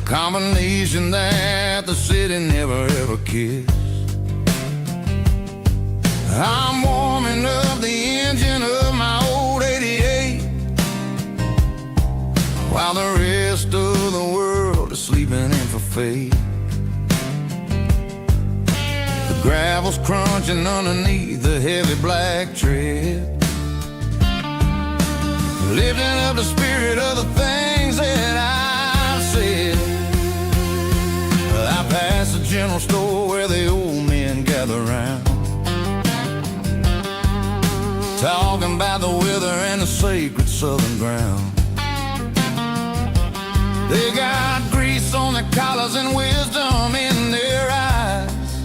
combination that the city never ever kissed. I'm warming up the engine of my old 88, while the rest of the world is sleeping in for fate. The gravel's crunching underneath the heavy black tread, lifting up the spirit of the things that I've said. I pass the general store where the old men gather round, talking about the weather and the sacred southern ground. They got grease on their collars and wisdom in their eyes,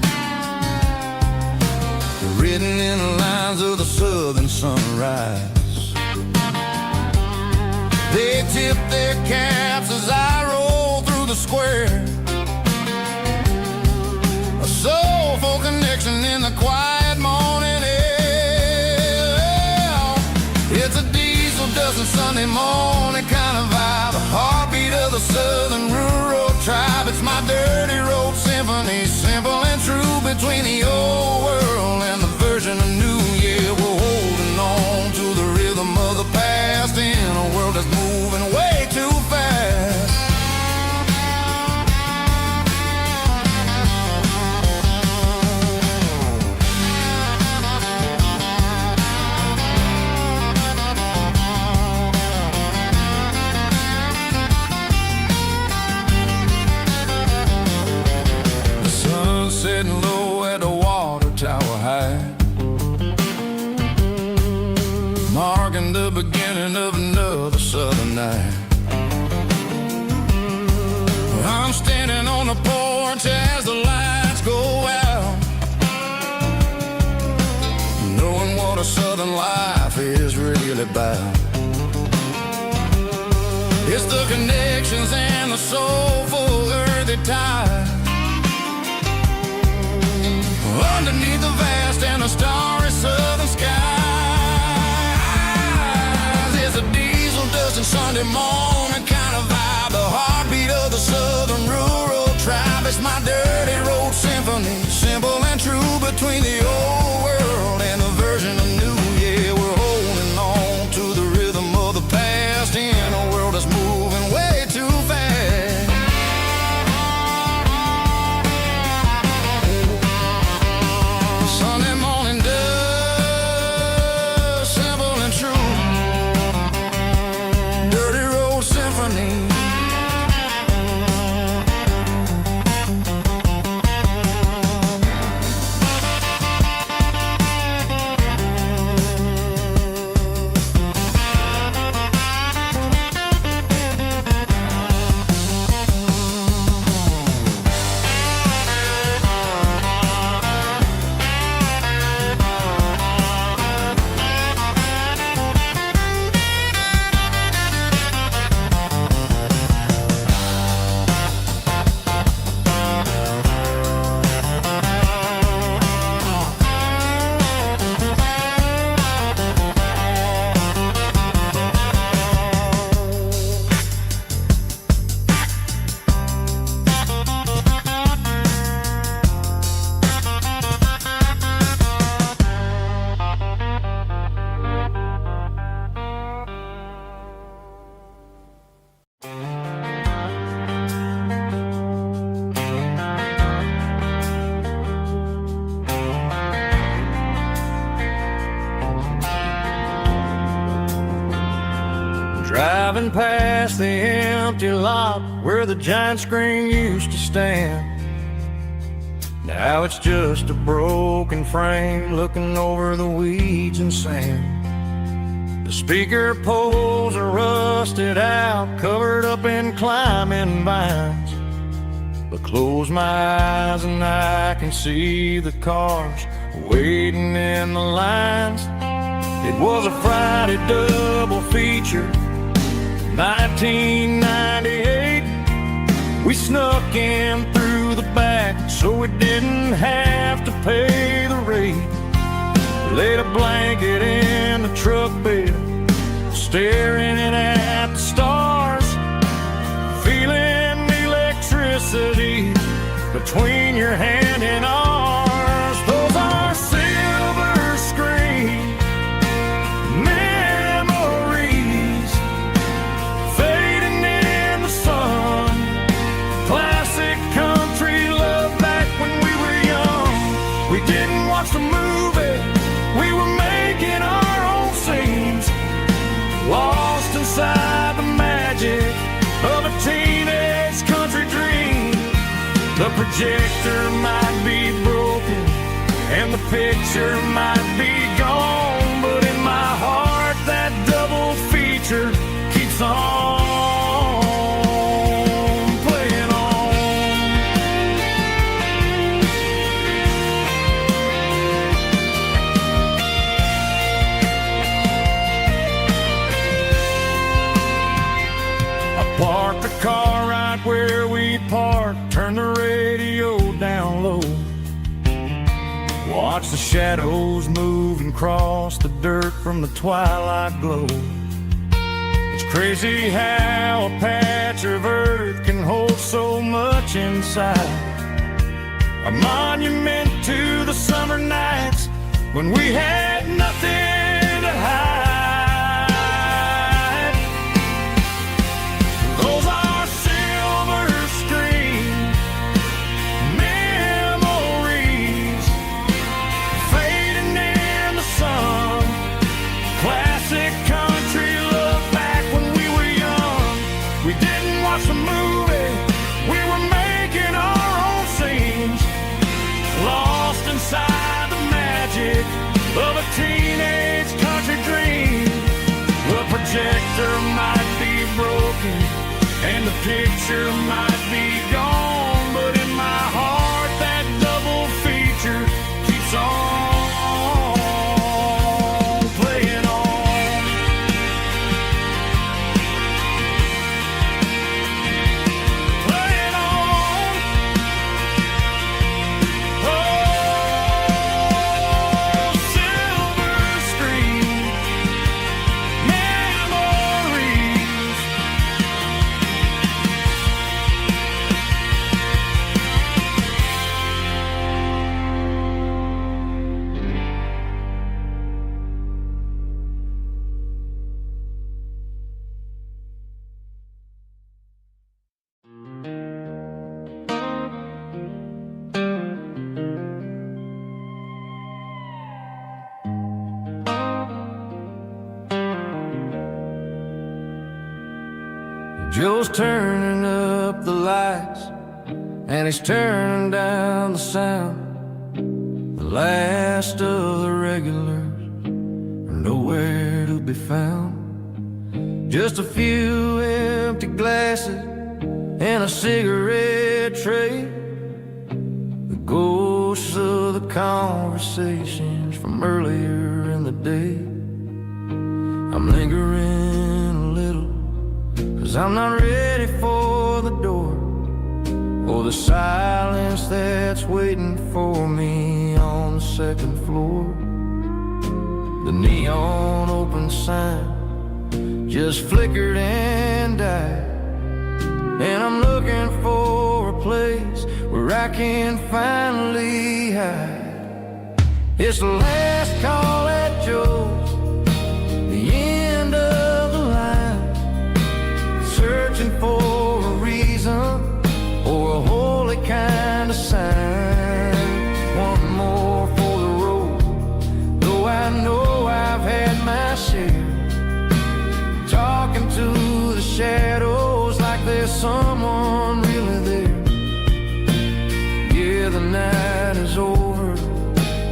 written in the lines of the southern sunrise. They tip their caps as I roll through the square, a soulful connection in the quiet morning air. It's a diesel dusting Sunday morning kind of vibe, a heartbeat of the southern rural tribe. It's my dirty road symphony, simple and true, between the old world and the version of new. Yeah, we're holding on to the rhythm of the past in a world that's moving way too fast. The sun's setting low at the water tower high, marking the beginning of another southern night. I'm standing on the porch as the lights go out, knowing what a southern life is really about. It's the connections and the soulful earthy tide, underneath the vast and the starry southern skies. It's a diesel dusting Sunday morning kind of vibe, the heartbeat of the southern rural tribe. It's my dirty road symphony, simple and true, between the old world and the version of new. Yeah, we're holding on to the rhythm of the past in a world that's moving way too fast. Sunday morning dust, simple and true, dirty road symphony. Driving past the empty lot where the giant screen used to stand, now it's just a broken frame looking over the weeds and sand. The speaker poles are rusted out, covered up in climbing vines, but close my eyes and I can see the cars waiting in the lines. It was a Friday double feature, 1998. We snuck in through the back so we didn't have to pay the rate. Laid a blanket in the truck bed, staring at the stars, feeling between your hand and ours. Those are silver screen memories fading in the sun. Classic country love back when we were young. We didn't watch the movie, we were making our own scenes, lost inside the magic of a teenage country dream. The projector might be broken and the picture might be gone, but in my heart that double feature keeps on playing on. I parked the car right where we parked, turned the radio down low, watch the shadows move and cross the dirt from the twilight glow. It's crazy how a patch of earth can hold so much inside, a monument to the summer nights when we had nothing to hide. Those are silver screen memories fading in the sun. Classic country love back when we were young. We didn't watch the movie, we were making our own scenes, lost inside the magic of a teenage country dream. The projector might be broken and the picture might be gone, but in my heart that double feature keeps on playing on. Playing on. Oh, silver screen memories. Joe's turning up the lights and he's turning down the sound. The last of the regulars are nowhere to be found. Just a few empty glasses and a cigarette tray, the ghosts of the conversations from earlier in the day. I'm lingering a little, 'cause I'm not ready for the door, or the silence that's waiting for me on the second floor. The neon open sign just flickered and died, and I'm looking for a place where I can finally hide. It's the last call at Joe's, the end of the line, searching for a reason or a holy kind of sign. One more for the road, though I know I've had my share, talking to the shadows like there's someone really there. Yeah, the night is over,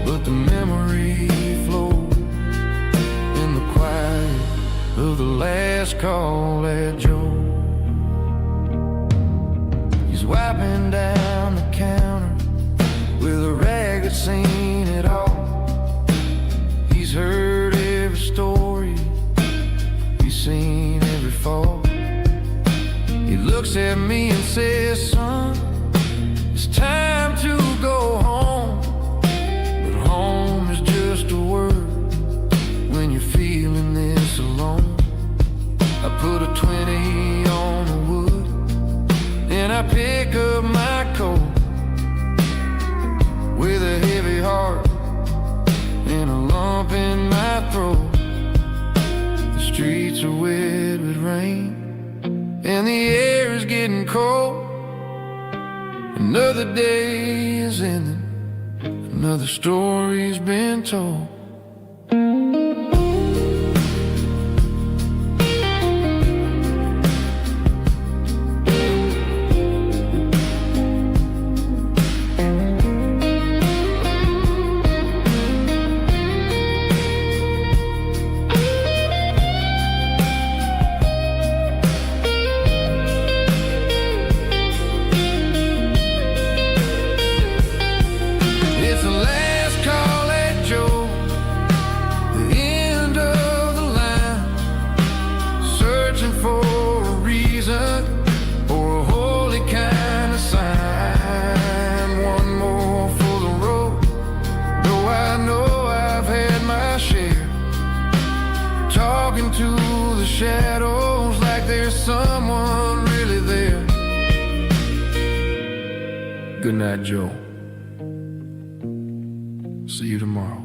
but the memory flows in the quiet of the last call at Joe. He's wiping down the counter with a rag that's seen it all. He's heard every story, he's seen every fall. He looks at me and says, son, it's time to go home. But home is just a word when you're feeling this alone. I put a 20 on the wood, and I pick up my and the air is getting cold. Another day is ending, another story's been told. To the shadows like there's someone really there. Good night, Joe. See you tomorrow.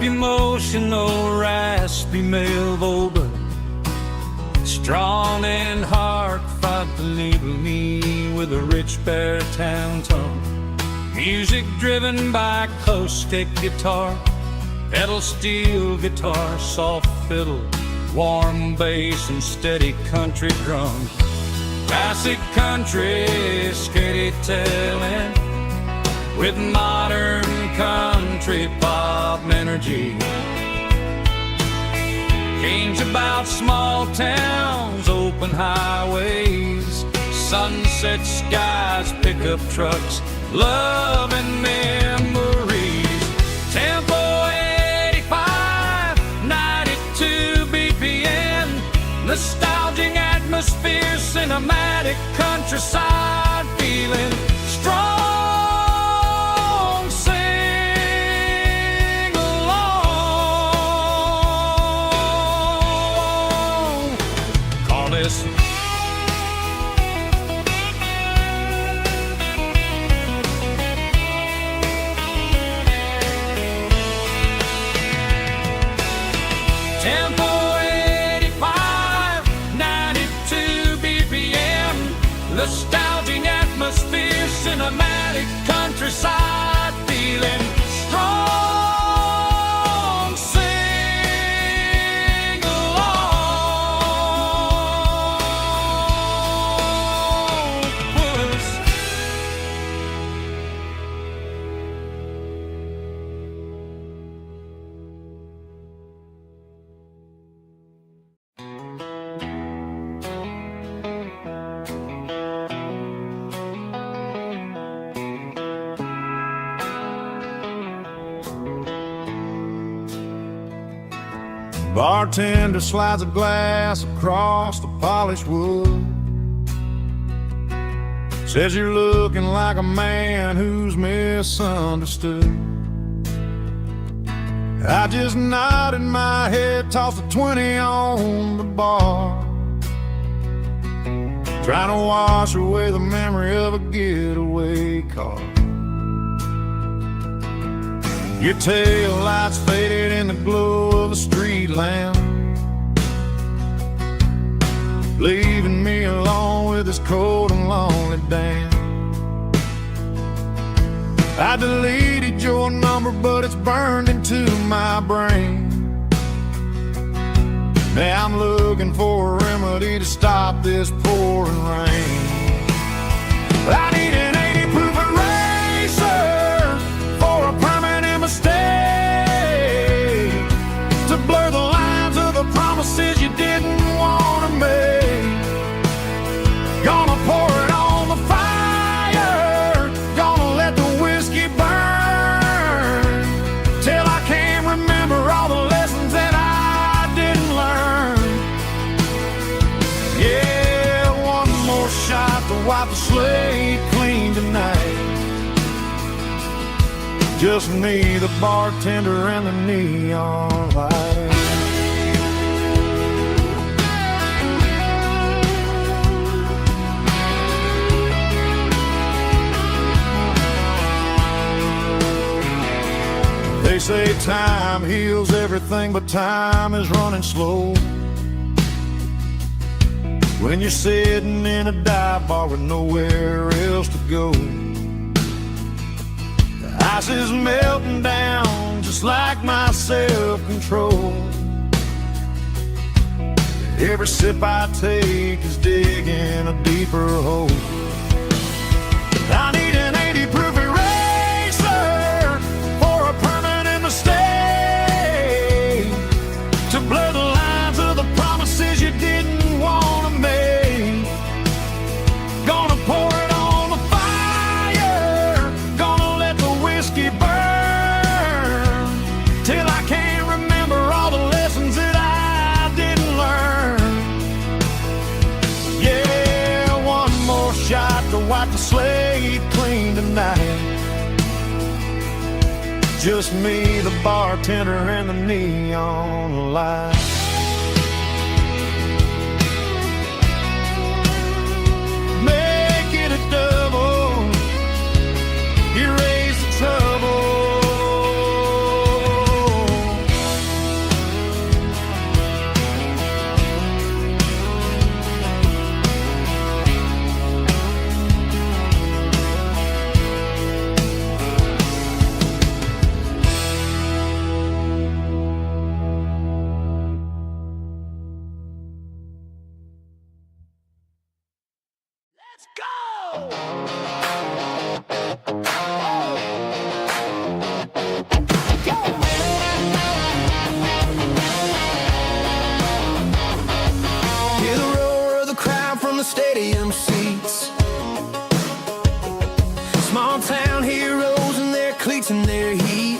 Emotional, raspy male vocal, strong and heartfelt, deliver me with a rich baritone tone. Music driven by acoustic guitar, pedal steel guitar, soft fiddle, warm bass and steady country drums. Classic country storytelling with modern country pop energy. Games about small towns, open highways, sunset skies, pickup trucks, love and memories. Tempo 85, 92 BPM, nostalgic atmosphere, cinematic countryside feeling strong. Tempo 85, 92 BPM, nostalgic atmosphere, cinematic countryside feeling strong. Sing along, puss. Bartender slides a glass across the polished wood. Says you're looking like a man who's misunderstood. I just nodded my head, tossed a 20 on the bar, trying to wash away the memory of a getaway car. Your tail lights faded in the glow of a street lamp, leaving me alone with this cold and lonely damn. I deleted your number, but it's burned into my brain. Now I'm looking for a remedy to stop this pouring rain. I need an 80 proof eraser for a permanent mistake, to blur the lines of the promises you didn't want to make. Gonna pour it on the fire, gonna let the whiskey burn Just me, the bartender, and the neon light. They say time heals everything, but time is running slow. When you're sitting in a dive bar with nowhere else to go, the ice is melting down just like my self-control. Every sip I take is digging a deeper hole. I need an 80 proof eraser for a permanent mistake, to blur the lines of the promises you didn't want to make. Gonna pour it on the fire, gonna let the whiskey burn, till I can't remember all the lessons that I didn't learn. Yeah, one more shot to wipe the slate clean tonight. Just me, the bartender, and the neon light. Make it a double, erase the trouble. Let's go! Hear the roar of the crowd from the stadium seats. Small town heroes in their cleats and their heat.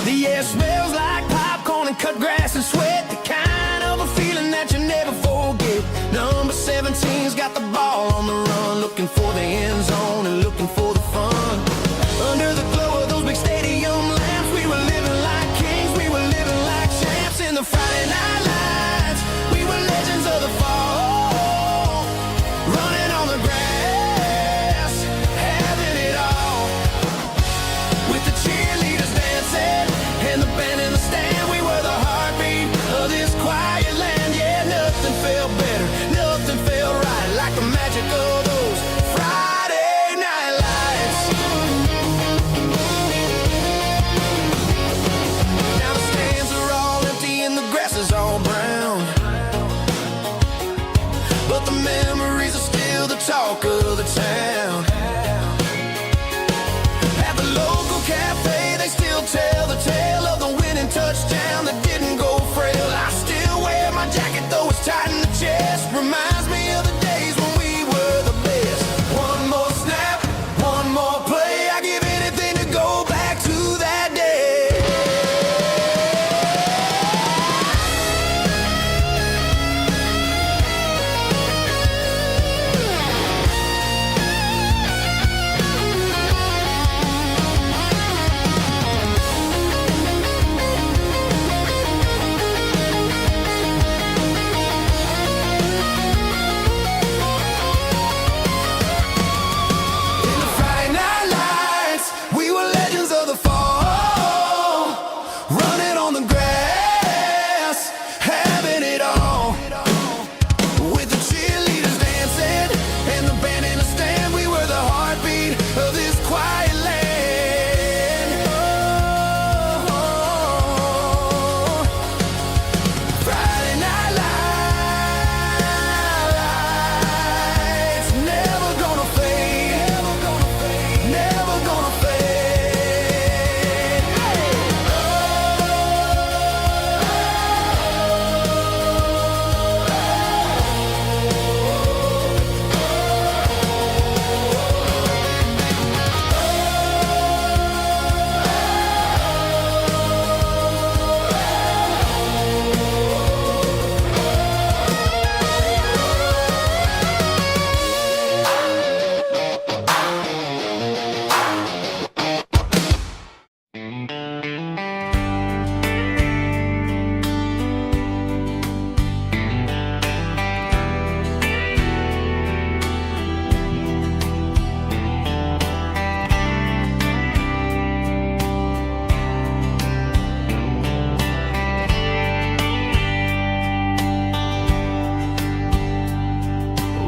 The air smells like popcorn and cut grass and sweat, the kind of a feeling that you never forget. Number 17's got the ball on the run, looking for the end zone and looking for the fun. Under the glow of those big stadium lamps, we were living like kings, we were living like champs. In the Friday night lights, we were legends of the fall, running on the grass, having it all. With the cheerleaders dancing and the band in the stand, we were the heartbeat of this quiet land. Yeah, nothing felt better, nothing felt right like the magic of those Friday night lights. Now the stands are all empty and the grass is all brown, but the memories are still the talk of the town. At the local cafe, they still tell the tale of the winning touchdown that didn't go frail. I still wear my jacket though it's tight in the chest, reminds me of the days when we were the best. One more snap, one more play, I give anything to go back to that day. In the Friday night lights, we were legends of the fall, running on the grass, having it all. With the cheerleaders dancing and the band in the stand, we were the heartbeat of this quiet land. Oh, Friday night lights, never gonna fade, never gonna fade, never gonna fade. Oh,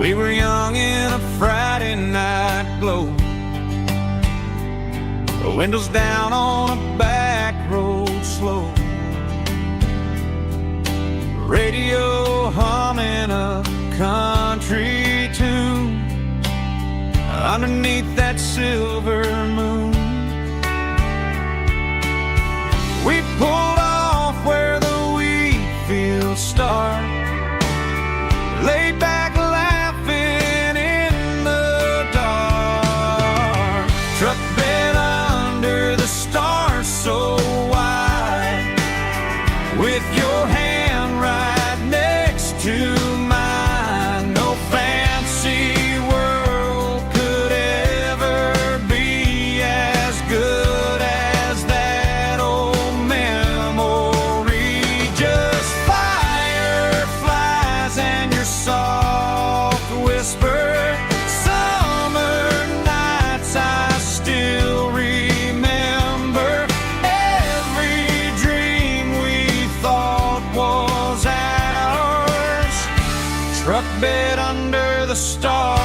We were young in a Friday night glow, the windows down on a back road slow, radio humming a country tune underneath that silver moon. We pulled off where the wheat fields start, laid back laughing in the dark. Truck bed under the stars so wide, with your hand right next to mine. No fancy world could ever be as good as that old memory. Just fireflies and your soft whisper. Summer nights I still remember. Every dream we thought was ours. Truck bed under the stars.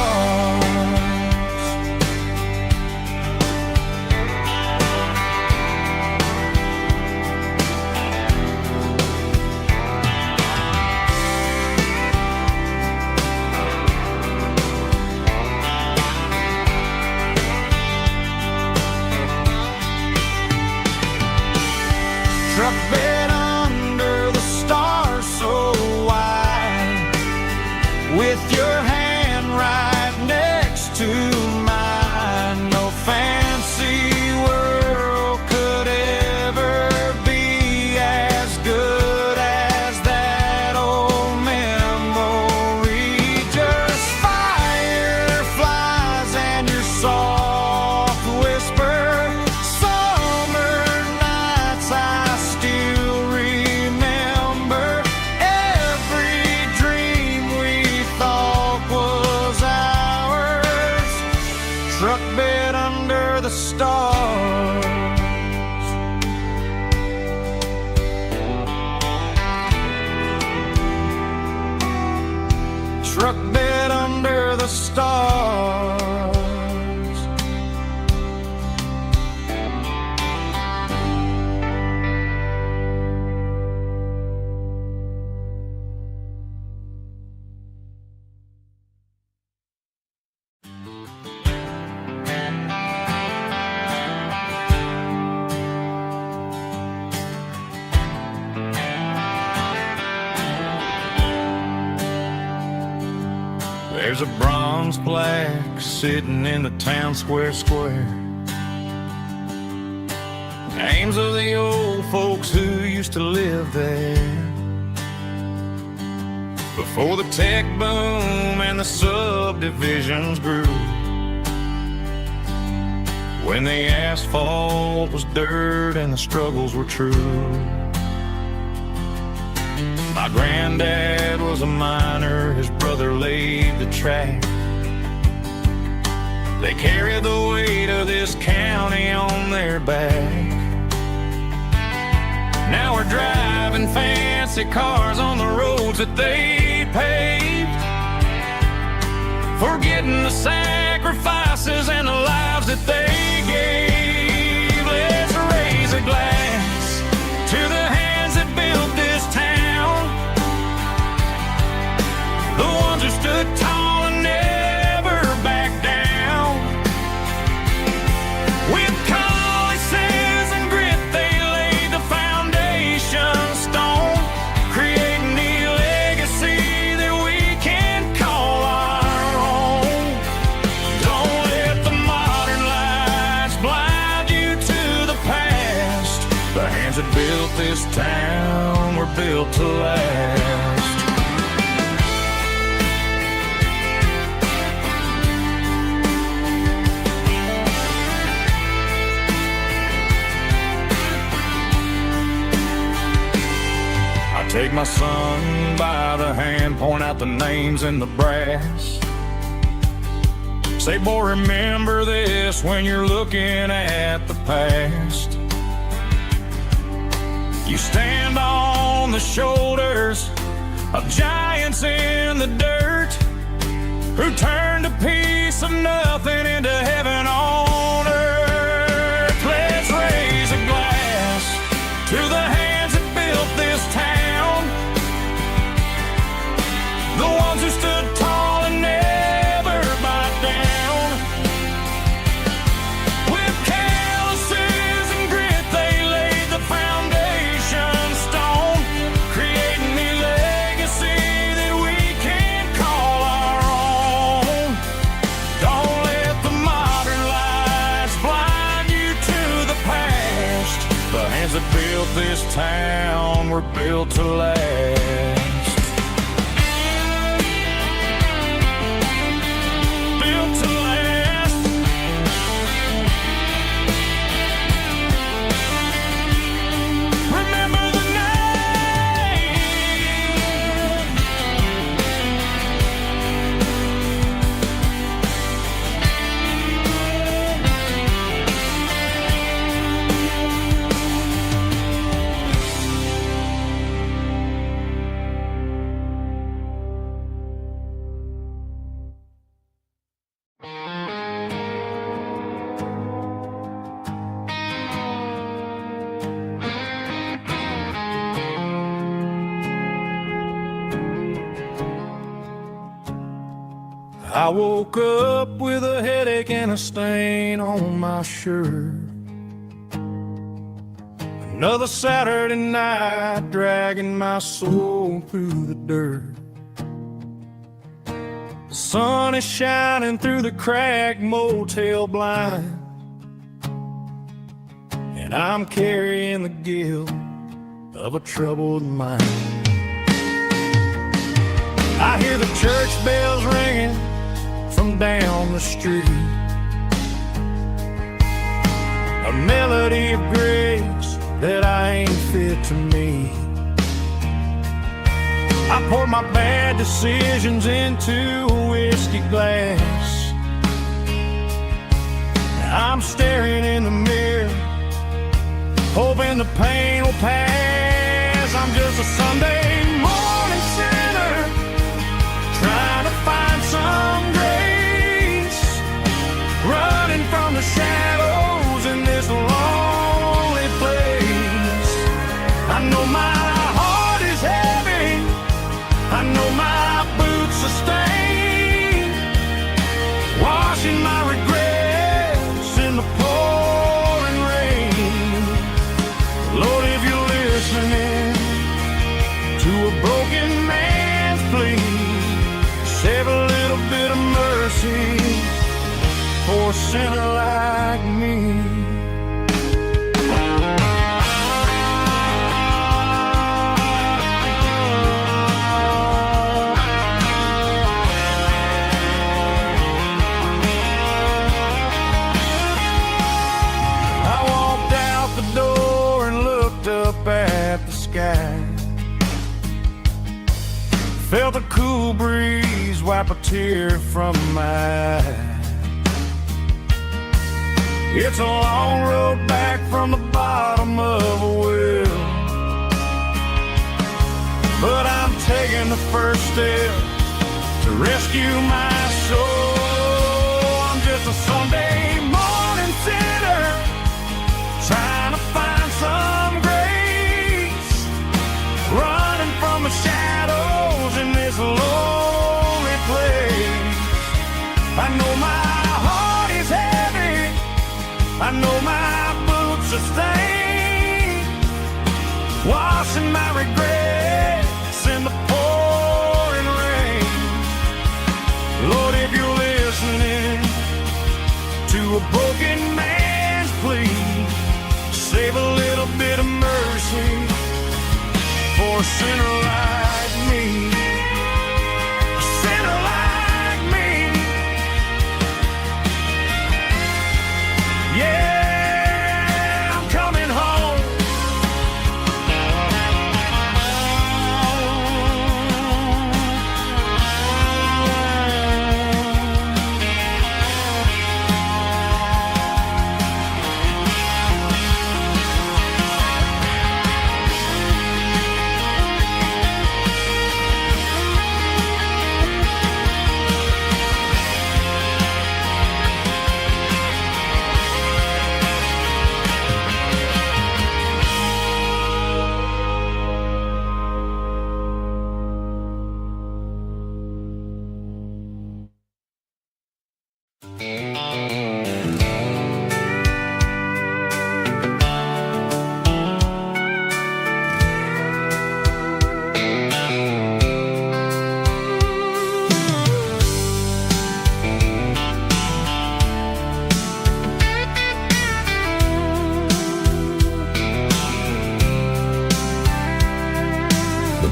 Truck bed under the stars so wide, with your hand right next to mine. No fancy world could ever be as good as that old memory. Just fireflies and your soft whisper. Summer nights I still remember. Every dream we thought was ours. Truck bed under the stars. Truck bed under the stars. There's a bronze plaque sitting in the town square. Names of the old folks who used to live there before the tech boom and the subdivisions grew, when the asphalt was dirt and the struggles were true. My granddad was a miner, his brother laid the track. They carried the weight of this county on their back. Now we're driving fancy cars on the roads that they paved, forgetting the sacrifices and the lives that they gave. Let's raise a glass to the hands that built this town, the ones who stood tall and never backed down. With calluses and grit, they laid the foundation stone, creating a legacy that we can call our own. Don't let the modern lights blind you to the past. The hands that built this town were built to last. Take my son by the hand, point out the names in the brass. Say, boy, remember this when you're looking at the past. You stand on the shoulders of giants in the dirt, who turned a piece of nothing into heaven on earth. Let's raise a glass to the hands that built this town, the ones who stood tall and never bowed down. With calluses and grit they laid the foundation stone, creating a legacy that we can call our own. Don't let the modern lies blind you to the past. The hands that built this town were built to last. Built to last. Remember the name. I woke up with a headache and a stain on my shirt. Another Saturday night dragging my soul through the dirt. The sun is shining through the cracked motel blind, and I'm carrying the guilt of a troubled mind. I hear the church bells ringing from down the street, a melody of grace that I ain't fit to meet. I poured my bad decisions into a whiskey glass. Now I'm staring in the mirror, hoping the pain will pass. I'm just a Sunday morning sinner, trying to find some grace, running from the shadows in this lonely place. I know my heart is heavy, I know my boots are stained, washing my regrets in the pouring rain. Lord, if you're listening to a broken man's plea, save a little bit of mercy for a sinner like me. I walked out the door and looked up at the sky, felt a cool breeze wipe a tear from my eye. It's a long road back from the bottom of a well, but I'm taking the first step to rescue my soul. I'm just a Sunday morning sinner, trying to find some grace, running from the shadows in this lonely place. I know my heart is heavy, I know my boots are stained, washing my regrets in the pouring rain. Lord, if you're listening to a broken man's plea, save a little bit of mercy for a sinner like me. A sinner like me. Yeah, I'm coming home.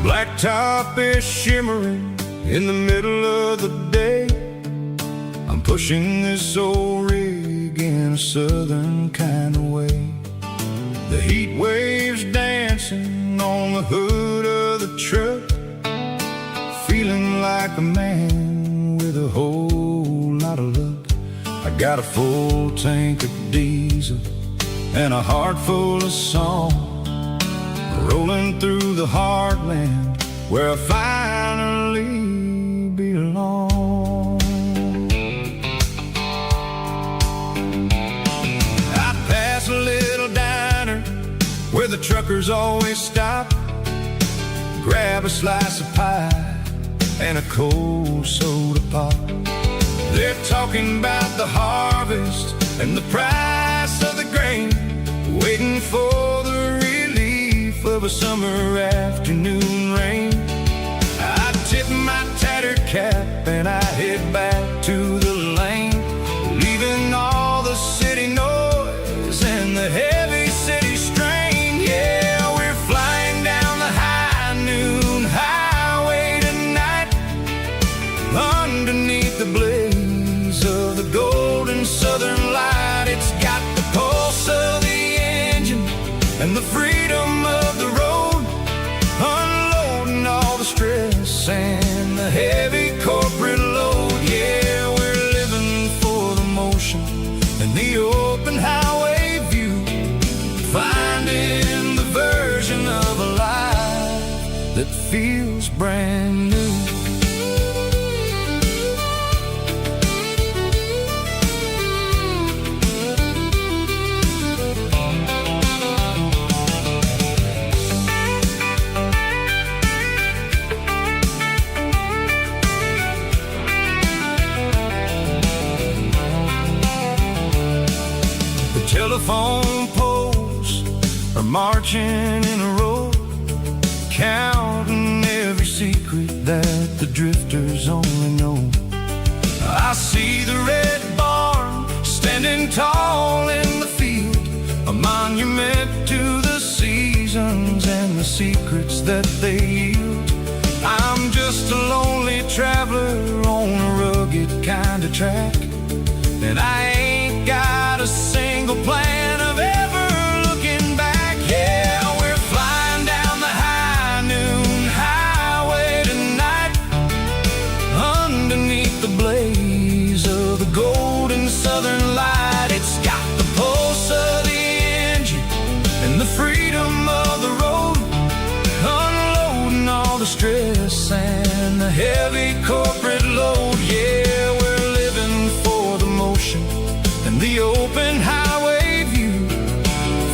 blacktop is shimmering in the middle of the day. I'm pushing this old rig in a southern kind of way. The heat waves dancing on the hood of the truck, feeling like a man with a whole lot of luck. I got a full tank of diesel and a heart full of song, rolling through the heartland where I finally belong. I pass a little diner where the truckers always stop, grab a slice of pie and a cold soda pop. They're talking about the harvest and the price of the grain, waiting for the relief of a summer afternoon rain. I tip my tattered cap and I head back to the lane, leaving all the city noise and the heavy city strain. Yeah, we're flying down the high noon highway tonight, underneath the blaze of the golden southern light. It's got the pulse of the engine and the freedom of the road, unloading all the stress and the heavy corporate load. Yeah, we're living for the motion and the open highway view, finding the version of a life that feels brand new. Telephone poles are marching in a row, counting every secret that the drifters only know. I see the red barn standing tall in the field, a monument to the seasons and the secrets that they yield. I'm just a lonely traveler on a rugged kind of track, and I ain't got a single plan of ever looking back. Yeah, we're flying down the high noon highway tonight, underneath the blaze of the golden southern light. It's got the pulse of the engine and the freedom of the road, unloading all the stress and the heavy corporate load. Yeah, we're living for the motion and the open highway view,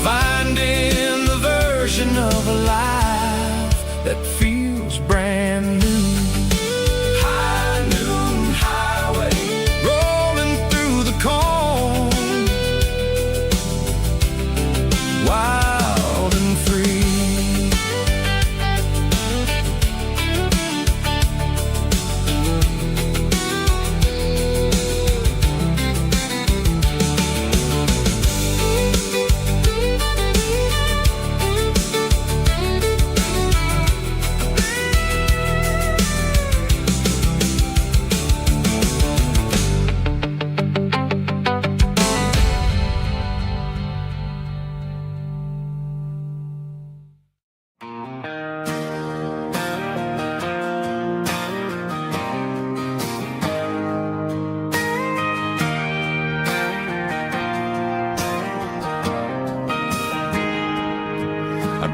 finding the version of a life that feels brand new. High noon highway, rolling through the corn, wild and free.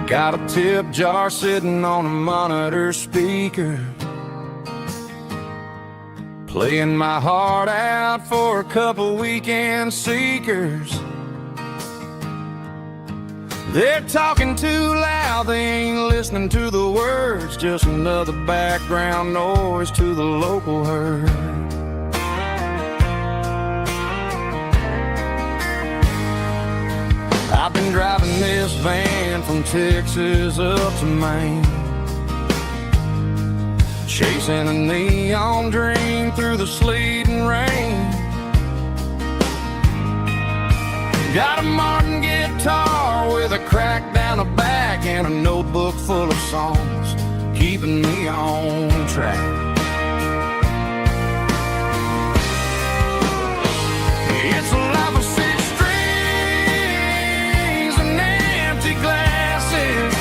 Got a tip jar sitting on a monitor speaker, playing my heart out for a couple weekend seekers. They're talking too loud, they ain't listening to the words, just another background noise to the local herd. I've been driving this van from Texas up to Maine, chasing a neon dream through the sleet and rain. Got a Martin guitar with a crack down the back and a notebook full of songs, keeping me on track. It's a life of six strings and empty glasses,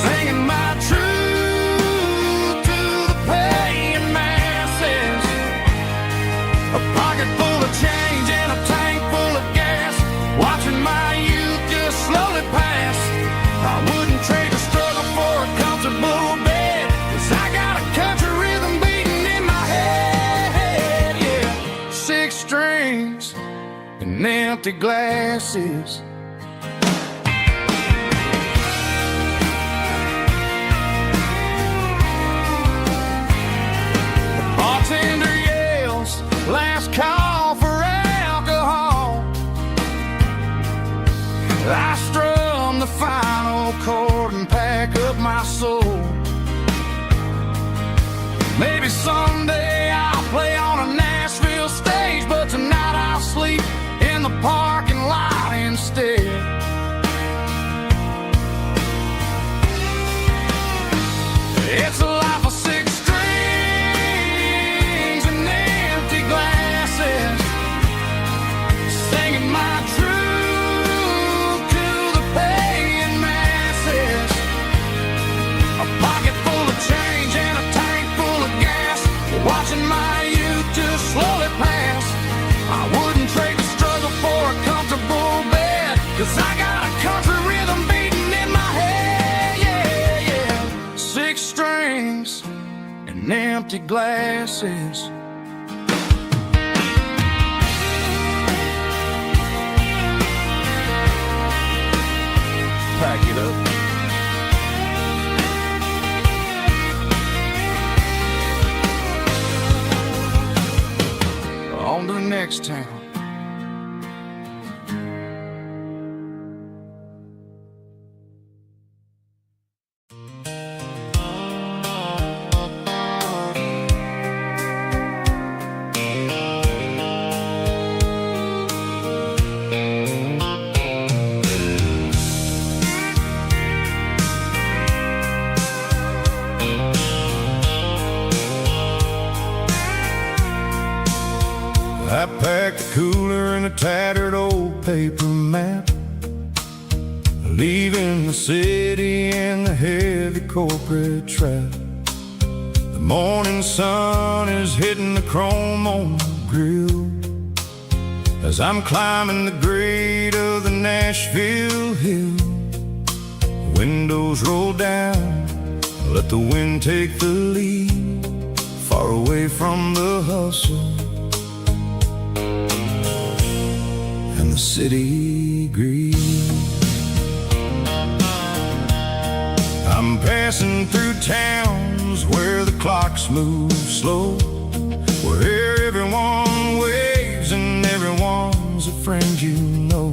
singing my truth to the paying masses. A pocket full of change and a tank full of gas, watching my youth just slowly pass. I wouldn't trade the struggle for a comfortable bed, 'cause I got a country rhythm beating in my head. Yeah, six strings and empty glasses. The bartender yells, last call for alcohol. I strum the final chord and pack up my soul. Maybe someday I'll play on a Nashville stage, but tonight I'll sleep in the parking lot instead. It's a life of six strings and empty glasses, singing my truth to the paying masses. A pocket full of change and a tank full of gas, watching my youth just slowly pass. I wouldn't trade the struggle for a comfortable bed, 'cause I got a country rhythm beating in my head. Yeah, yeah. Six strings and empty glasses. Pack it up. On to the next town. I packed a cooler and a tattered old paper map, leaving the city and the heavy corporate trap. The morning sun is hitting the chrome on the grill as I'm climbing the grade of the Nashville hill. Windows roll down, let the wind take the lead, far away from the hustle and the city greed. I'm passing through towns where the clocks move slow, where everyone waves and everyone's a friend you know.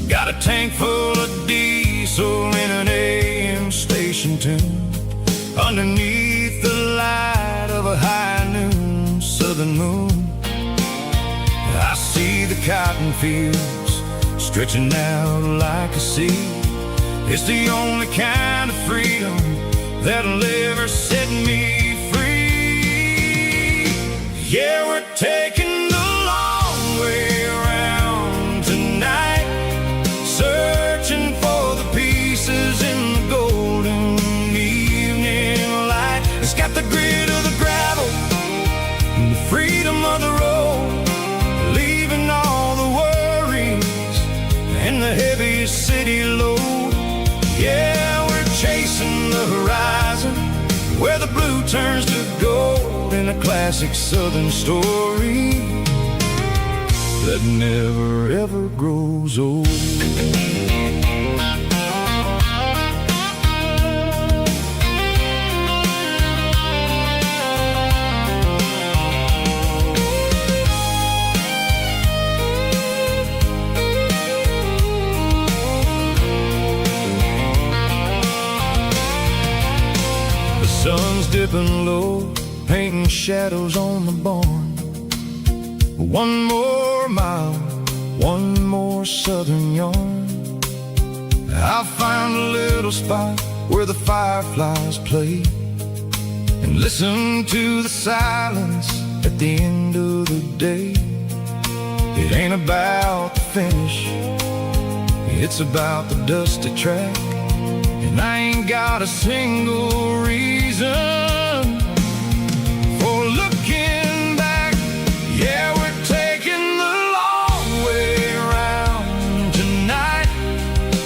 Got a tank full of diesel in an AM station tune, underneath the light of a high noon southern moon. I see the cotton fields stretching out like a sea. It's the only kind of freedom that'll ever set me free. Yeah, we're taking the long way around tonight, searching for the pieces in the golden evening light. It's got the grit of the gravel and the freedom of the road, leaving all the worries and the heavy city load. Yeah, we're chasing the horizon where the blue turns to gold, in a classic southern story that never ever grows old. Sun's dipping low, painting shadows on the barn. One more mile, one more southern yarn. I'll find a little spot where the fireflies play, and listen to the silence at the end of the day. It ain't about the finish, it's about the dusty track. And I ain't got a single reason for looking back. Yeah, we're taking the long way around tonight,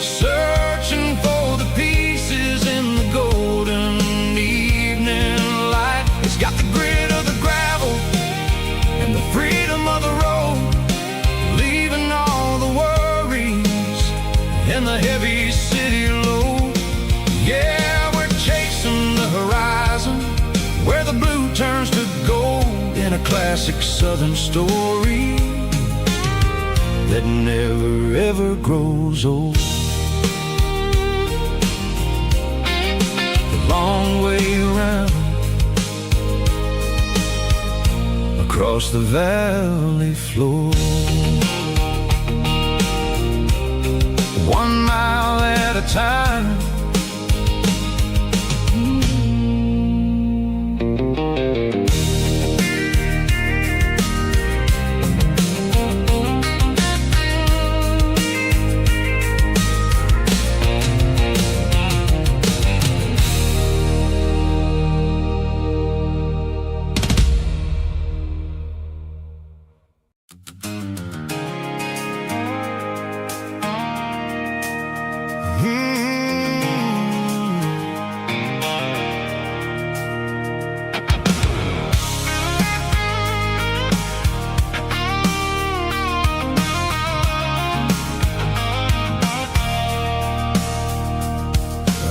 searching for the pieces in the golden evening light. It's got the grit of the gravel and the freedom of the road, leaving all the worries and the heavy city load. Yeah, we're chasing the horizon, where the blue turns to gold, in a classic southern story that never ever grows old. The long way around, across the valley floor, 1 mile at a time.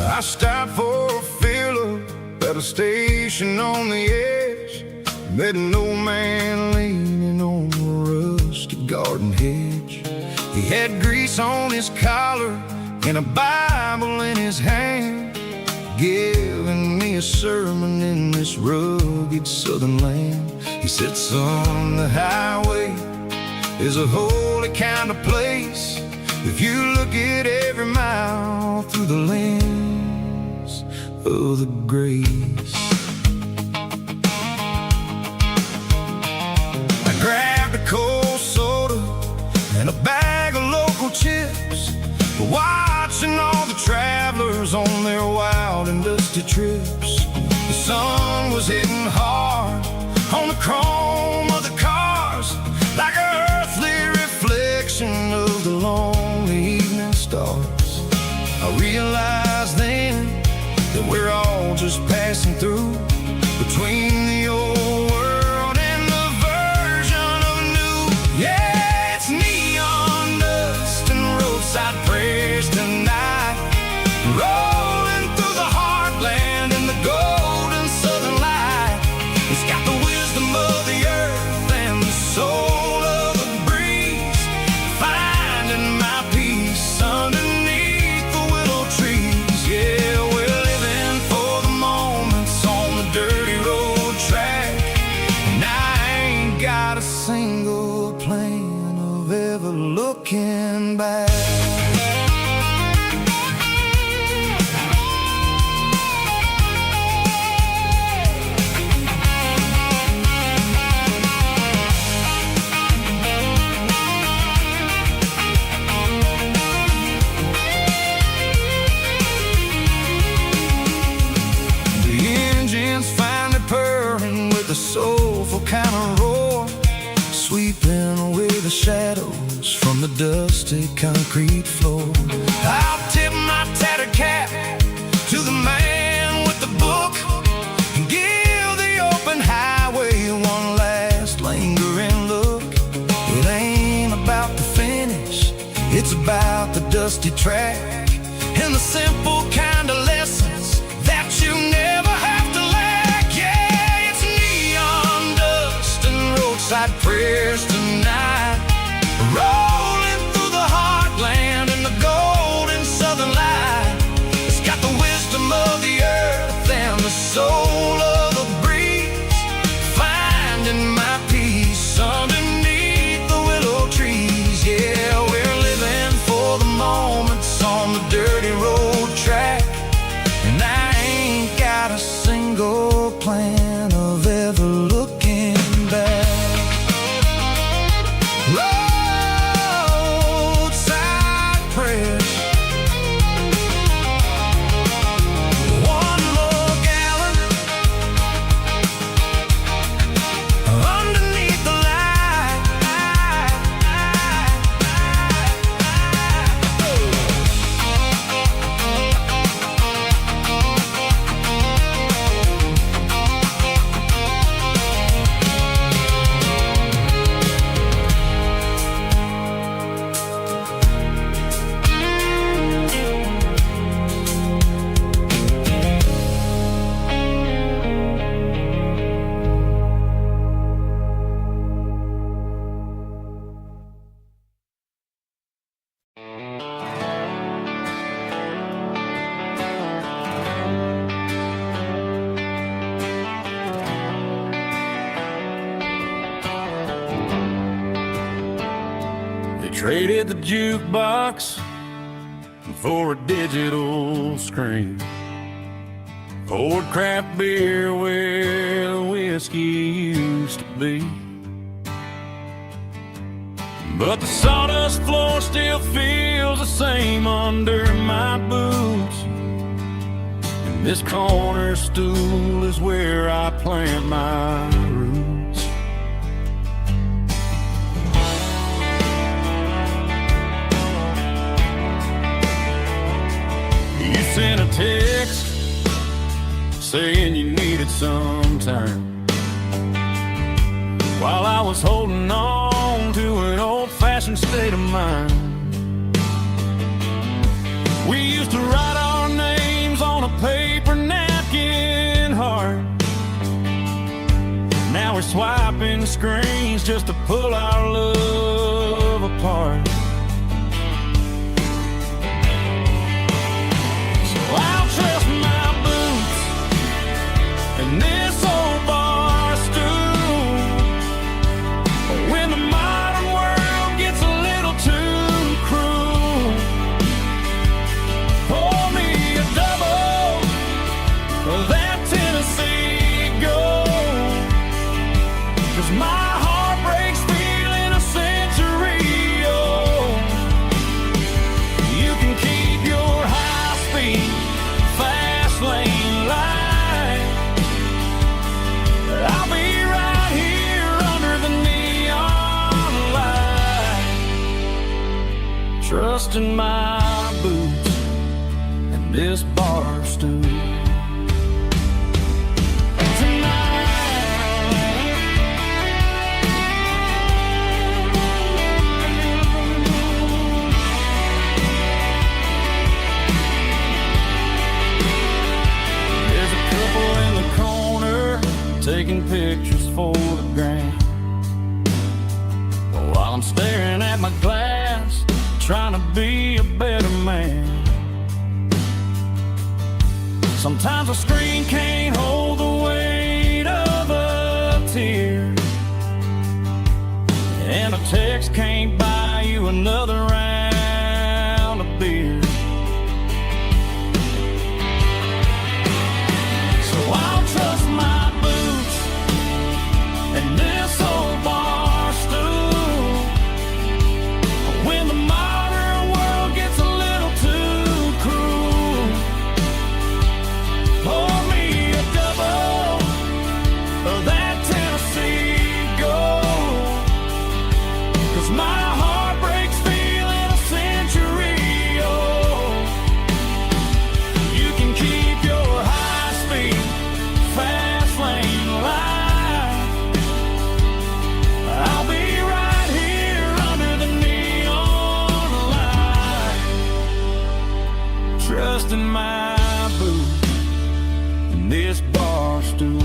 I stopped for a fill-up at a station on the edge, met an old man leaning on a rusty garden hedge. He had grease on his collar and a Bible in his hand, giving me a sermon in this rugged southern land. He said, son, the highway is a holy kind of place if you look at every mile through the lens of the grace. I grabbed a cold soda and a bag of local chips, watching all the travelers on their wild and dusty trips. The sun was hitting hard on the chrome of the cars, like an earthly reflection of the lonely evening stars. I realized then that we're all just passing through, between the old world and the version of new. Yeah, it's neon dust and roadside prayers tonight, rolling through the heartland in the golden southern light. It's got the wisdom of the earth and the soul of the breeze, finding my peace underneath the willow trees. Yeah, we're living for the moments on the dirty road track, and I ain't got a single plan of ever looking back. Finally purring with a soulful kind of roar, sweeping away the shadows from the dusty concrete floor. I'll tip my tattered cap to the man with the book and give the open highway one last lingering look. It ain't about the finish, it's about the dusty track and the simple kind of lessons that you never have to lack. Yeah, it's neon dust and roadside prayers tonight, rolling through the heartland in the golden southern light. It's got the wisdom of the earth and the soul of the breeze, finding my peace underneath the willow trees. Yeah, we're living for the moments on the dirty road track, Traded the jukebox for a digital screen. Poured craft beer where the whiskey used to be. But the sawdust floor still feels the same under my boots. And this corner stool is where I plant my roots. You sent a text saying you needed some time, while I was holding on to an old-fashioned state of mind. We used to write our names on a paper napkin heart. Now we're swiping screens just to pull our love apart. So I'll trust my boots and this old bar stool when the modern world gets a little too cruel. Pour me a double of that Tennessee Gold, 'cause my heart breaks feeling a century old. You can keep your high-speed fast lane light. I'll be right here under the neon light, trusting my boots and this bar stool. There's a couple in the corner taking pictures for the gram, while I'm staring at my glass, trying to be a better man. Sometimes a screen can't hold the weight of a tear, and a text can't buy you another round of beer. So I'll trust my boots and this old bar stool when the modern world gets a little too cruel. Pour me a double of that Tennessee Gold, 'cause my heart breaks feeling a century old. You can keep your high-speed fast lane light. I'll be right here under the neon light, trusting my boots and this bar stool.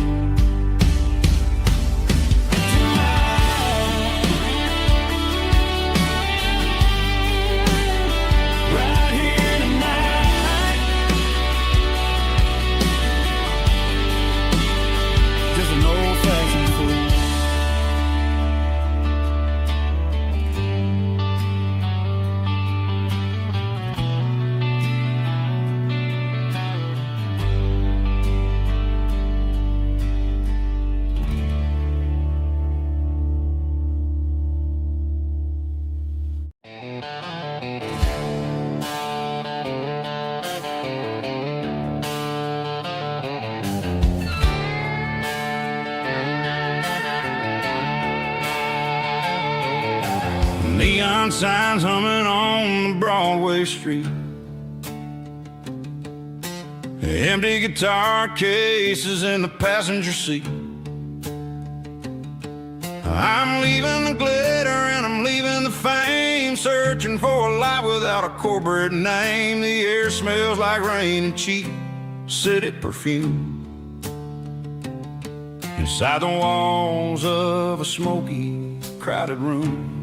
Right here tonight, just an old-fashioned fool. Neon signs humming on the Broadway street, empty guitar cases in the passenger seat. I'm leaving the glitter and I'm leaving the fame, searching for a life without a corporate name. The air smells like rain and cheap city perfume inside the walls of a smoky, crowded room.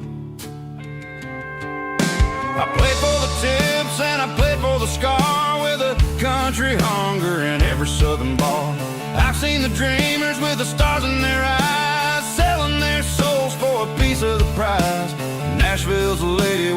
I played for the tips and I played for the scar, with a country hunger in every southern bar. I've seen the dreamers with the stars in their eyes, selling their souls for a piece of the prize. Nashville's a lady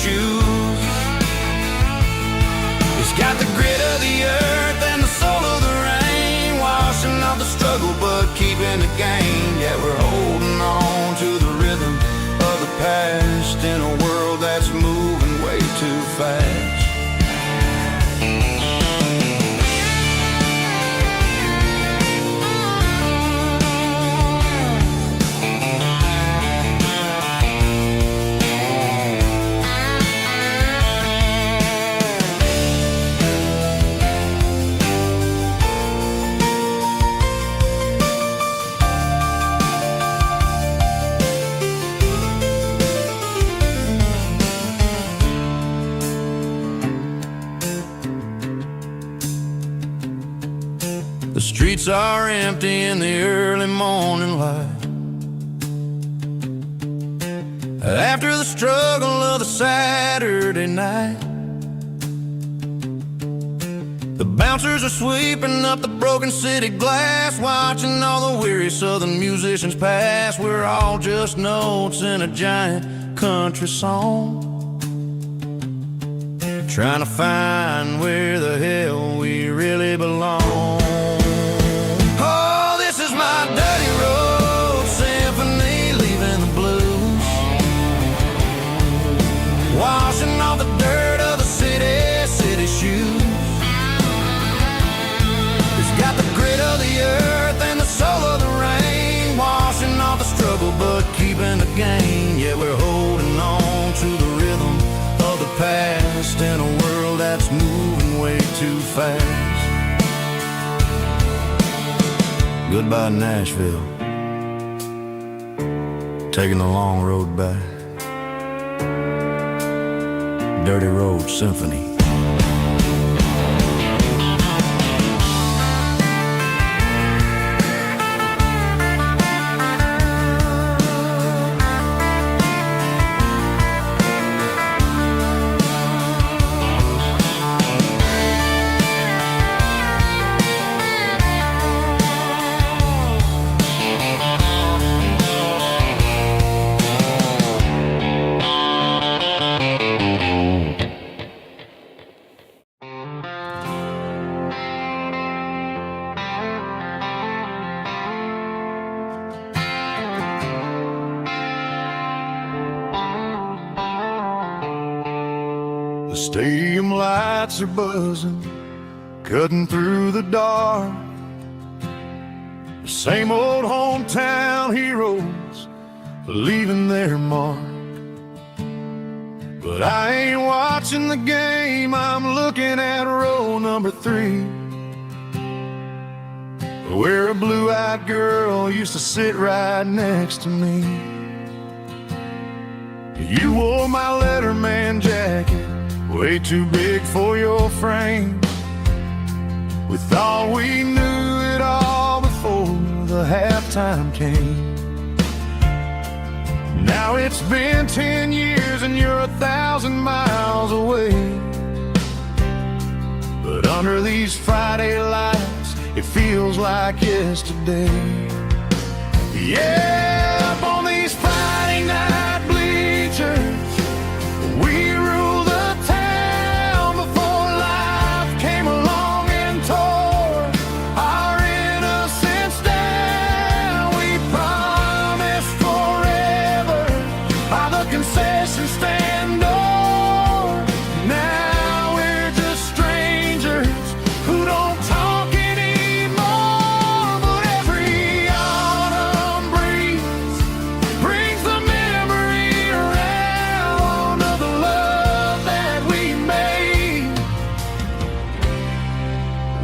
shoes. It's got the grit of the earth and the soul of the rain, washing off the struggle but keeping the gain. Yeah, we're holding on to the rhythm of the past in a world that's moving way too fast. The streets are empty in the early morning light. After the struggle of the Saturday night, the bouncers are sweeping up the broken city glass, watching all the weary southern musicians pass. We're all just notes in a giant country song, trying to find where the hell we really belong. My dirty road symphony, leaving the blues, washing off the dirt of the city shoes. It's got the grit of the earth and the soul of the rain, washing off the struggle but keeping the gain. Yeah, we're holding on to the rhythm of the past in a world that's moving way too fast. Goodbye, Nashville. Taking the long road back. Dirty Road Symphony. The stadium lights are buzzing, cutting through the dark. The same old hometown heroes leaving their mark. But I ain't watching the game, I'm looking at row number 3, where a blue-eyed girl used to sit right next to me. You wore my Letterman jacket, way too big for your frame. We thought we knew it all before the halftime came. Now it's been 10 years and you're 1,000 miles away. But under these Friday lights, it feels like yesterday. Yeah, up on these Friday night bleachers, we rule the town before life came along and tore our innocence down. We promised forever by the concession stand door. Now we're just strangers who don't talk anymore. But every autumn breeze brings the memory around of the love that we made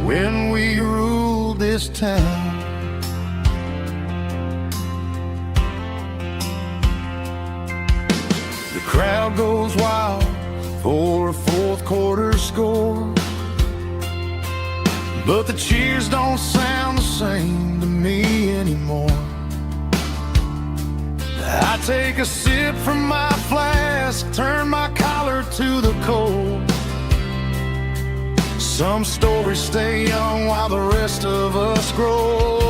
when we ruled this town. The crowd goes wild for a fourth quarter score, but the cheers don't sound the same to me anymore. I take a sip from my flask, turn my collar to the cold. Some stories stay young while the rest of us grow.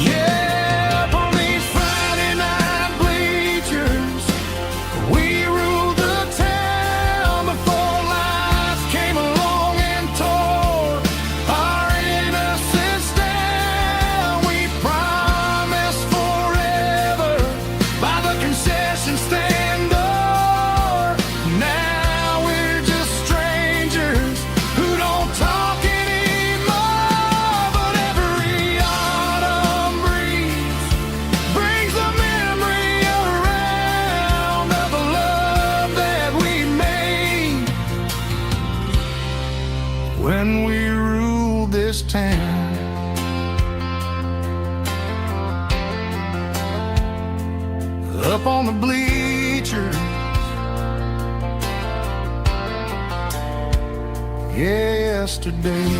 Yeah, up on these Friday night bleachers, we rule the town. Up on the bleachers, yesterday.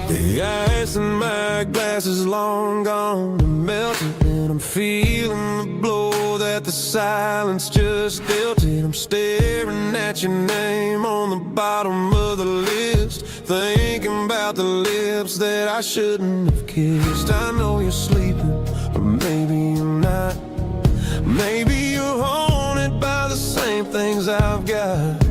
The ice in my glass is long gone and melted, and I'm feeling the blow that the silence just dealt it. I'm staring at your name on the bottom of the list, thinking about the lips that I shouldn't have kissed. I know you're sleeping, but maybe you're not. Maybe you're haunted by the same things I've got.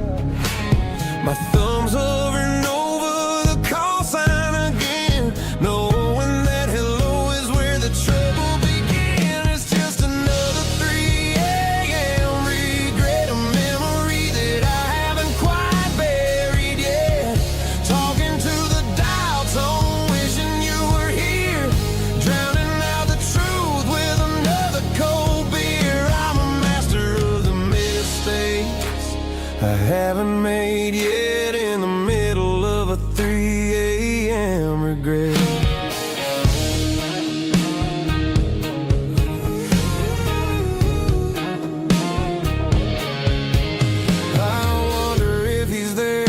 My thumb's hovering over the call sign again, knowing that hello is where the trouble began. It's just another 3 a.m. regret, a memory that I haven't quite buried yet. Talking to the dial tone, wishing you were here, drowning out the truth with another cold beer. I'm a master of the mistakes I haven't made yet, in the middle of a 3 a.m. regret. I wonder if he's there,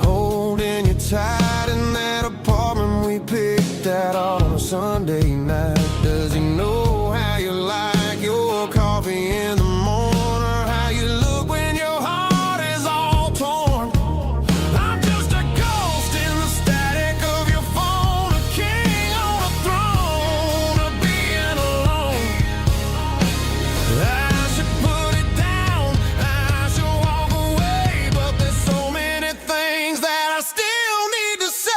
holding you tight in that apartment we picked out on a Sunday night. Does he know how you like your coffee in the morning, or how you look when your heart is all torn? I'm just a ghost in the static of your phone, a king on a throne of being alone. I should put it down, I should walk away, but there's so many things that I still need to say.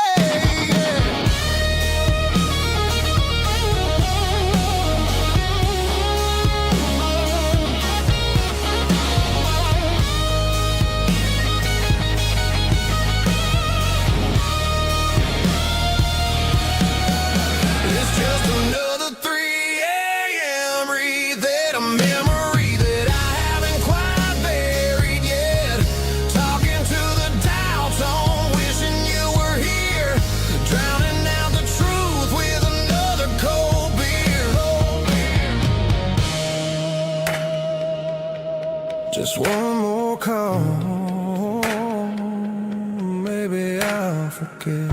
It's just another 3 a.m. read, a memory that I haven't quite buried yet. Talking to the dial tone, wishing you were here, drowning out the truth with another cold beer. Just one more call, maybe I'll forget.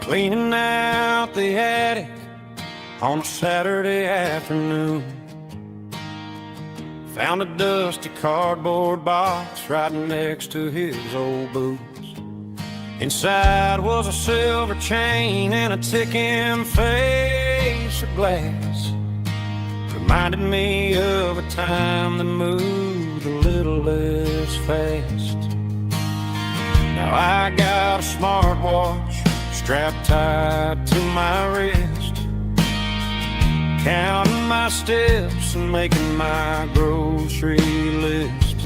Cleaning out the attic on a Saturday afternoon, found a dusty cardboard box right next to his old boots. Inside was a silver chain and a ticking face of glass. Reminded me of a time that moved a little less fast. Now I got a smartwatch strapped tight to my wrist, counting my steps and making my grocery list.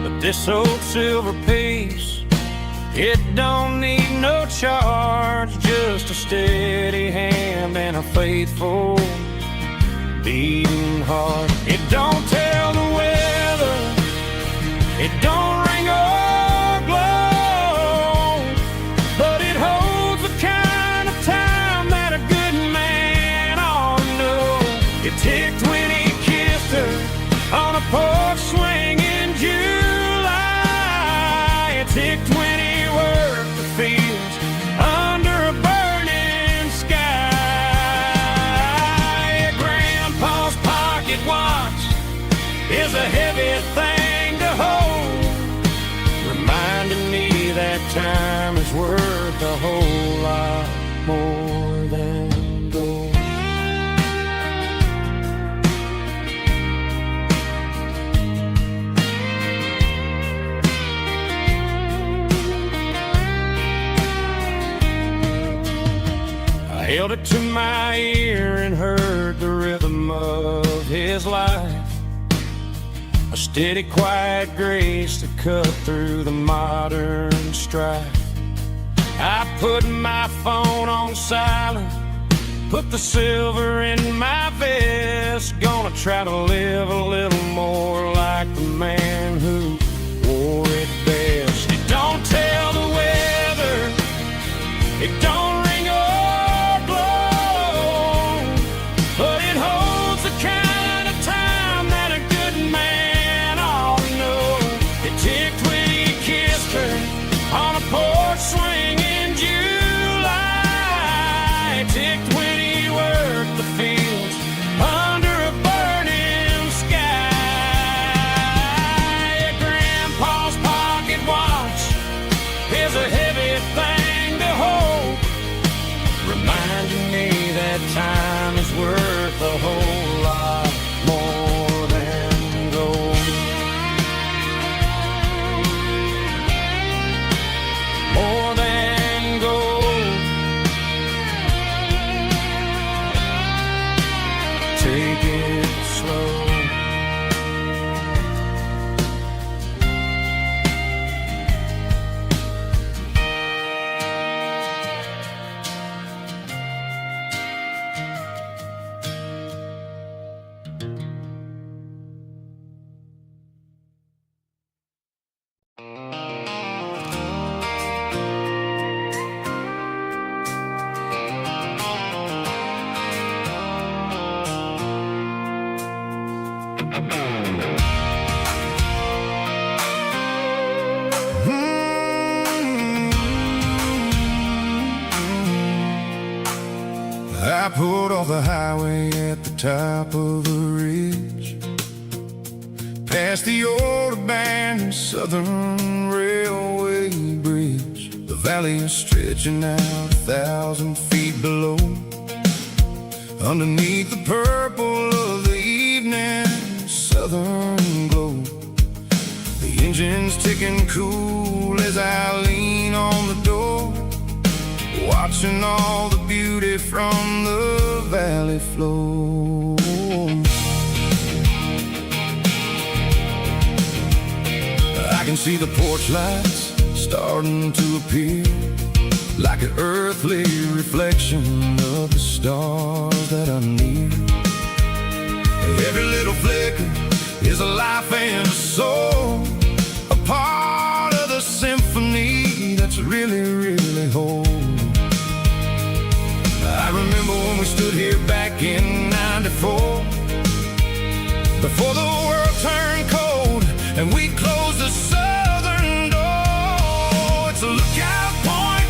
But this old silver piece, it don't need no charge, just just a steady hand and a faithful beating heart. It don't tell the weather, it don't ring or glow, but it holds the kind of time that a good man ought to know. It ticked when he kissed her on a porch swing in July. It ticked when he worked the fields under a burning sky. Grandpa's pocket watch is a heavy thing to hold, reminding me that time is worth a whole lot more than gold. I held it to my ear and heard the rhythm of his life, a steady, quiet grace that cut through the modern strife. I put my phone on silent, put the silver in my vest. Gonna try to live a little more like the man who wore it best. It don't tell the weather, it don't ring or glow, but it holds the kind of time that a good man ought to know. It ticked when he kissed her on a porch swing in July. It ticked when he worked the fields under a burning sky. Grandpa's pocket watch is a heavy thing to hold, reminding me that time is worth a whole lot more than gold. More than gold. Take it slow. I pulled off the highway at the top of the ridge, past the old abandoned Southern Railway bridge. The valley is stretching out 1,000 feet below, underneath the purple of the evening southern glow. The engine's ticking cool as I lean on the door, watching all the beauty from the valley flow. I can see the porch lights starting to appear, like an earthly reflection of the stars that are near. Every little flicker is a life and a soul, a part of the symphony that's really, really whole. I remember when we stood here back in '94, before the world turned cold and we closed the southern door. It's a lookout point,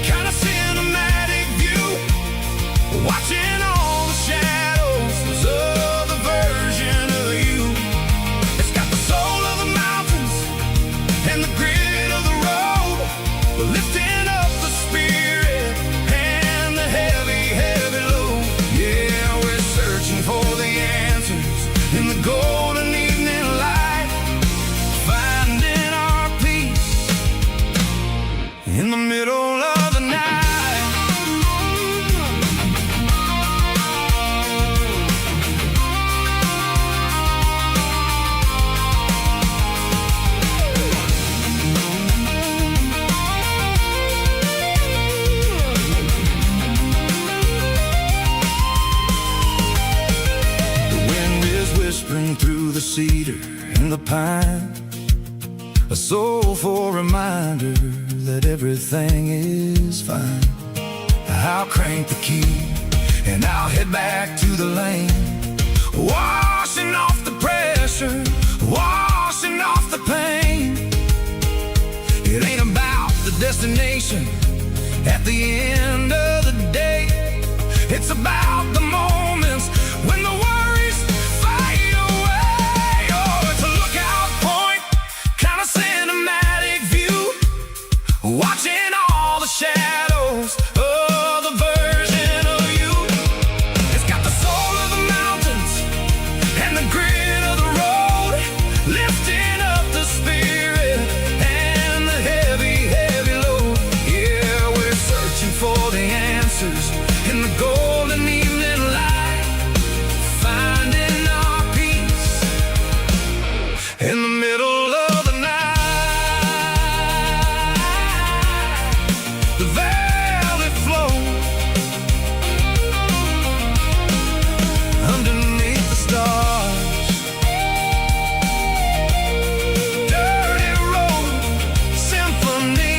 kind of cinematic view, watching all the shadows of the version of you. It's got the soul of the mountains and the grit of the road, lifting up the spirit and the heavy, heavy load. Yeah, we're searching for the answers in the gold soulful reminder that everything is fine. I'll crank the key and I'll head back to the lane, washing off the pressure, washing off the pain. It ain't about the destination at the end of the day. It's about the moments when the worries fade away. Oh, it's a lookout point, kind of cinematic view, watching all the shadows of the version of you. It's got the soul of the mountains and the grit of the road, lifting up the spirit and the heavy, heavy load. Yeah, we're searching for the answers in the golden evening light, finding our peace in the middle of the night. The velvet flow underneath the stars. Dirty road symphony.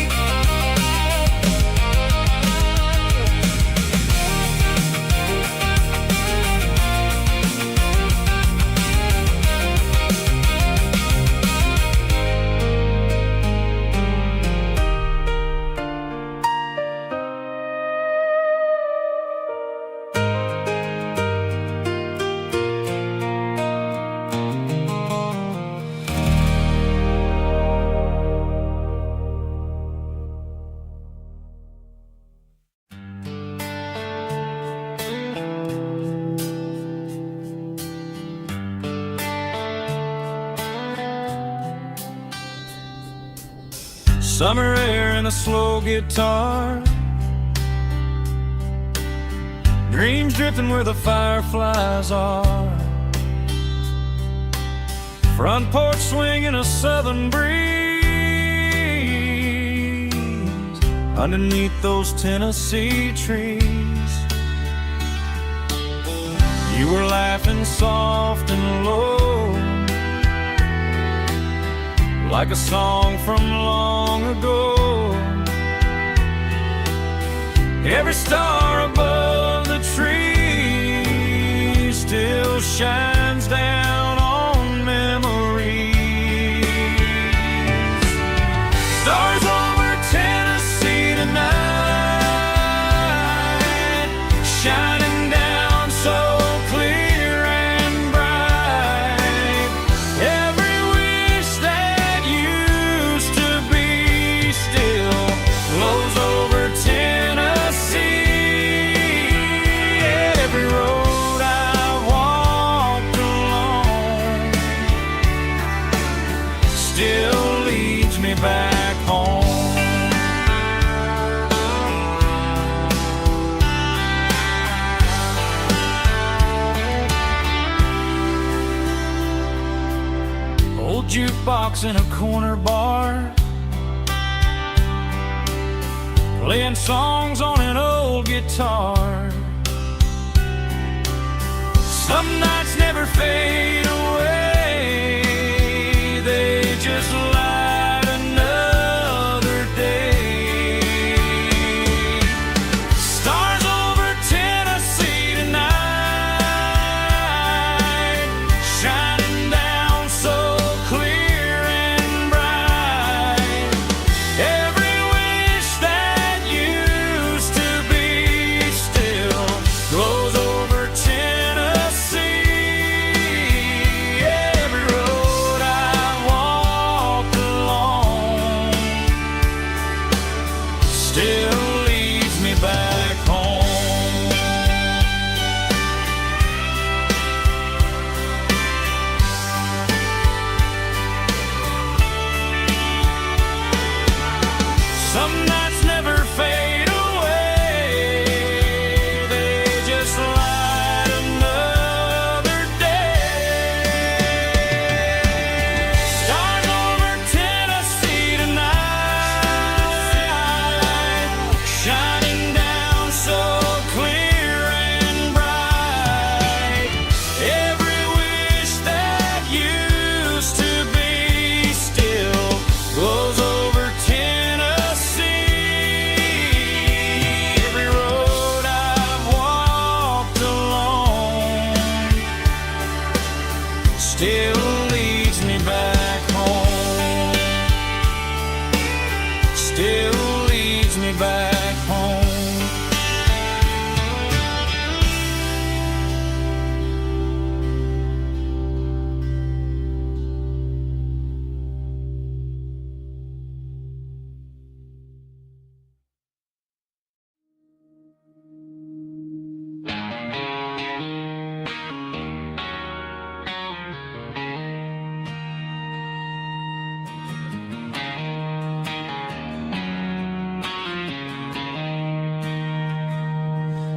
Summer air and a slow guitar, dreams drifting where the fireflies are. Front porch swinging a southern breeze underneath those Tennessee trees. You were laughing soft and low, like a song from long ago. Every star above the tree still shines down on memories. Stars over Tennessee tonight, shining down so clear and bright. Every wish that used to be still glows over Tennessee. Every road I walked along still leads me back home. Old jukebox in a corner bar, playing songs on an old guitar. Some nights never fade away, they just light another day. Stars over Tennessee tonight, shining down so clear and bright. Every wish that used to be still glows over Tennessee. still leads me back home.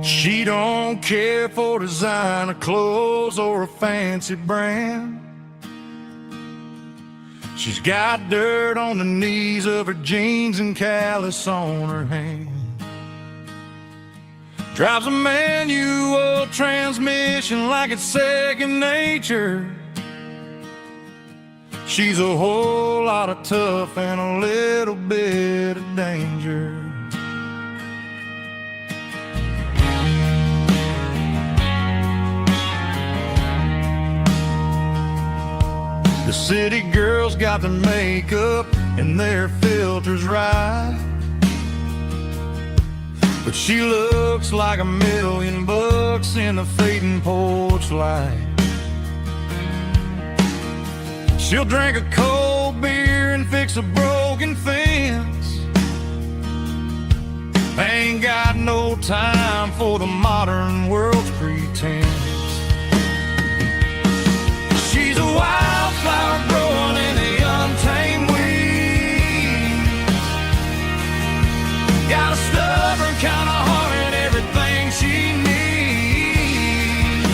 She don't care for designer clothes or a fancy brand. She's got dirt on the knees of her jeans and callus on her hand. Drives a manual transmission like it's second nature. She's a whole lot of tough and a little bit of danger. The city girls got their makeup and their filters right, but she looks like $1,000,000 in the fading porch light. She'll drink a cold beer and fix a broken fence. Ain't got no time for the modern world's pretense. She's a wildflower growing in the untamed weeds. Got a stubborn kind of heart and everything she needs.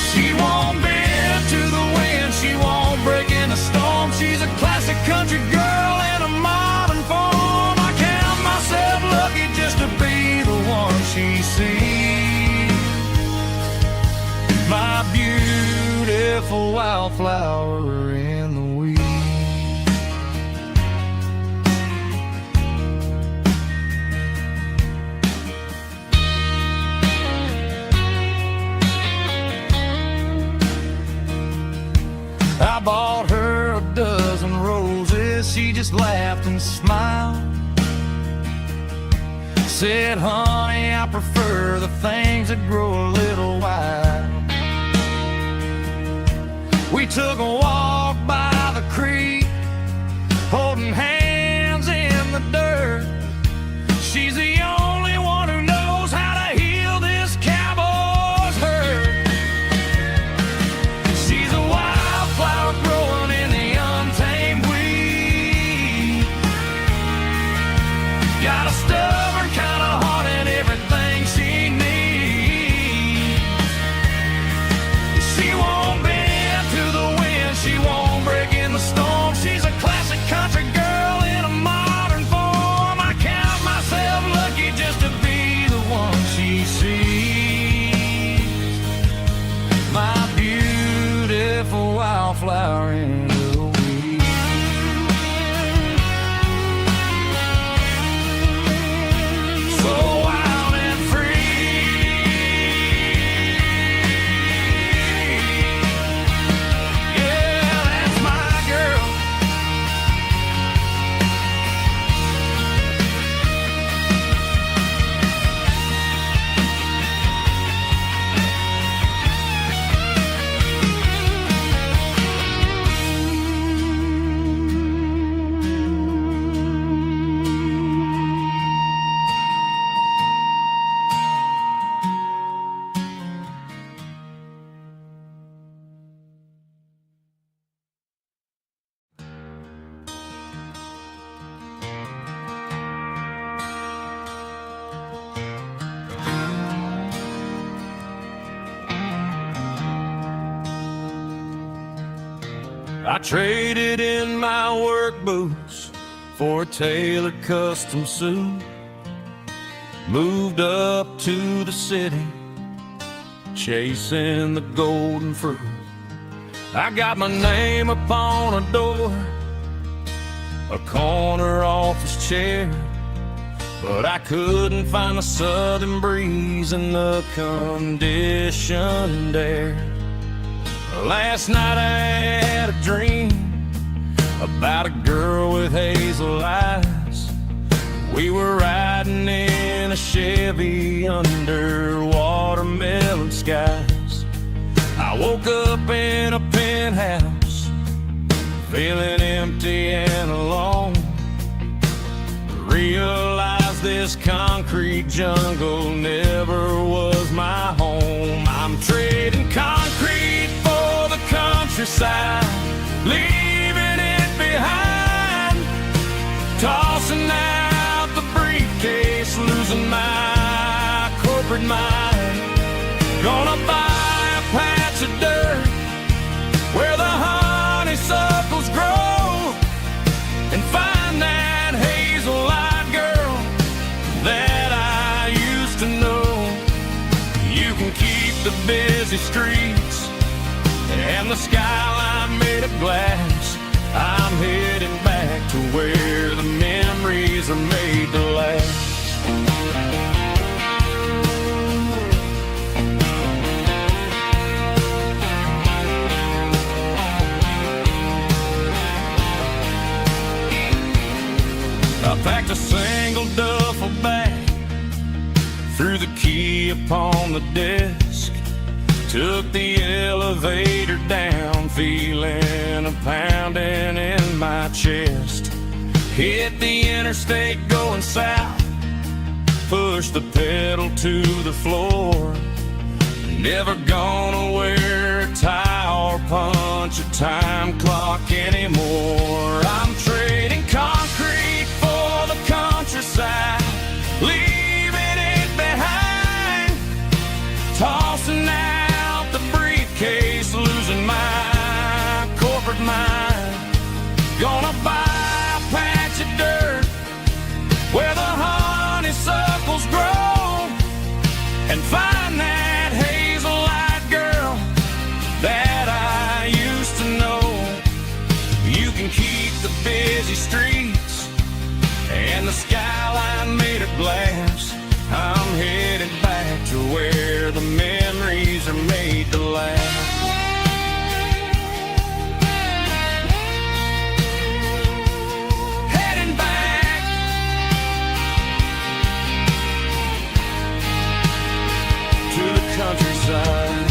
She won't bend to the wind, she won't break in the storm. She's a classic country girl in a modern form. I count myself lucky just to be the one she sees. My beautiful wildflower in the weeds. I bought her a dozen roses, she just laughed and smiled. Said, honey, I prefer the things that grow a little wild. We took a walk by the creek, holding hands in the dirt. She's the only one who knows how to heal this cowboy's hurt. She's a wildflower growing in the untamed weed. Got a stubborn kind of heart and everything she needs. She won't bend to the wind, she won't break in the storm. She's a classic country girl in a modern form. I count myself lucky just to be the one she sees. My beautiful wildflower in the weeds. So wild and free. Yeah, that's my girl. I traded in my work boots for a tailored custom suit. Moved up to the city, chasing the golden fruit. I got my name upon a door, a corner office chair, but I couldn't find the southern breeze in the conditioned air. Last night I had a dream about a girl with hazel eyes. heavy under watermelon skies. I woke up in a penthouse, feeling empty and alone. Realized this concrete jungle never was my home. I'm trading concrete for the countryside, leaving it behind, tossing out the briefcase, losing my corporate mind. Gonna buy a patch of dirt where the honeysuckles grow and find that hazel-eyed girl that I used to know. You can keep the busy streets and the skyline made of glass. I'm heading back to where the memories are made to last. I packed a single duffel bag, threw the key upon the desk, took the elevator down, feeling a pounding in my chest. Hit the interstate going south, pushed the pedal to the floor. Never gonna wear a tie or punch a time clock anymore. I'm trading concrete for the countryside, leaving it behind, tossing out the briefcase, losing my corporate mind. Gonna buy a patch of dirt where the honeysuckles grow and find that hazel-eyed girl that I used to know. You can keep the busy streets and the skyline made of glass. I'm headed back to where the memories are made to last. Heading back to the countryside.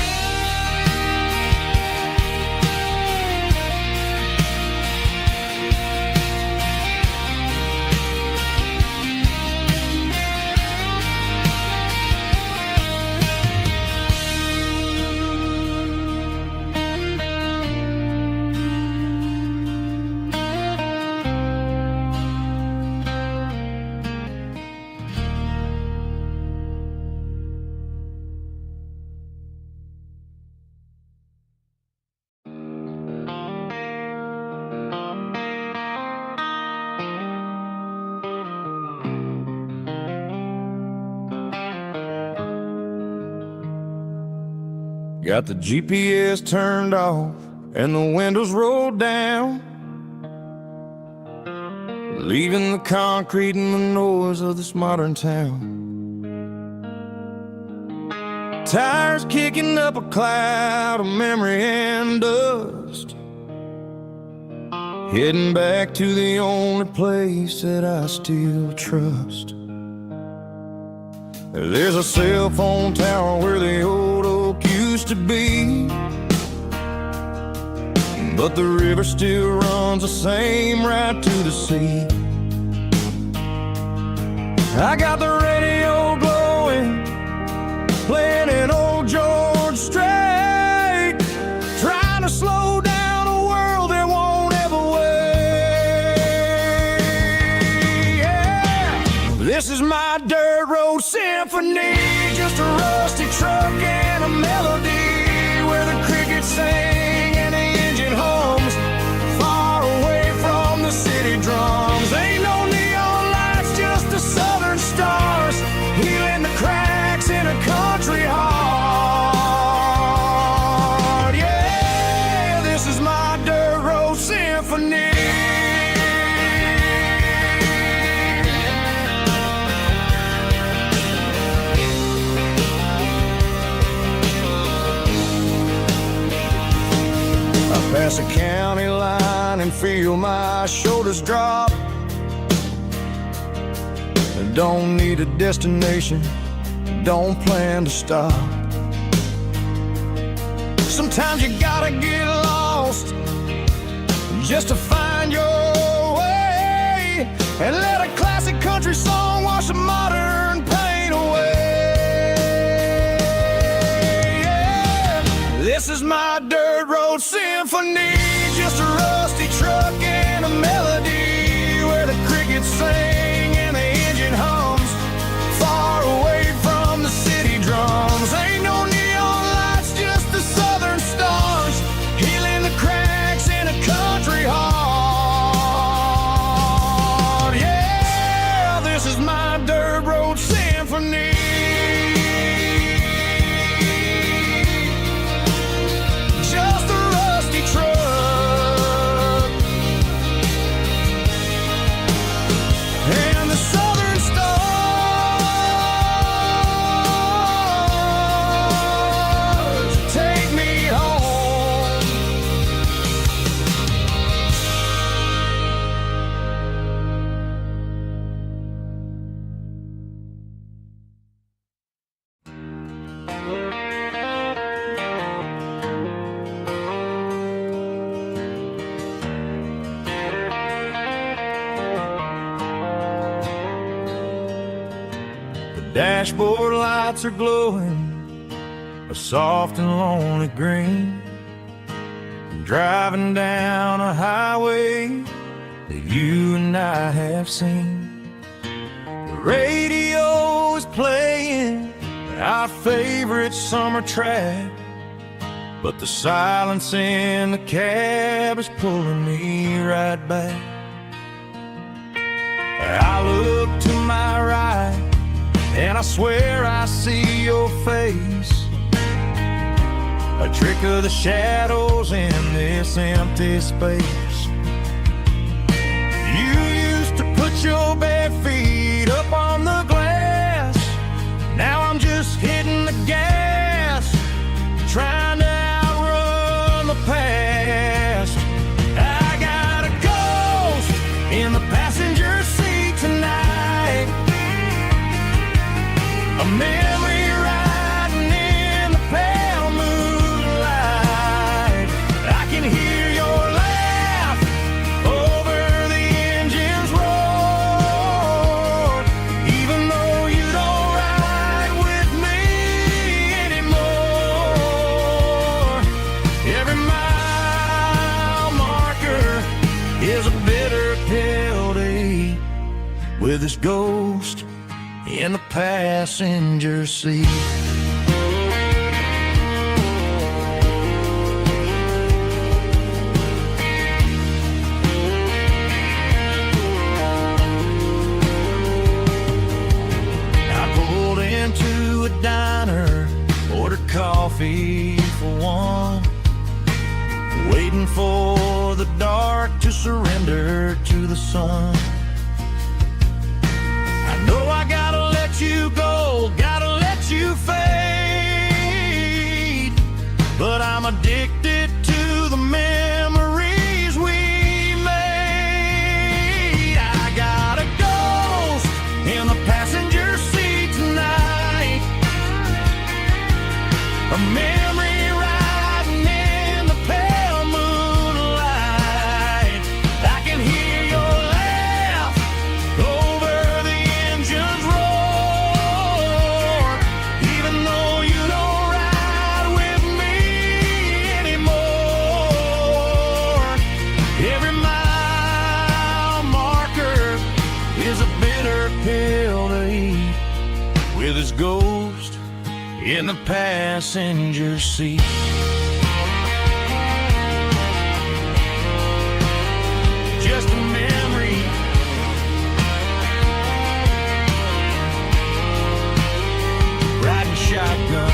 Got the GPS turned off and the windows rolled down, leaving the concrete and the noise of this modern town. Tires kicking up a cloud of memory and dust, heading back to the only place that I still trust. There's a cell phone tower where the old oak used to be, but the river still runs the same right to the sea. I got the radio glowing, playing an old George Strait, trying to slow down a world that won't ever wait. Yeah. This is my dirt road symphony, just a rusty truck and a melody where the crickets sing and the engine hums, far away from the city drums. Ain't no neon lights, just the southern stars, healing the cracks in a country heart. Yeah, this is my dirt road symphony. Pass a county line and feel my shoulders drop. I don't need a destination, don't plan to stop. Sometimes you gotta get lost just to find your way, and let a classic country song wash a modern pain away. Yeah. This is my dirt road symphony, just a rusty truck and a melody where the crickets sing and the engine hums, far away from the city drums. Ain't no neon lights, just the southern stars, healing the cracks in a country heart. Yeah, this is my dirt road symphony. Just a rusty truck and the southern stars take me home. The dashboard lights are glowing a soft and lonely green. I'm driving down a highway that you and I have seen. The radio is playing our favorite summer track, but the silence in the cab is pulling me right back. I look to my right and I swear I see your face, a trick of the shadows in this empty space. You used to put your bare feet up on the glass, now I'm just hitting the gas, trying to outrun the past. I got a ghost in the passenger seat tonight, a memory riding in the pale moonlight. I can hear your laugh over the engine's roar, even though you don't ride with me anymore. Every mile marker is a bitter pill to eat, with this ghost in the passenger seat. I pulled into a diner, ordered coffee for one, waiting for the dark to surrender to the sun. I know I gotta let you go, gotta let you fade, but I'm addicted to the memories we made. I got a ghost in the passenger seat tonight, a memory riding in the pale moonlight. I can hear your laugh over the engine's roar, even though you don't ride with me anymore. Every mile marker is a bitter pill to eat, with his ghost in the passenger seat. Just a memory, riding shotgun.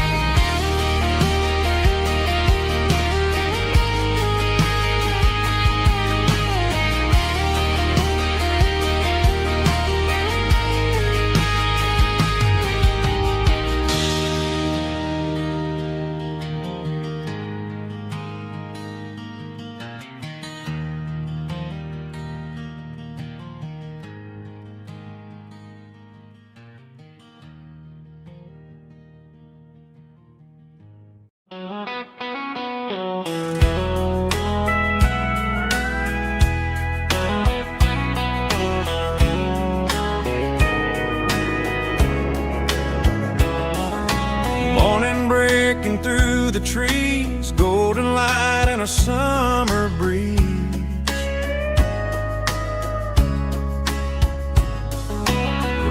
flicking through the trees, golden light and a summer breeze.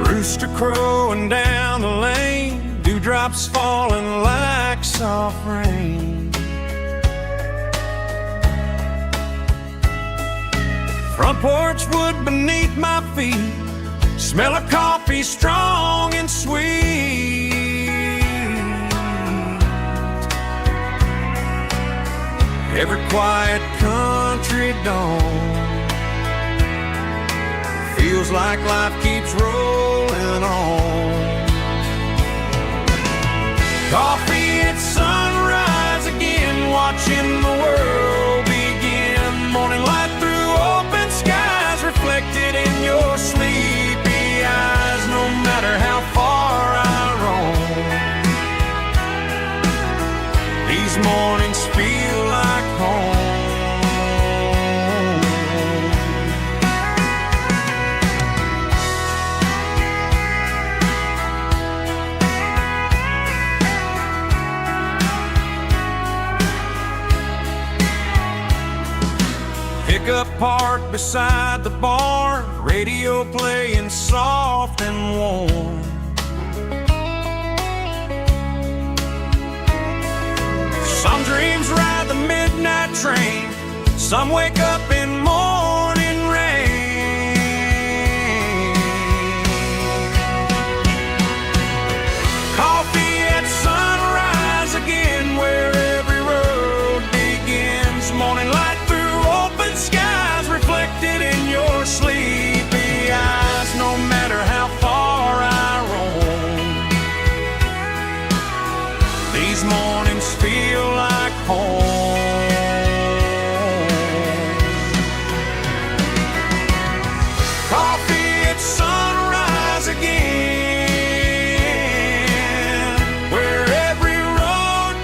Rooster crowing down the lane, dewdrops falling like soft rain. Front porch wood beneath my feet, smell of coffee strong and sweet. Every quiet country dawn feels like life keeps rolling on. Coffee at sunrise again, watching the world begin. Morning light through open skies, reflected in your sleepy eyes. No matter how far I roam, these mornings feel like home. Pickup parked beside the barn, radio playing soft and warm. Some dreams ride the midnight train, some wake up in morning rain. Coffee at sunrise again, where every road begins. Morning light through open skies, reflected in your sleepy eyes. No matter how far I roam, these mornings feel like home. Coffee at sunrise again, where every road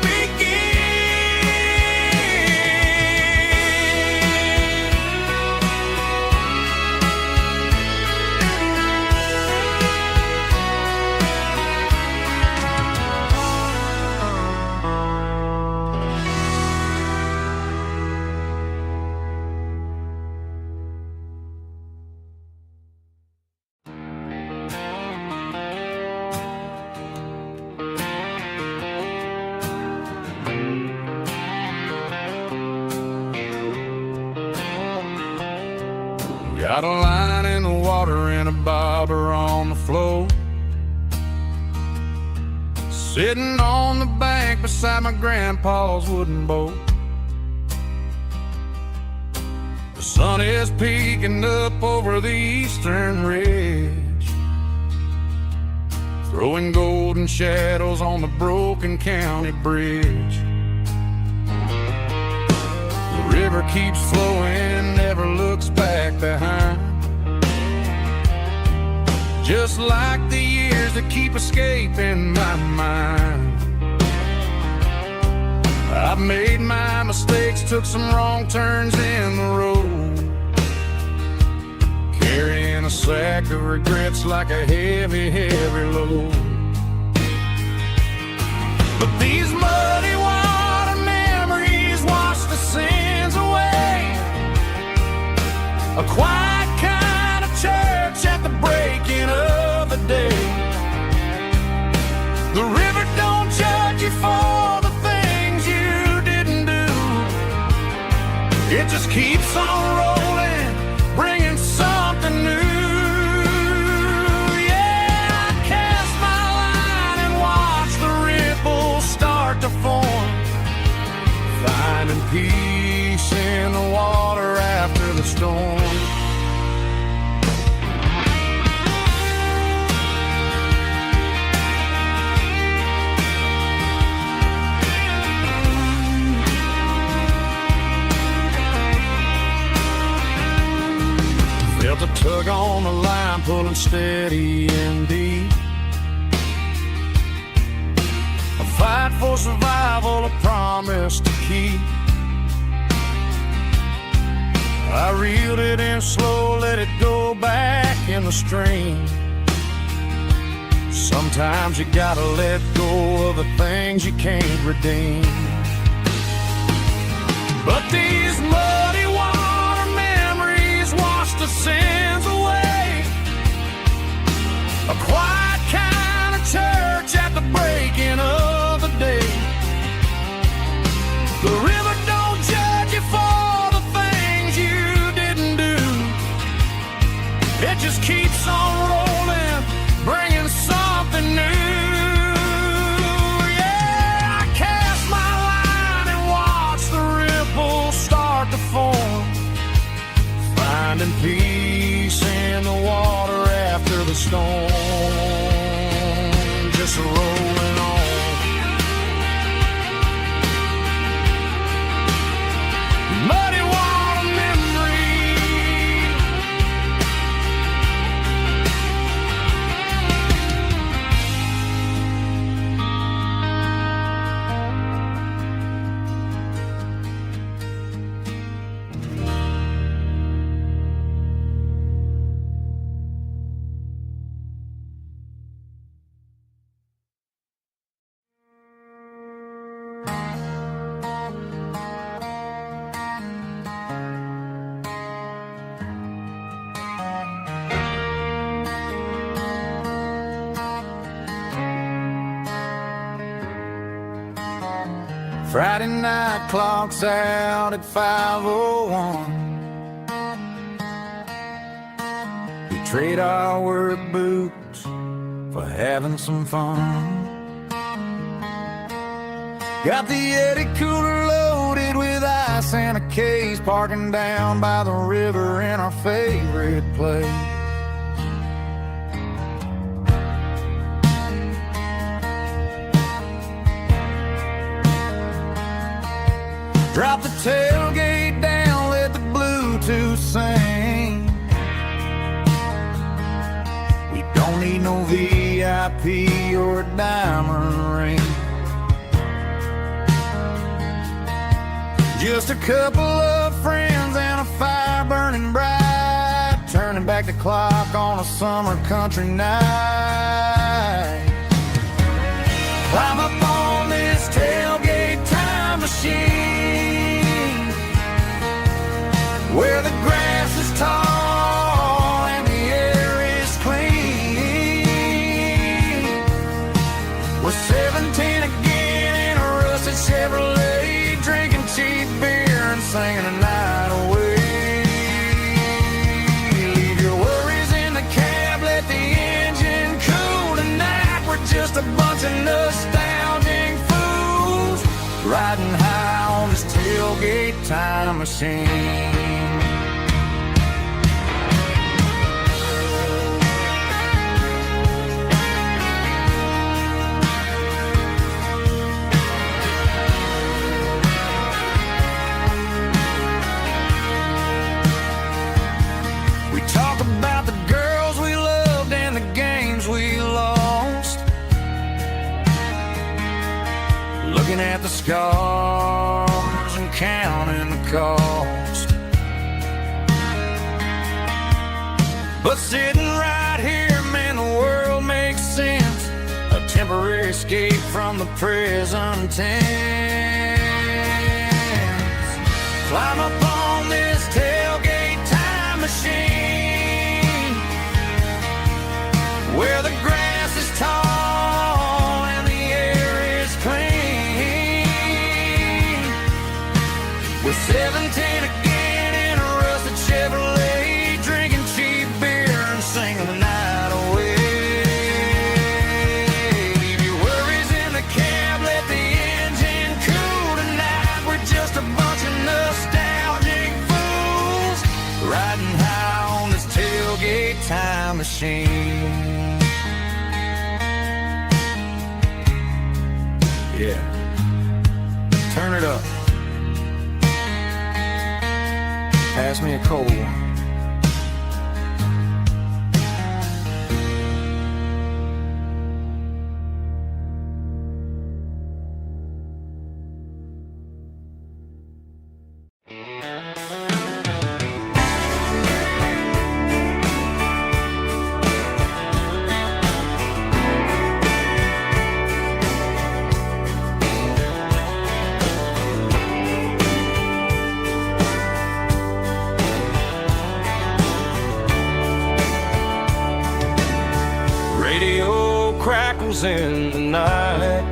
got a line in the water and a bobber on the floor. Sitting on the bank beside my grandpa's wooden boat. The sun is peeking up over the eastern ridge, throwing golden shadows on the broken county bridge. The river keeps flowing, never looks back behind, just like the years that keep escaping my mind. I've made my mistakes, took some wrong turns in the road, carrying a sack of regrets like a heavy, heavy load. But these muddy water memories wash the sins away. A quiet kind of church at the breaking of the day. The river don't judge you for the things you didn't do. It just keeps on rolling, bringing something new. Yeah, I cast my line and watch the ripples start to form, finding peace in the water after the storm. Felt a tug on the line, pulling steady and deep. A fight for survival, a promise to keep. I reeled it in slow, let it go back in the stream. Sometimes you gotta let go of the things you can't redeem. But these muddy water memories wash the sins away. A quiet kind of church at the breaking of the day. The river don't judge you for the things you didn't do. It just keeps on rolling, bringing something new. Yeah, I cast my line and watch the ripples start to form, finding peace in the water after the storm, just rolling on. Muddy water memory. Friday night clock's out at 5:01. We trade our work boots for having some fun. Got the Yeti cooler loaded with ice and a case, parking down by the river in our favorite place. Drop the tailgate down, let the Bluetooth sing. We don't need no VIP or a diamond ring. Just a couple of friends and a fire burning bright, turning back the clock on a summer country night. Climb up on this tailgate time machine, where the grass is tall and the air is clean. We're 17 again in a rusted Chevrolet, drinking cheap beer and singing the night away. Leave your worries in the cab, let the engine cool tonight. We're just a bunch of nostalgic fools, riding high on this tailgate time machine. We talk about the girls we loved and the games we lost, looking at the scars and counting the cost. But sitting right here, man, the world makes sense. A temporary escape from the present tense. Climb up on this tailgate time machine, where the grass is tall and the air is clean. We're 17 again in a rusted Chevrolet, drinking cheap beer and singing the night away. Leave your worries in the cab, let the engine cool tonight. We're just a bunch of nostalgic fools, riding high on this tailgate time machine. Yeah, turn it up. Pass me a cold one. radio crackles in the night.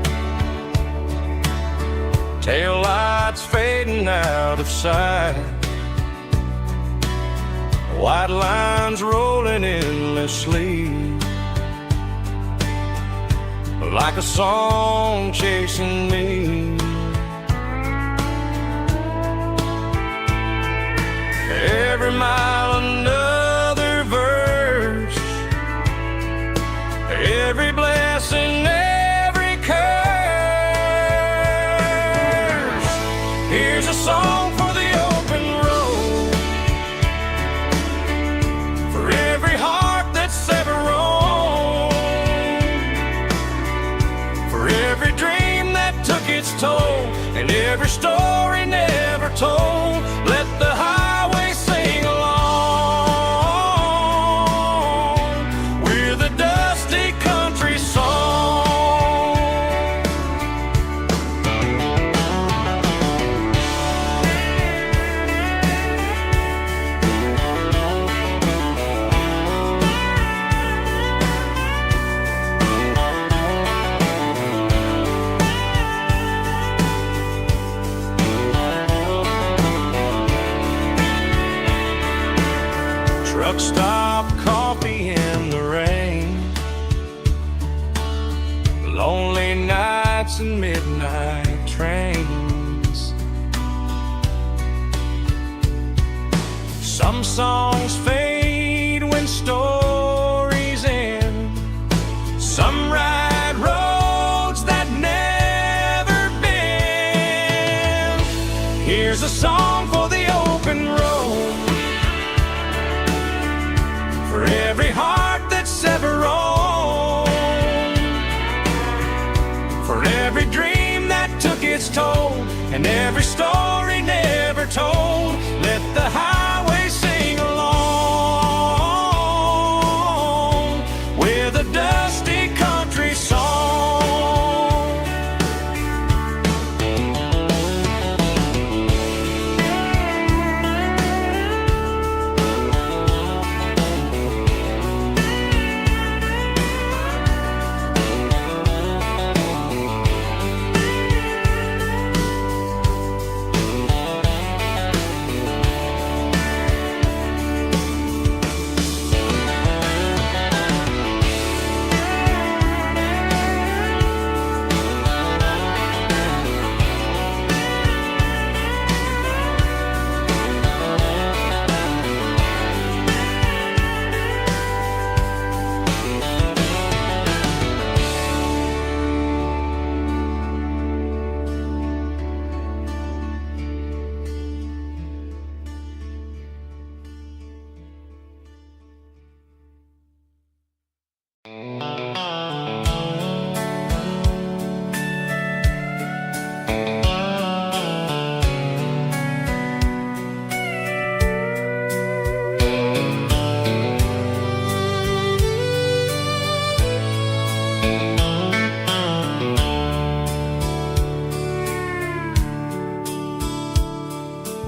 Tail lights fading out of sight. White lines rolling endlessly, like a song chasing me. Every mile another verse, every blessing, every curse. Here's a song for the open road, for every heart that's ever roamed, for every dream that took its toll, and every story never told. Let the highway sing along with a dusty country song. Truck stop, coffee in the rain, lonely nights and midnight trains. Some songs fade when stories end. Some ride roads that never bend. Here's a song for the open road, for every heart that's ever roamed, for every dream that took its toll, and every story never told. Let the highway sing along with a dusty country song.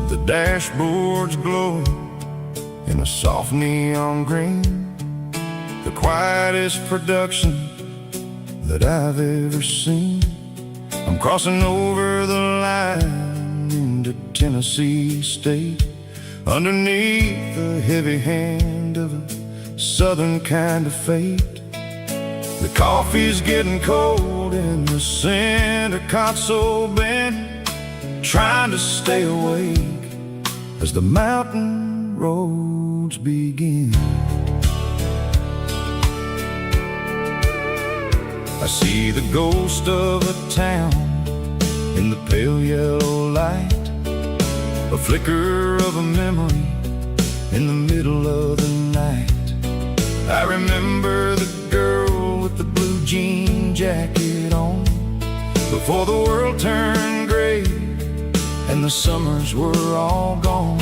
The dashboard's glowing in a soft neon green, the quietest production that I've ever seen. I'm crossing over the line into Tennessee State, underneath the heavy hand of a southern kind of fate. The coffee's getting cold in the center console bin, trying to stay awake as the mountain roads begin. I see the ghost of a town in the pale yellow light, a flicker of a memory in the middle of the night. I remember the girl with the blue jean jacket on, before the world turned gray and the summers were all gone.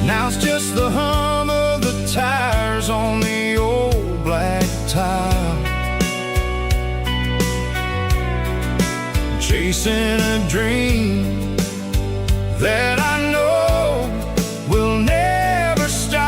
Now it's just the hum of the tires on the old black tile, chasing a dream that I know will never stop.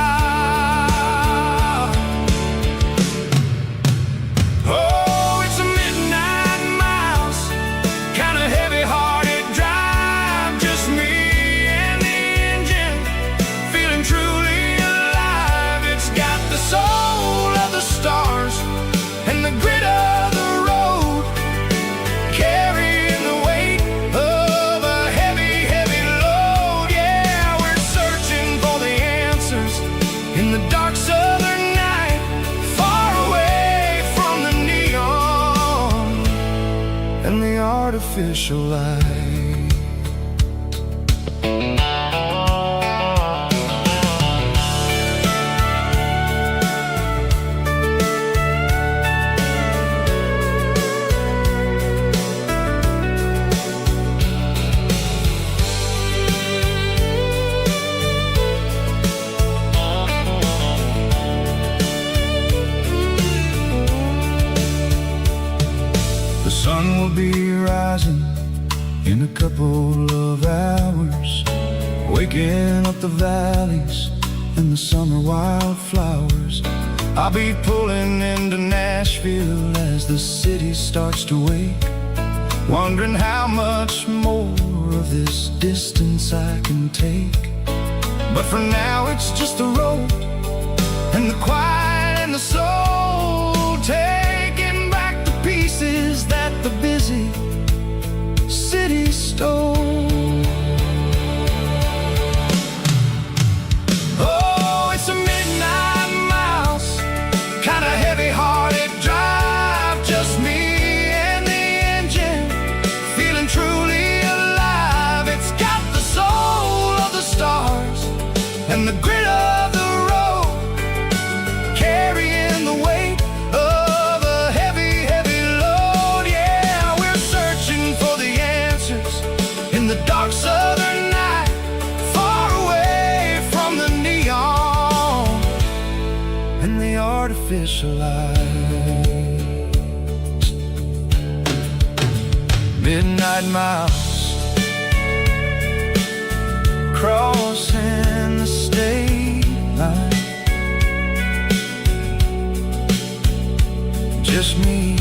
artificial light. The sun will be rising in a couple of hours, waking up the valleys and the summer wildflowers. I'll be pulling into Nashville as the city starts to wake, wondering how much more of this distance I can take. But for now it's just the road and the quiet and the soul, taking back the pieces that the busy city stole. Oh, it's a midnight mouse, kinda heavy-hearted drive, just me and the engine, feeling truly alive. It's got the soul of the stars and the grit of the road, carrying the weight of a heavy, heavy load. Yeah, we're searching for the answers in the dark southern night, far away from the neon and the artificial light. Midnight mouse, crossing the state line, just me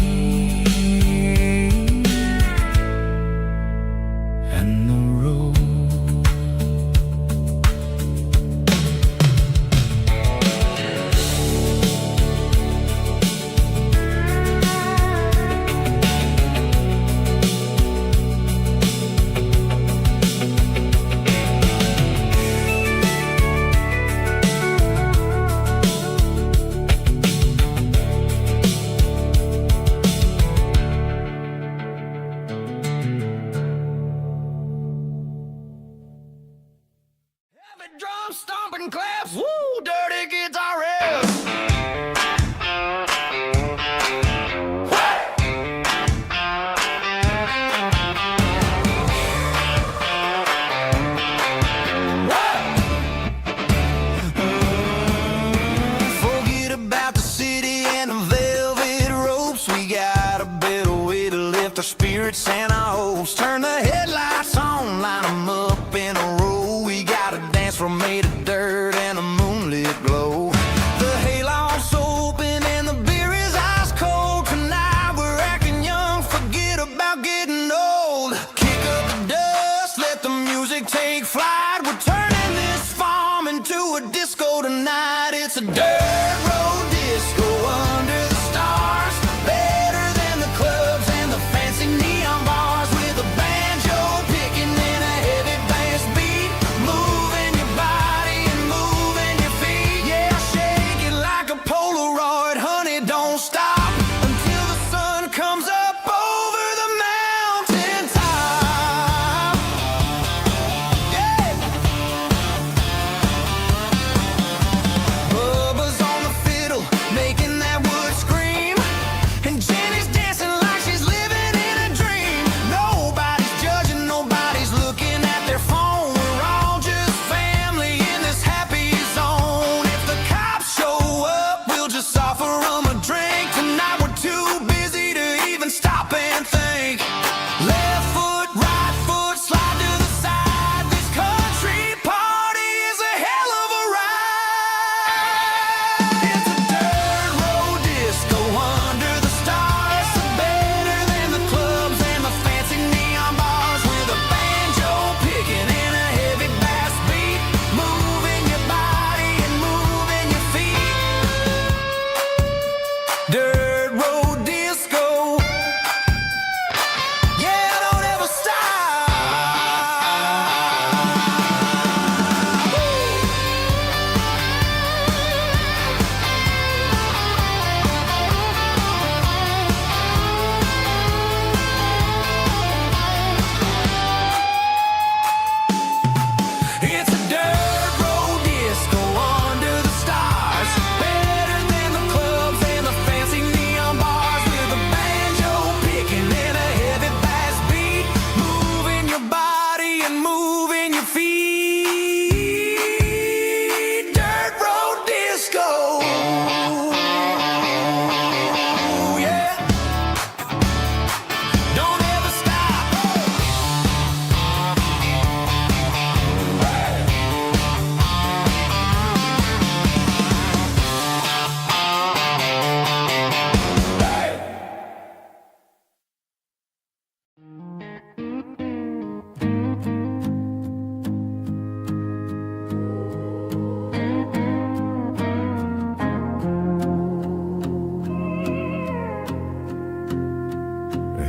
and the road.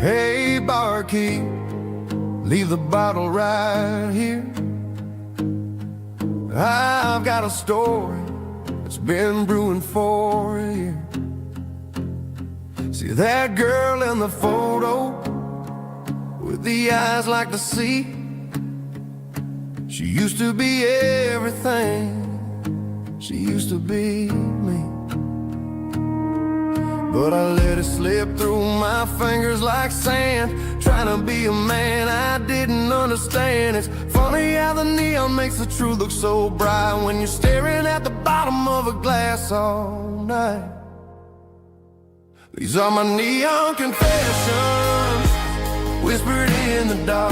Hey, barkeep, leave the bottle right here. I've got a story that's been brewing for a year. See that girl in the photo with the eyes like the sea? She used to be everything. She used to be me. But I let it slip through my fingers like sand, trying to be a man I didn't understand. It's funny how the neon makes the truth look so bright when you're staring at the bottom of a glass all night. These are my neon confessions, whispered in the dark,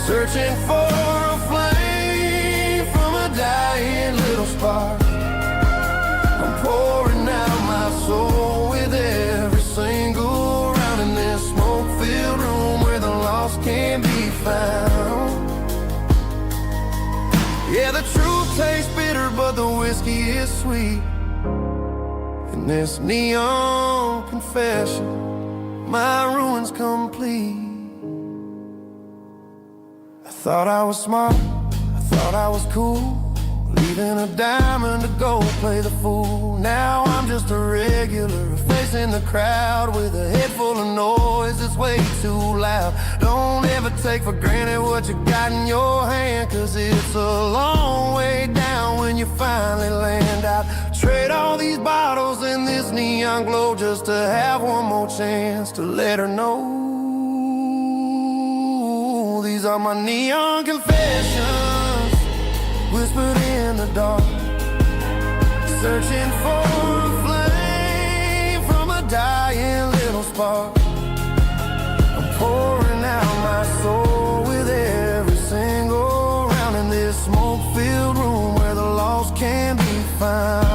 searching for a flame from a dying little spark. I'm pouring out my soul with every single round in this smoke-filled room where the lost can be found. Yeah, the truth tastes bitter, but the whiskey is sweet. In this neon confession, my ruin's complete. I thought I was smart, I thought I was cool, leaving a diamond to go play the fool. Now I'm just a regular, facing the crowd with a head full of noise that's way too loud. Don't ever take for granted what you got in your hand, cause it's a long way down when you finally land out. Trade all these bottles and this neon glow just to have one more chance to let her know. These are my neon confessions, whispered in the dark, searching for a flame from a dying little spark. I'm pouring out my soul with every single round in this smoke-filled room where the lost can be found.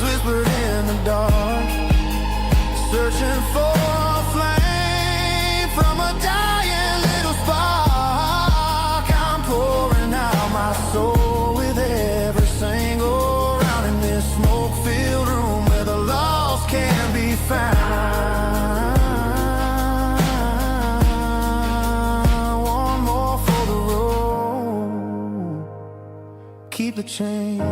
Whispered in the dark, searching for a flame from a dying little spark. I'm pouring out my soul with every single round in this smoke-filled room where the lost can be found. One more for the road, keep the change.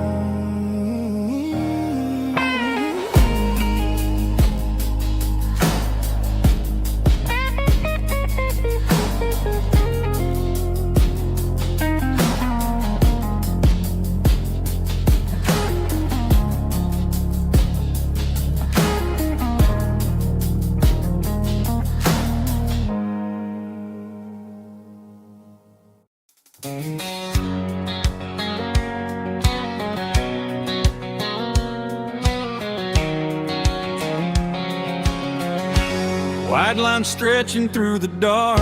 White line stretching through the dark,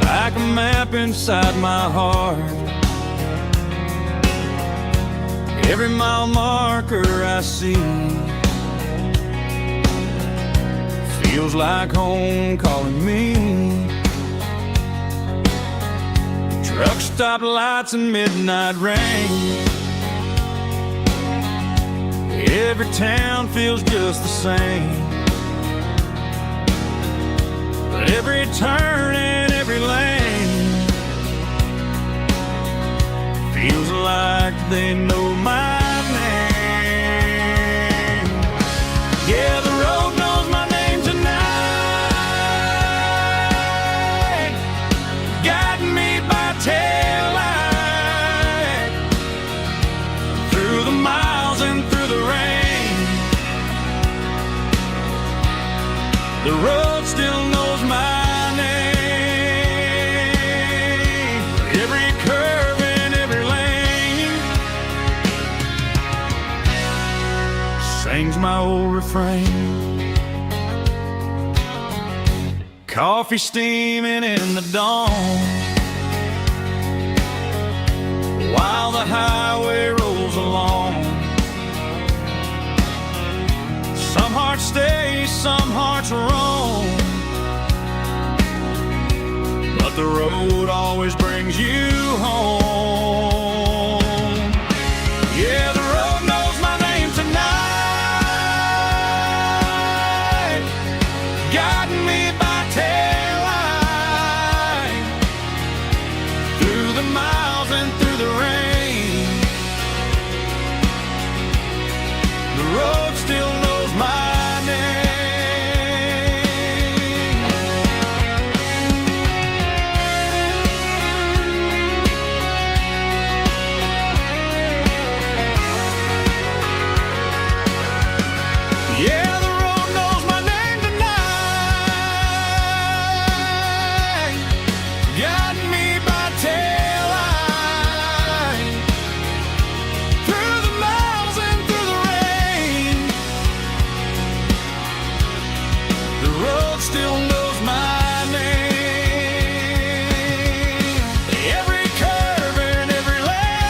like a map inside my heart. Every mile marker I see feels like home calling me. Truck stop lights and midnight rain, every town feels just the same. But every turn and every lane feels like they know my name. Yeah, the road knows my name tonight, guiding me by taillight through the miles and through the rain. The road still knows my name. Every curve and every lane old refrain. Coffee steaming in the dawn, while the highway rolls along. Some hearts stay, some hearts roam, but the road always brings you home. Yeah, the road knows my name tonight, guiding me by taillight, through the miles and through the rain. The road still knows my still knows my name. Every curve and every lane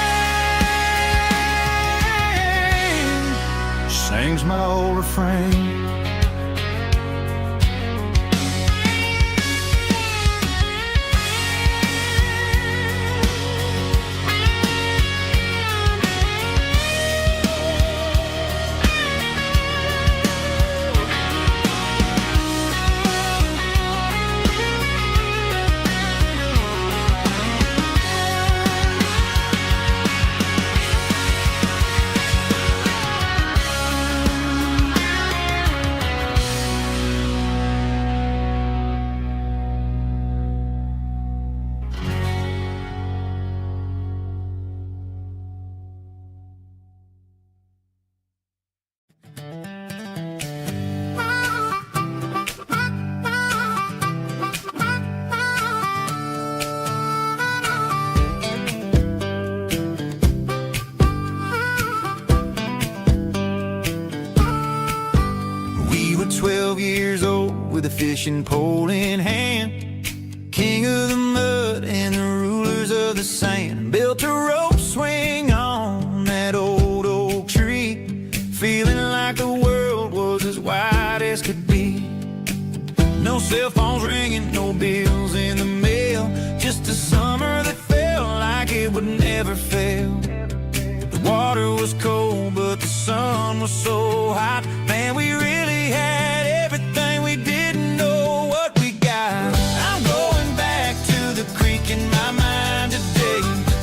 sings my old refrain. We were 12 years old with a fishing pole in hand, king of the mud and the rulers of the sand. Built a rope swing on that old oak tree, feeling like the world was as wide as could be. No cell phones ringing, no bills in the mail, just a summer that felt like it would never fail. The water was cold, but the sun was so hot. Man, we really had everything, we didn't know what we got. I'm going back to the creek in my mind today,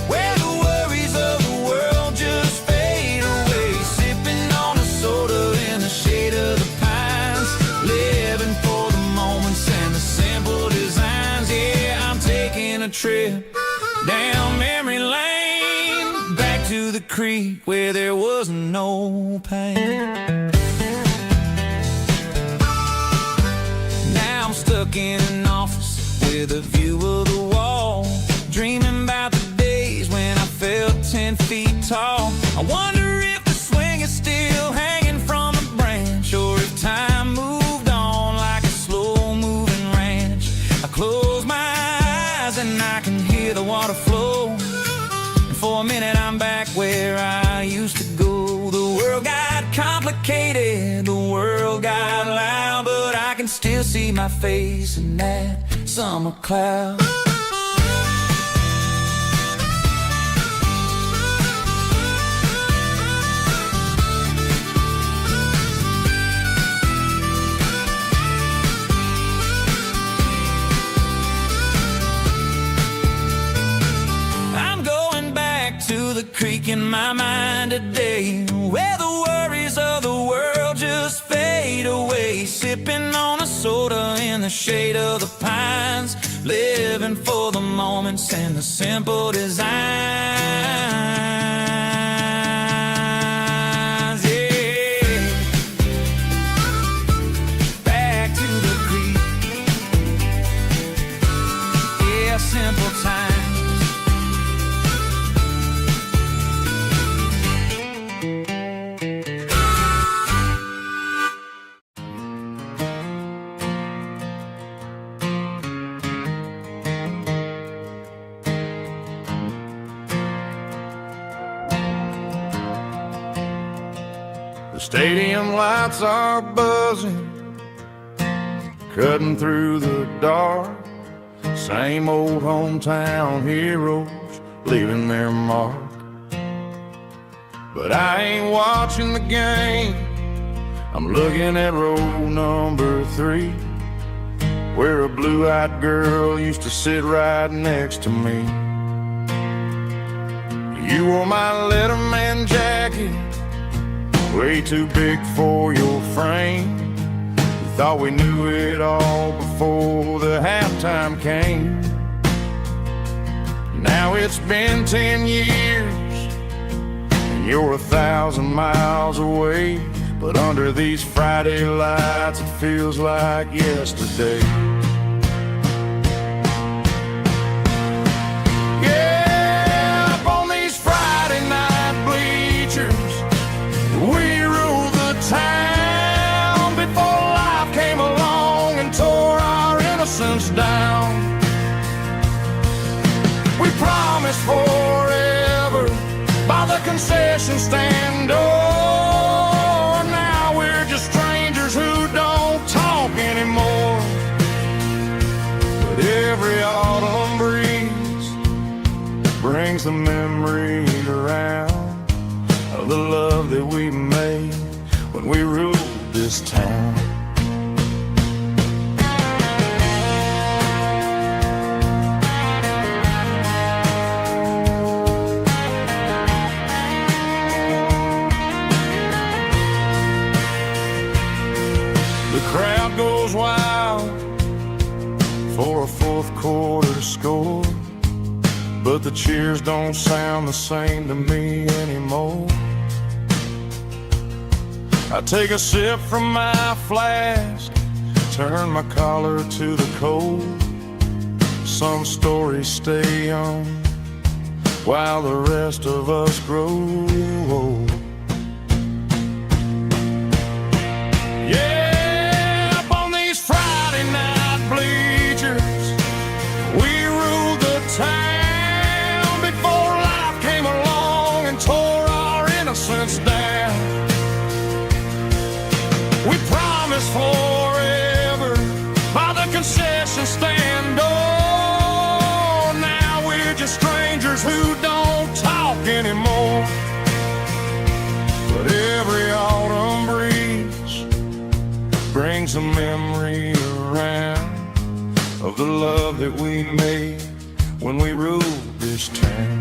where the worries of the world just fade away. Sipping on a soda in the shade of the pines, living for the moments and the simple designs. Yeah, I'm taking a trip down memory lane, back to the creek where there was no pain. Now I'm stuck in an office with a view of the wall, dreaming about the days when I felt 10 feet tall. I wonder if the swing is still hanging from a branch, or if time moved on like a slow-moving ranch. I close my eyes and I can hear the water flow, and for a minute I'm back where I used to go. The world got complicated, the world got loud, but I can still see my face in that summer cloud. I'm going back to the creek in my mind today, where the worries of the world just fade away. Sipping on a soda in the shade of the pines, living for the moments and the simple designs. Yeah, back to the creek. Yeah, simple times. Stadium lights are buzzing, cutting through the dark. Same old hometown heroes leaving their mark. But I ain't watching the game, I'm looking at row number 3, where a blue-eyed girl used to sit right next to me. You wore my Letterman jacket, way too big for your frame. We thought we knew it all before the halftime came. Now it's been 10 years, and you're 1,000 miles away. But under these Friday lights, it feels like yesterday. Yeah, up on these Friday night bleachers, we ruled the town before life came along and tore our innocence down. We promised forever by the concession stand door. Now we're just strangers who don't talk anymore. But every autumn breeze brings the memory around of the love that we made when we ruled this town. The crowd goes wild for a fourth quarter score, but the cheers don't sound the same to me anymore. I take a sip from my flask, turn my collar to the cold. Some stories stay young while the rest of us grow old. Down. We promised forever by the concession stand door. Now we're just strangers who don't talk anymore. But every autumn breeze brings a memory around of the love that we made when we ruled this town.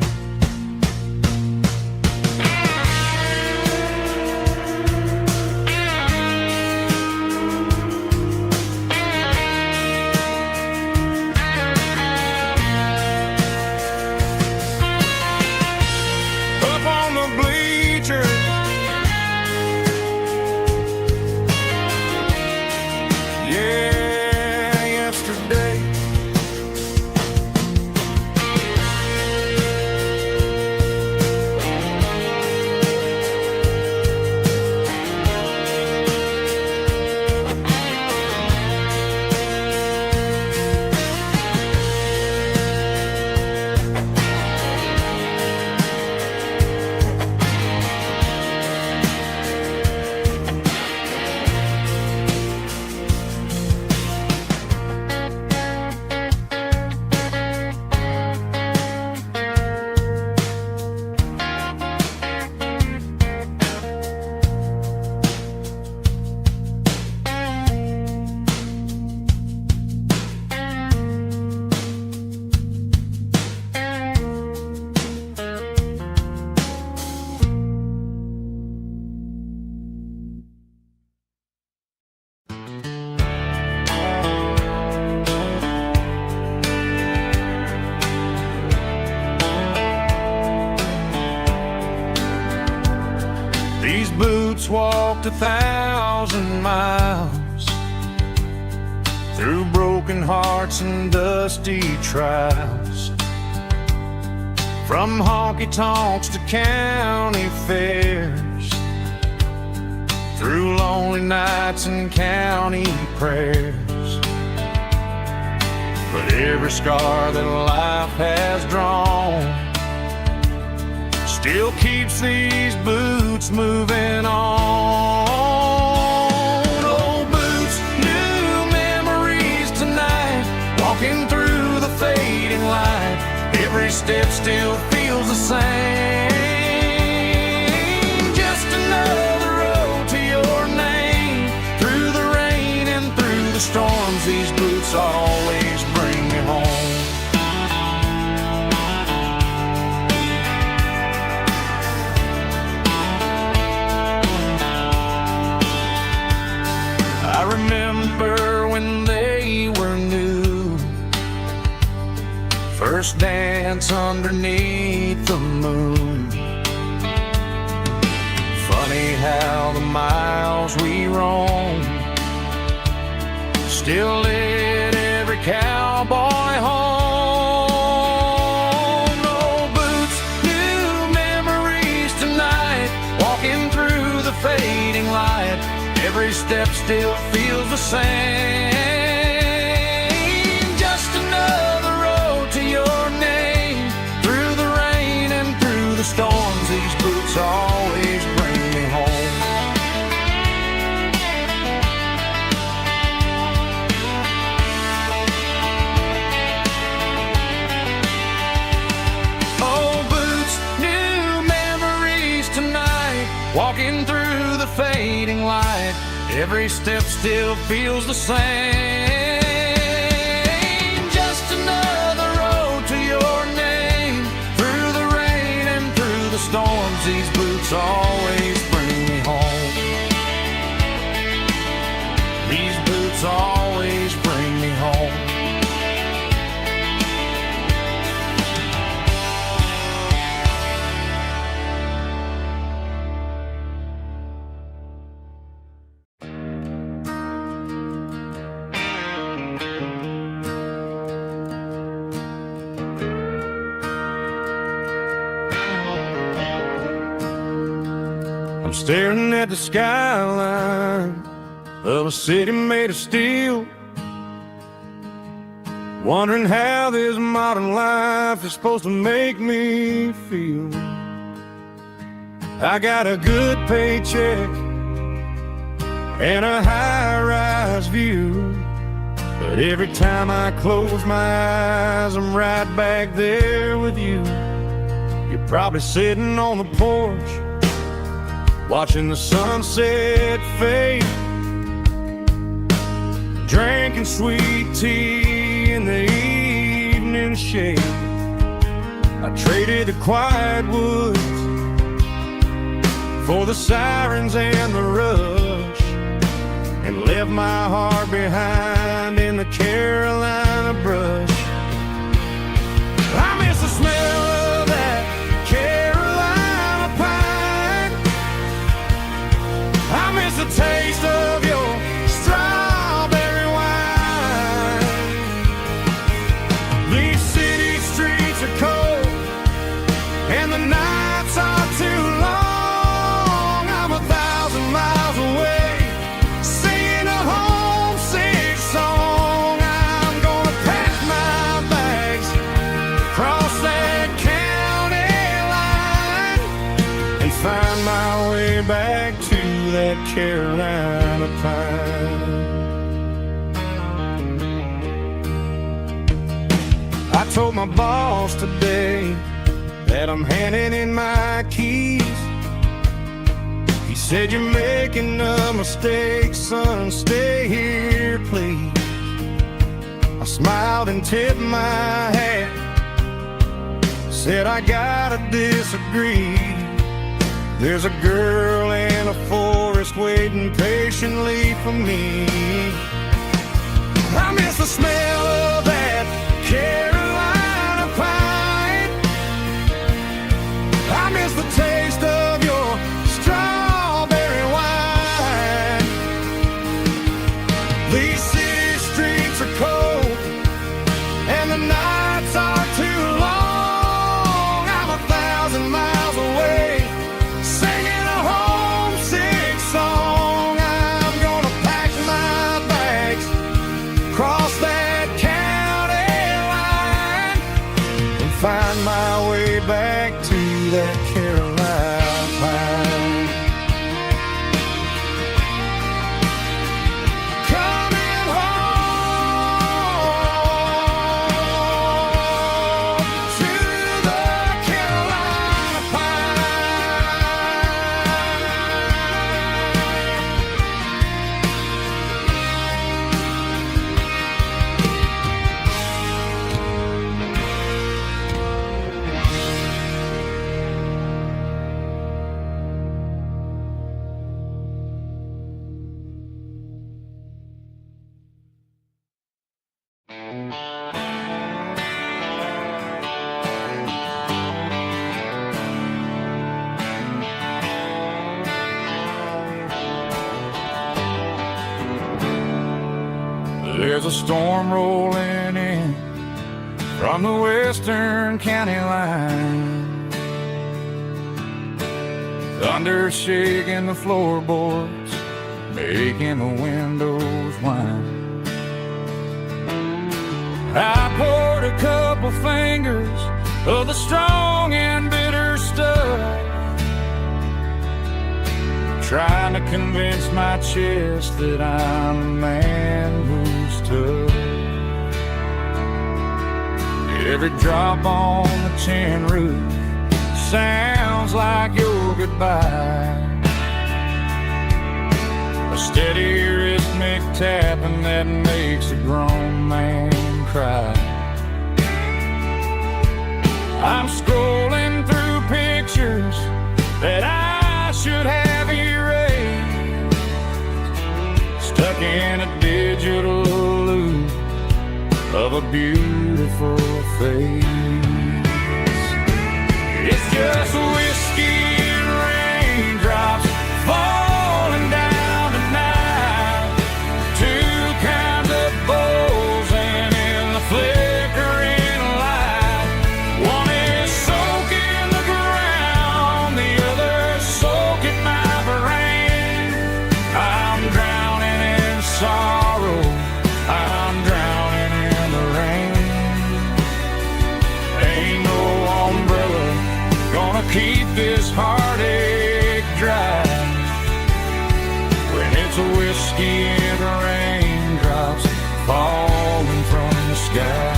These boots walked 1,000 miles through broken hearts and dusty trials, from honky-tonks to county fairs, through lonely nights and county prayers. But every scar that life has drawn still keeps these boots moving on. step still feels the same. Just another road to your name. Through the rain and through the storms, these boots always bring me home. I remember when they were new, first dance underneath the moon. Funny how the miles we roam still lit every cowboy home. No boots, new memories tonight, walking through the fading light. Every step still feels the same. Just another road to your name. Through the rain and through the storms, these boots always bring me home. Oh, boots, new memories tonight, walking through the fading light. Every step still feels the same. Just another road to your name. Through the rain and through the storms, these boots always bring me home. These boots always bring me home. I'm staring at the skyline of a city made of steel, wondering how this modern life is supposed to make me feel. I got a good paycheck and a high-rise view, but every time I close my eyes, I'm right back there with you. You're probably sitting on the porch, watching the sunset fade, drinking sweet tea in the evening shade. I traded the quiet woods for the sirens and the rush, and left my heart behind in the Carolina brush. I miss the smell of that Carolina pine. I miss the taste of your strawberry wine. These city streets are cold and the nights are too long. I'm 1,000 miles away, singing a homesick song. I'm gonna pack my bags, cross that county line, and find my way back to that Carolina pine. I told my boss today that I'm handing in my keys. He said, "You're making a mistake, son, stay here, please." I smiled and tipped my hat, said, "I gotta disagree. There's a girl in a forest waiting patiently for me." I miss the smell of that Carolina pine. I miss the taste of your strawberry wine. These city streets are cold and the nights are too long. I'm 1,000 miles away, singing a homesick song. I'm gonna pack my bags, cross that county line, and find my way back to that Carolina pine. Coming home to There's a storm rolling in from the western county line. Thunder shaking the floorboards, making the windows whine. I poured a couple fingers of the strong and bitter stuff, trying to convince my chest that I'm a man who's tough. Every drop on the tin roof sounds like your goodbye, a steady rhythmic tapping that makes a grown man cry. I'm scrolling through pictures that I should have erased, stuck in a digital loop of a beautiful face. It's just whiskey and raindrops falling down tonight, two kinds of bowls and in the flickering light. One is soaking the ground, the other soaking my brain. I'm drowning in sorrow, I'm drowning in the rain. Ain't no umbrella gonna keep this heartache dry when it's a whiskey and raindrops falling from the sky.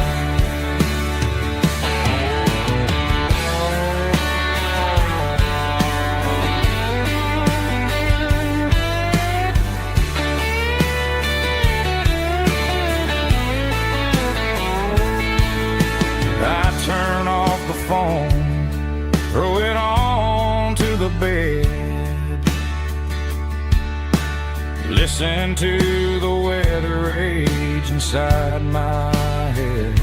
I turn off the phone, throw it on to the bed, listen to the weather rage inside my head.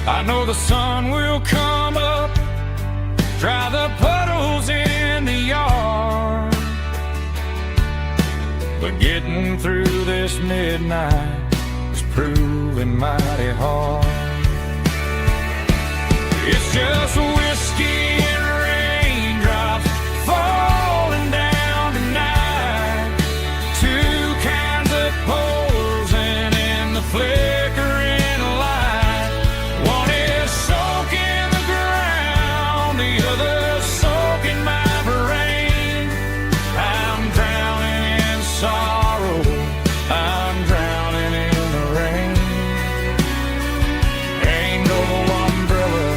I know the sun will come up, dry the puddles in the yard, but getting through this midnight is proving mighty hard. It's just whiskey and raindrops falling down tonight, two kinds of pours and in the flickering light. One is soaking the ground, the other soaking my brain. I'm drowning in sorrow, I'm drowning in the rain. Ain't no umbrella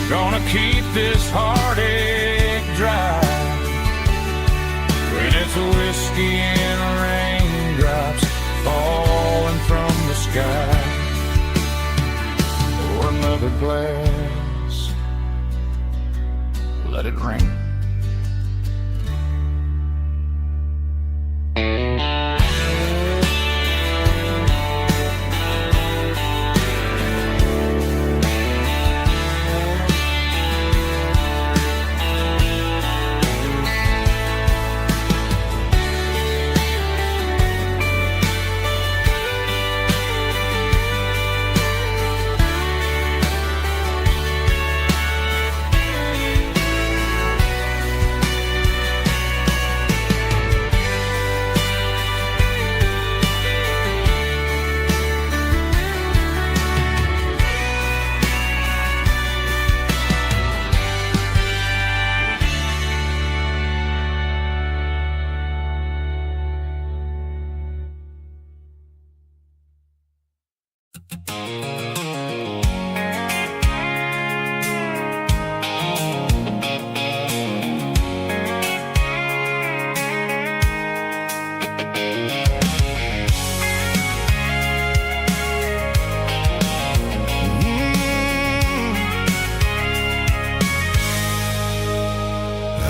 gonna keep this heartache dry when it's a whiskey and raindrops falling from the sky. Pour another glass, let it rain.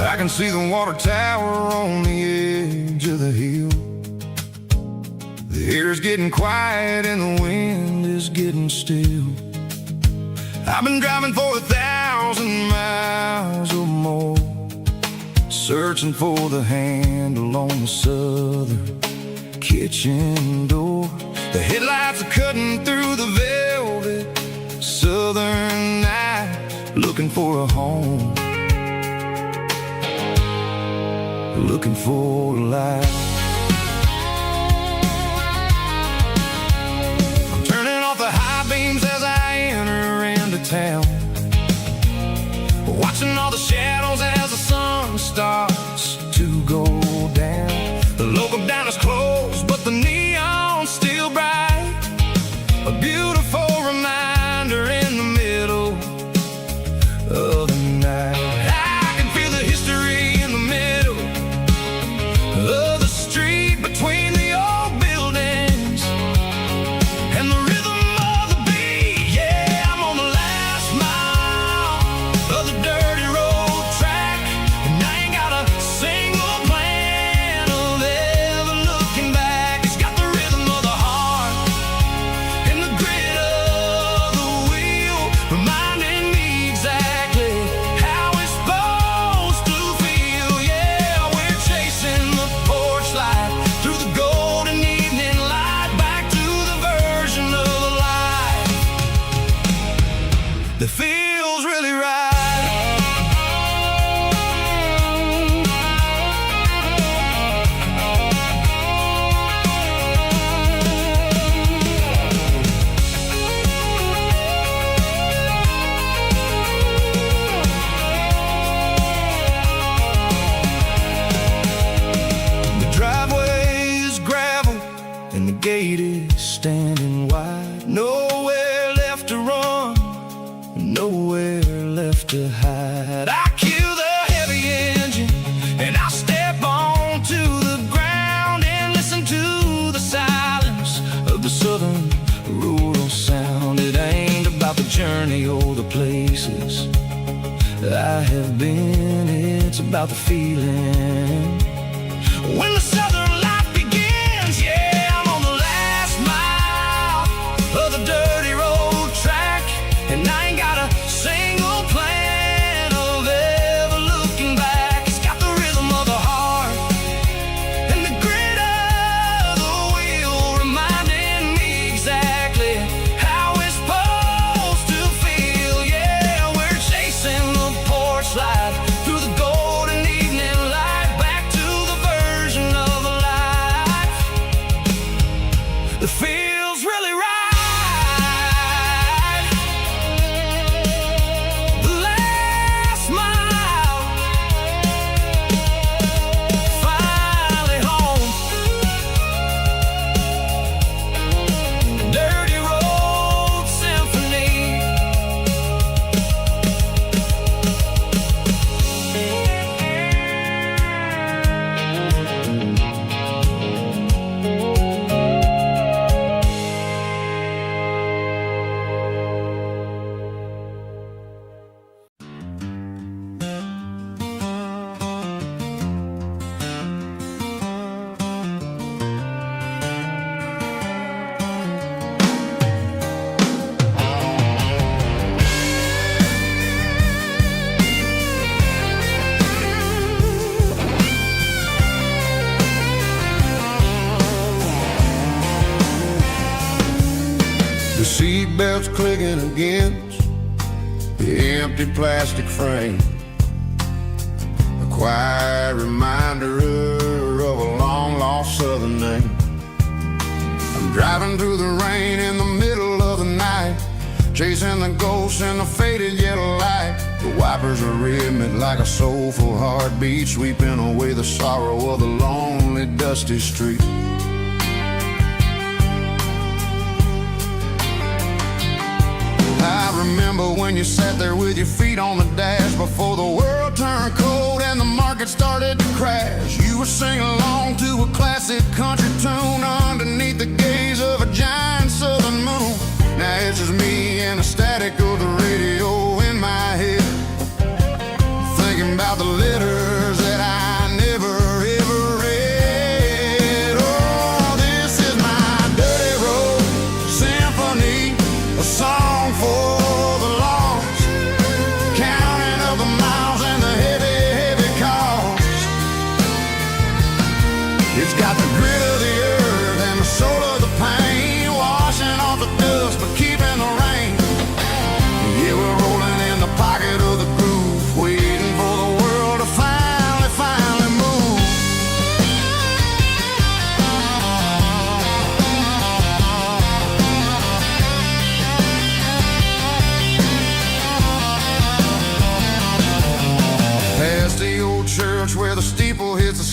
I can see the water tower on the edge of the hill. The air's getting quiet and the wind is getting still. I've been driving for 1,000 miles or more, searching for the handle on the southern kitchen door. The headlights are cutting through the velvet southern night, looking for a home, looking for a life. I'm turning off the high beams as I enter into town, watching all the shadows as the sun starts to go down. The local diner's closed, but the neon's still bright, a beautiful reminder in the middle of the night. I can feel the history in the middle of the street, between the old buildings and the rhythm of the beat. Yeah, I'm on the last mile of the dirty road track, and I ain't got a single plan of ever looking back. It's got the rhythm of the heart and the grit of the wheel, reminding me exactly how it's supposed to feel. Yeah, we're chasing the porch light through the golden evening light, back to the version of life that feels really right. The driveway is gravel and the gate is standing wide. Nowhere left to run, nowhere left to hide. I kill the heavy engine and I step onto the ground and listen to the silence of the southern rural sound. It ain't about the journey or the places I have been, it's about the feeling when the southern life begins. Yeah, I'm on the last mile of the dirty road track, and I ain't got a single plan of ever looking back. It's got the rhythm of the heart and the grit of the wheel, reminding me exactly how it's supposed to feel. Yeah, we're chasing the porch light through the golden evening light, back to the version of life that feels really right. The last mile, finally home. Dirty road symphony. The seatbelt's clicking against the empty plastic frame, a quiet reminder of a long-lost southern name. I'm driving through the rain in the middle of the night, chasing the ghosts in the faded yellow light. The wipers are rhythmic like a soulful heartbeat, sweeping away the sorrow of the lonely, dusty street. I remember when you sat there with your feet on the dash, before the world turned cold and the market started to crash. You were singing along to a classic country tune underneath the gaze of a giant southern moon. Now it's just me and the static of the radio in my head, thinking about the letters that I never ever read. Oh, this is my dirty road symphony, a song for the lost, counting up the miles and the heavy, heavy cost. It's got the grit of the earth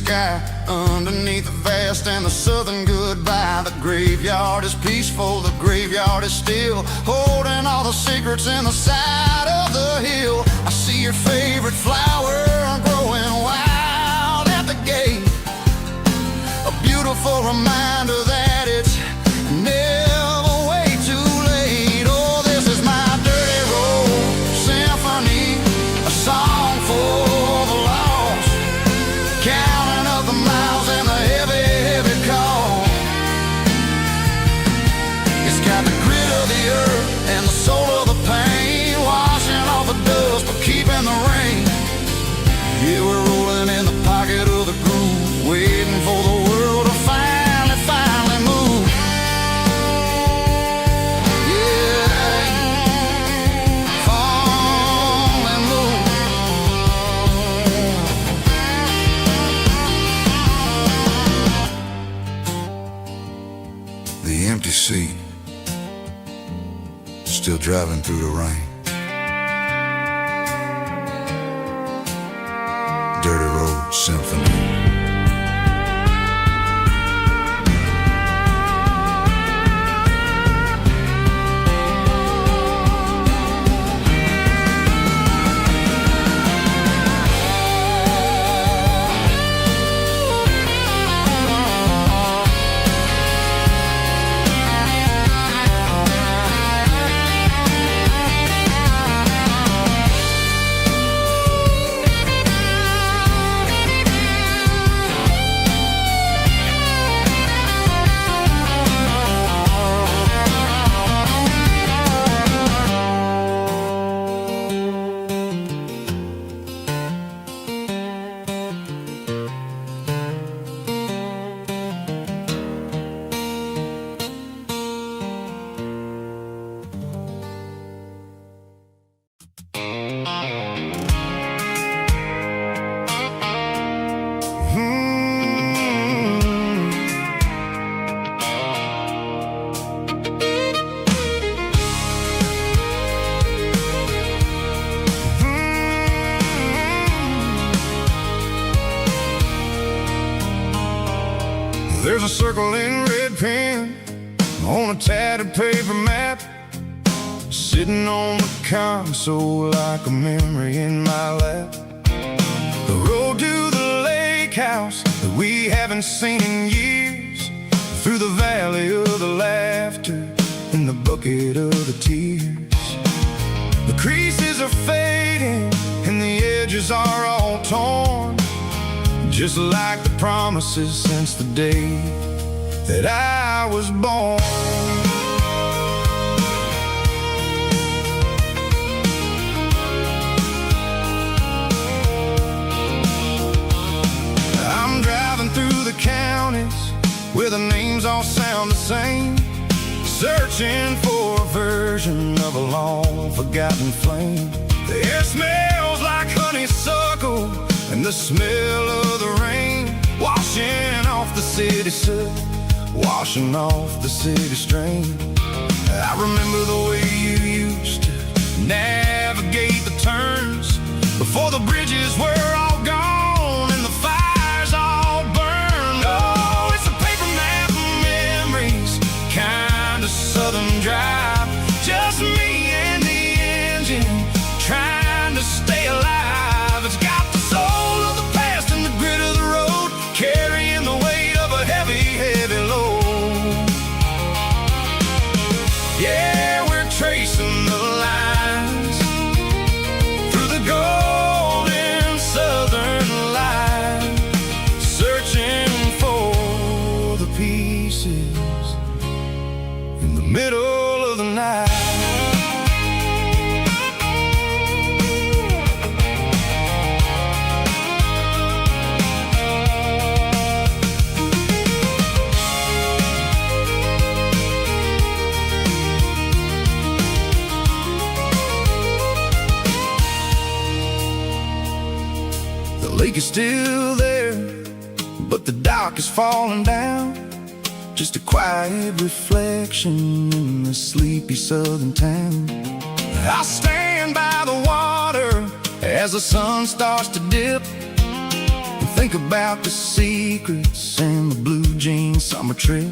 sky. Underneath the vast and the southern goodbye, the graveyard is peaceful, the graveyard is still, holding all the secrets in the side of the hill. I see your favorite flower growing wild at the gate, a beautiful reminder that it's never way too late. Oh, this is my dirty road symphony, a song for the lost, counting up the miles and the heavy, heavy call. It's got the grit of the earth and the soul of the pain, washing off the dust but keeping the rain. Yeah, we're rolling in the pocket of the groove, waiting for the world to finally move. Yeah, finally move. The empty seat, still driving through the rain. Dirty Road Symphony. There's a circle in red pen on a tattered paper map, sitting on the console like a memory in my lap. The road to the lake house that we haven't seen in years, through the valley of the laughter and the bucket of the tears. The creases are fading and the edges are all torn, just like the promises since the day that I was born. I'm driving through the counties where the names all sound the same, searching for a version of a long forgotten flame. The air smells like honeysuckle and the smell of the rain, washing off the city soot, washing off the city strain. I remember the way you used to navigate the turns before the bridges were all gone and the fires all burned. Oh, it's a paper map of memories, kind of southern drive, just me and the engine trying to stay alive. It's got the soul of the past and the grit of the road, carrying the weight of a heavy, heavy load. Yeah, we're tracing the lines through the golden southern light, searching for the pieces in the middle of the night. The lake is still there, but the dock is falling down, just a quiet reflection in the sleepy southern town. I stand by the water as the sun starts to dip and Think about the secrets and the blue jean summer trip.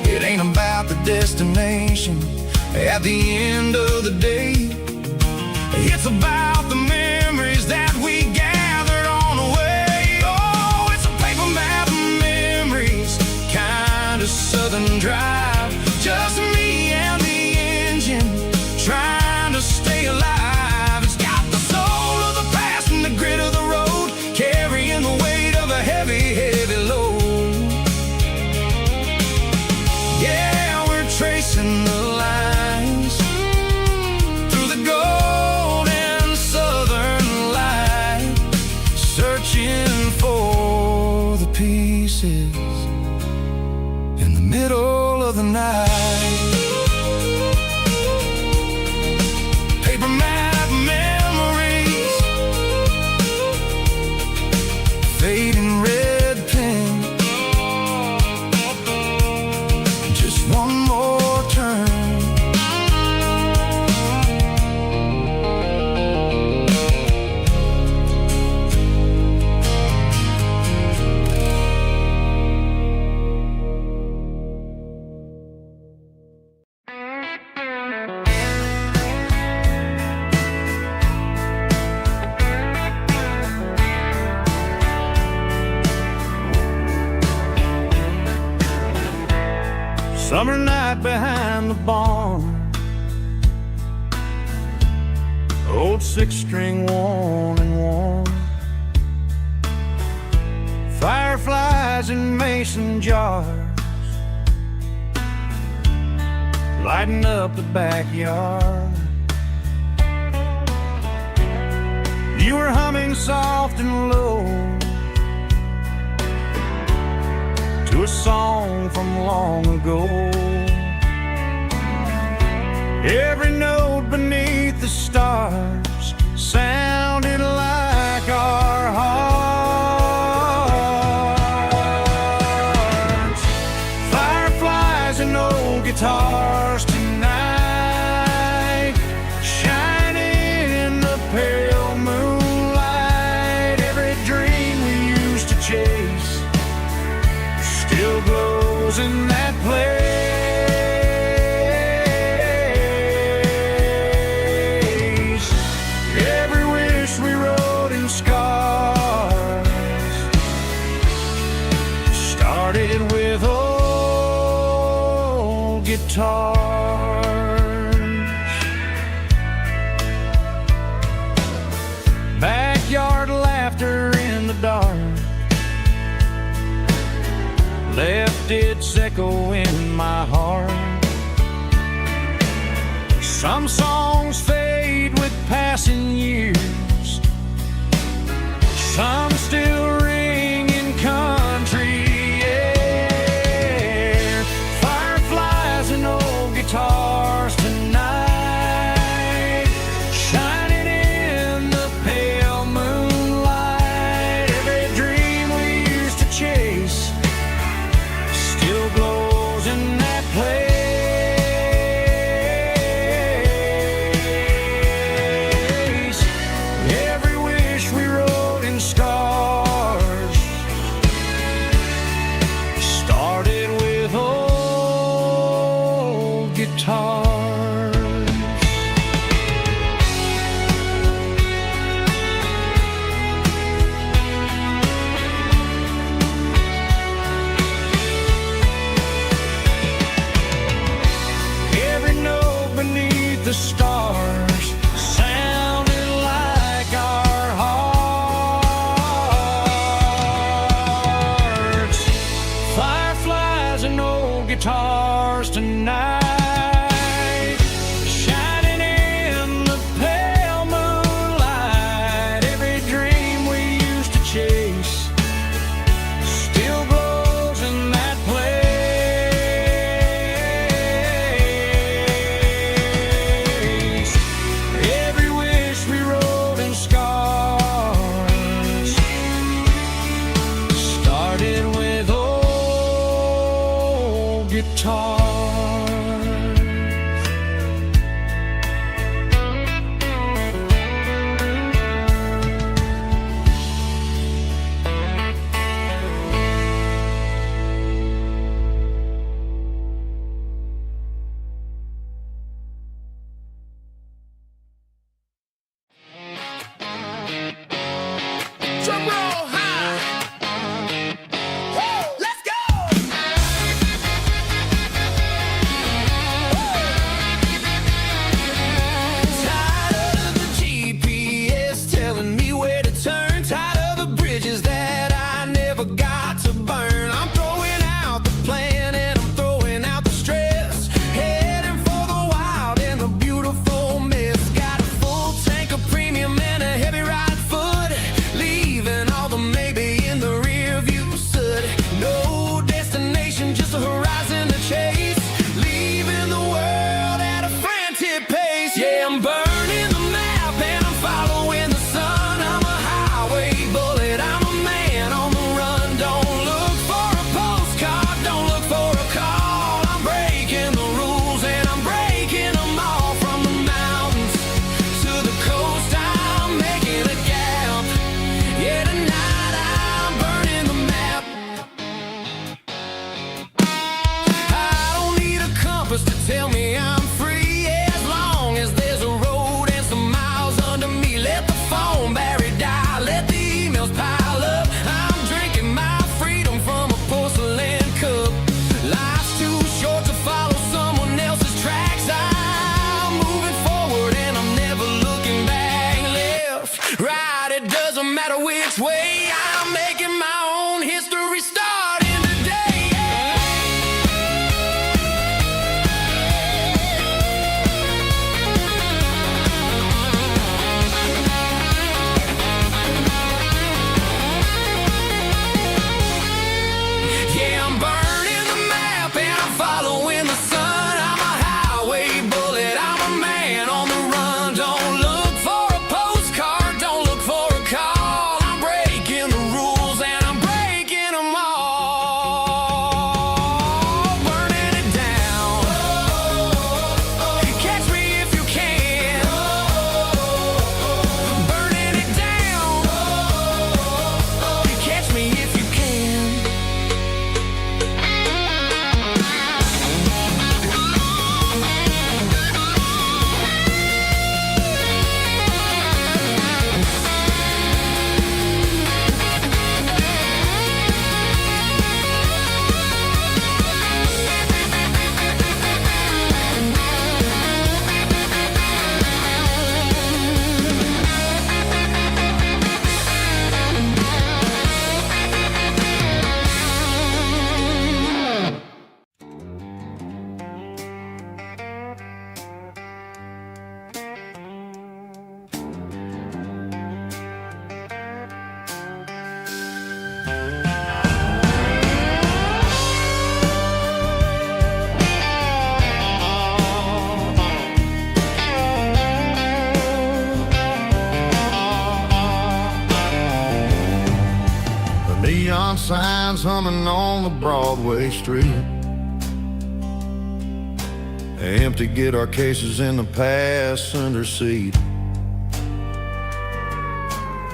It ain't about the destination at the end of the day. It's about the memories that we gathered on the way. Oh, it's a paper map of memories, kind of southern drive. Just me and the engine, trying to stay alive. It's got the soul of the past and the grit of the road, carrying the weight of a heavy, heavy load. Yeah, we're tracing the lines through the golden southern light, searching for the pieces in the middle of the night. Paper map memories, fading red pen, just one more turn. Summer night behind the barn, old six-string worn and worn, fireflies in mason jars, lighting up the backyard. You were humming soft and low to a song from long ago. Every note beneath the stars sounded like our hearts. Fireflies and old guitars tonight, shining in the pale moonlight. Every dream we used to chase still glows in that place. Every wish we wrote in scars started with old guitars. Backyard laughter in the dark left its echo in my heart. Some songs fade with passing years, some still ring in country air. Fireflies and old guitars tonight, shining in the pale moonlight. Every dream we used to chase still glows in that place. Every wish we wrote in scars started with old guitars. Every note beneath the stars sounded like our hearts. Fireflies and old guitars tonight, shining in the pale moonlight. Every dream we used to chase still glows in that place. Every wish we wrote in scars started with old guitars. it doesn't matter which way. I'm making my own history starting today. Yeah, I'm burning the map and I'm following the sun. I'm a highway bullet, I'm a man on the run. Don't look for a postcard, don't look for a call. I'm breaking the rules and I'm breaking them all. Burning it down. Catch me if you can. Burning it down. Catch me if you can. The neon signs humming on the Broadway street. Empty guitar cases in the passenger seat.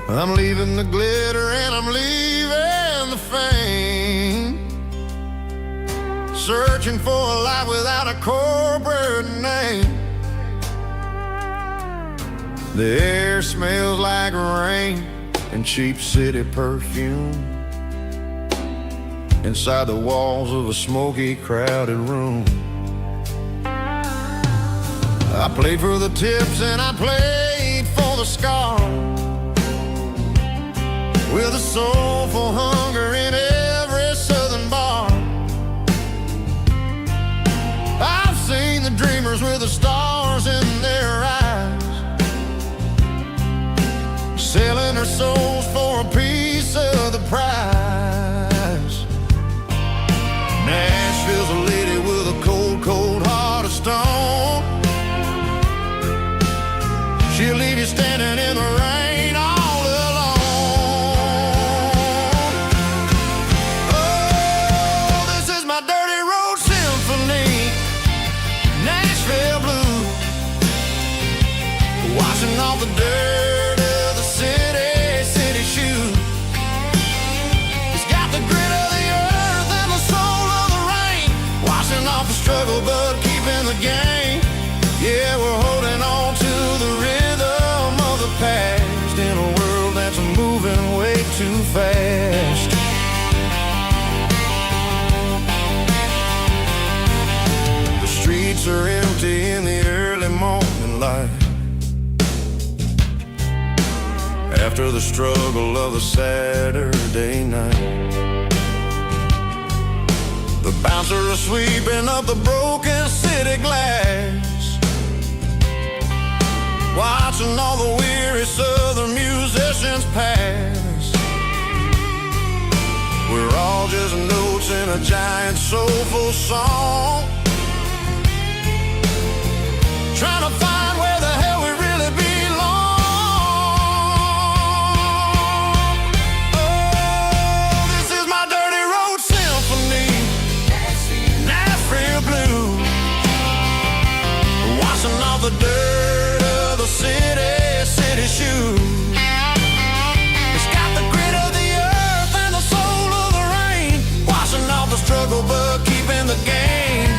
I'm leaving the glitter and I'm leaving the fame. Searching for a life without a corporate name. The air smells like rain and cheap city perfume. Inside the walls of a smoky, crowded room. I played for the tips and I played for the scars. With a soulful hunger in every southern bar. I've seen the dreamers with the stars in their eyes, selling their souls for a piece of the prize. Nashville's a lady with a cold, cold heart of stone. She'll leave you standing in the rain all alone. Oh, this is my dirty road symphony, Nashville blues, washing off the dirt of the city shoes. It's got the grit of the earth and the soul of the rain, washing off the struggle but keeping the game. Yeah, we're holding on to the rhythm of the past in a world that's moving way too fast. The streets are empty in the early morning light, after the struggle of the Saturday night. The bouncer is sweeping up the broken city glass, watching all the weary southern musicians pass. We're all just notes in a giant soulful song, trying to find where the hell we really belong. Oh, this is my dirty road symphony, Nashville blues, washing off the dirt of the city shoes. It's got the grit of the earth and the soul of the rain, washing off the struggle but keeping the game.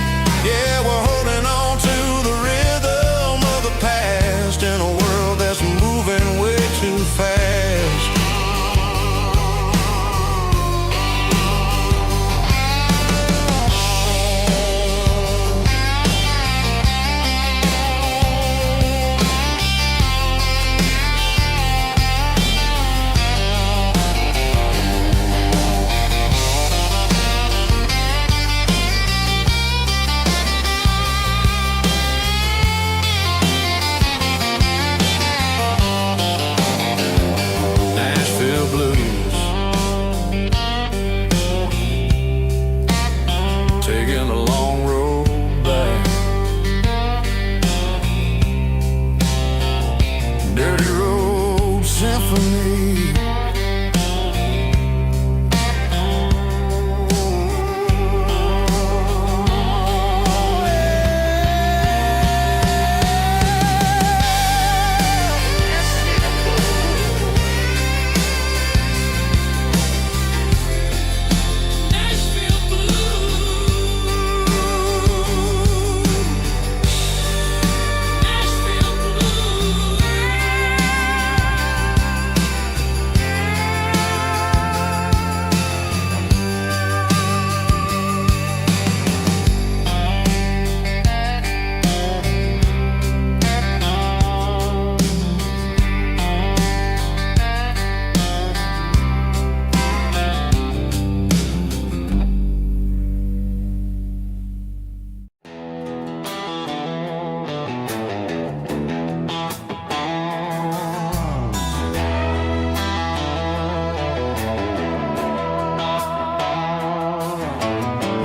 symphony.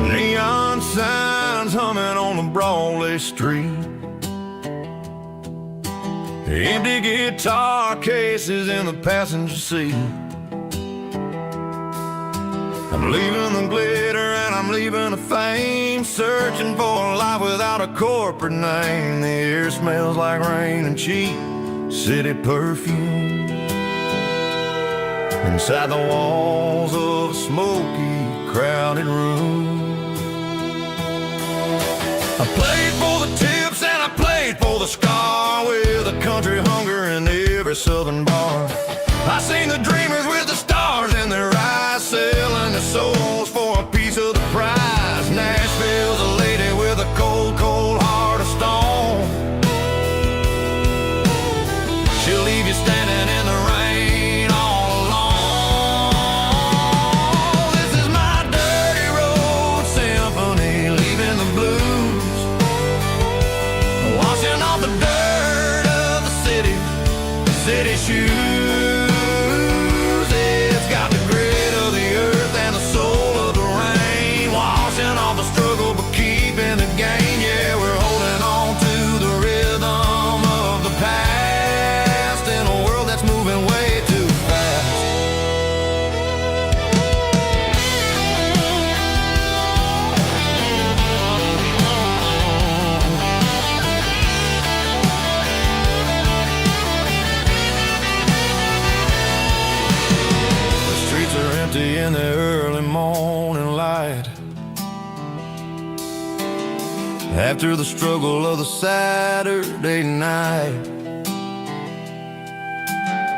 Neon signs humming on the Broadway street. Empty guitar cases in the passenger seat. I'm leaving the glitter and I'm leaving the fame, searching for a life without a corporate name. The air smells like rain and cheap city perfume. Inside the walls of a smoky, crowded room. I played for the tips and I played for the scar, with a country hunger in every southern bar. I seen the dreamers with the stars in their eyes, selling their souls for a piece of the prize. Nashville's a lady with a cold, cold heart of stone. She'll leave you standing in the rain all alone. This is my dirty road symphony, leaving the blues, washing off the dirt of the city shoes. It's got the grit of the earth and the soul of the rain, washing off the struggle but keeping the gain. Yeah, we're holding on to the rhythm of the past in a world that's moving way too fast. In the early morning light, after the struggle of the Saturday night,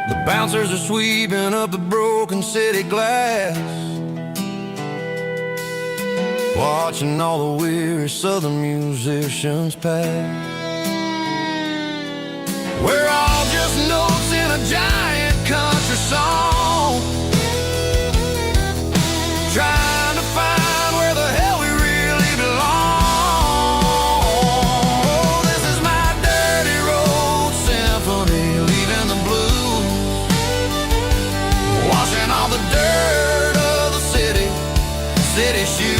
the bouncers are sweeping up the broken city glass, watching all the weary southern musicians pass. We're all just notes in a giant country song, trying to find where the hell we really belong. Oh, this is my dirty road symphony, leaving the blues, washing all the dirt of the city shoes.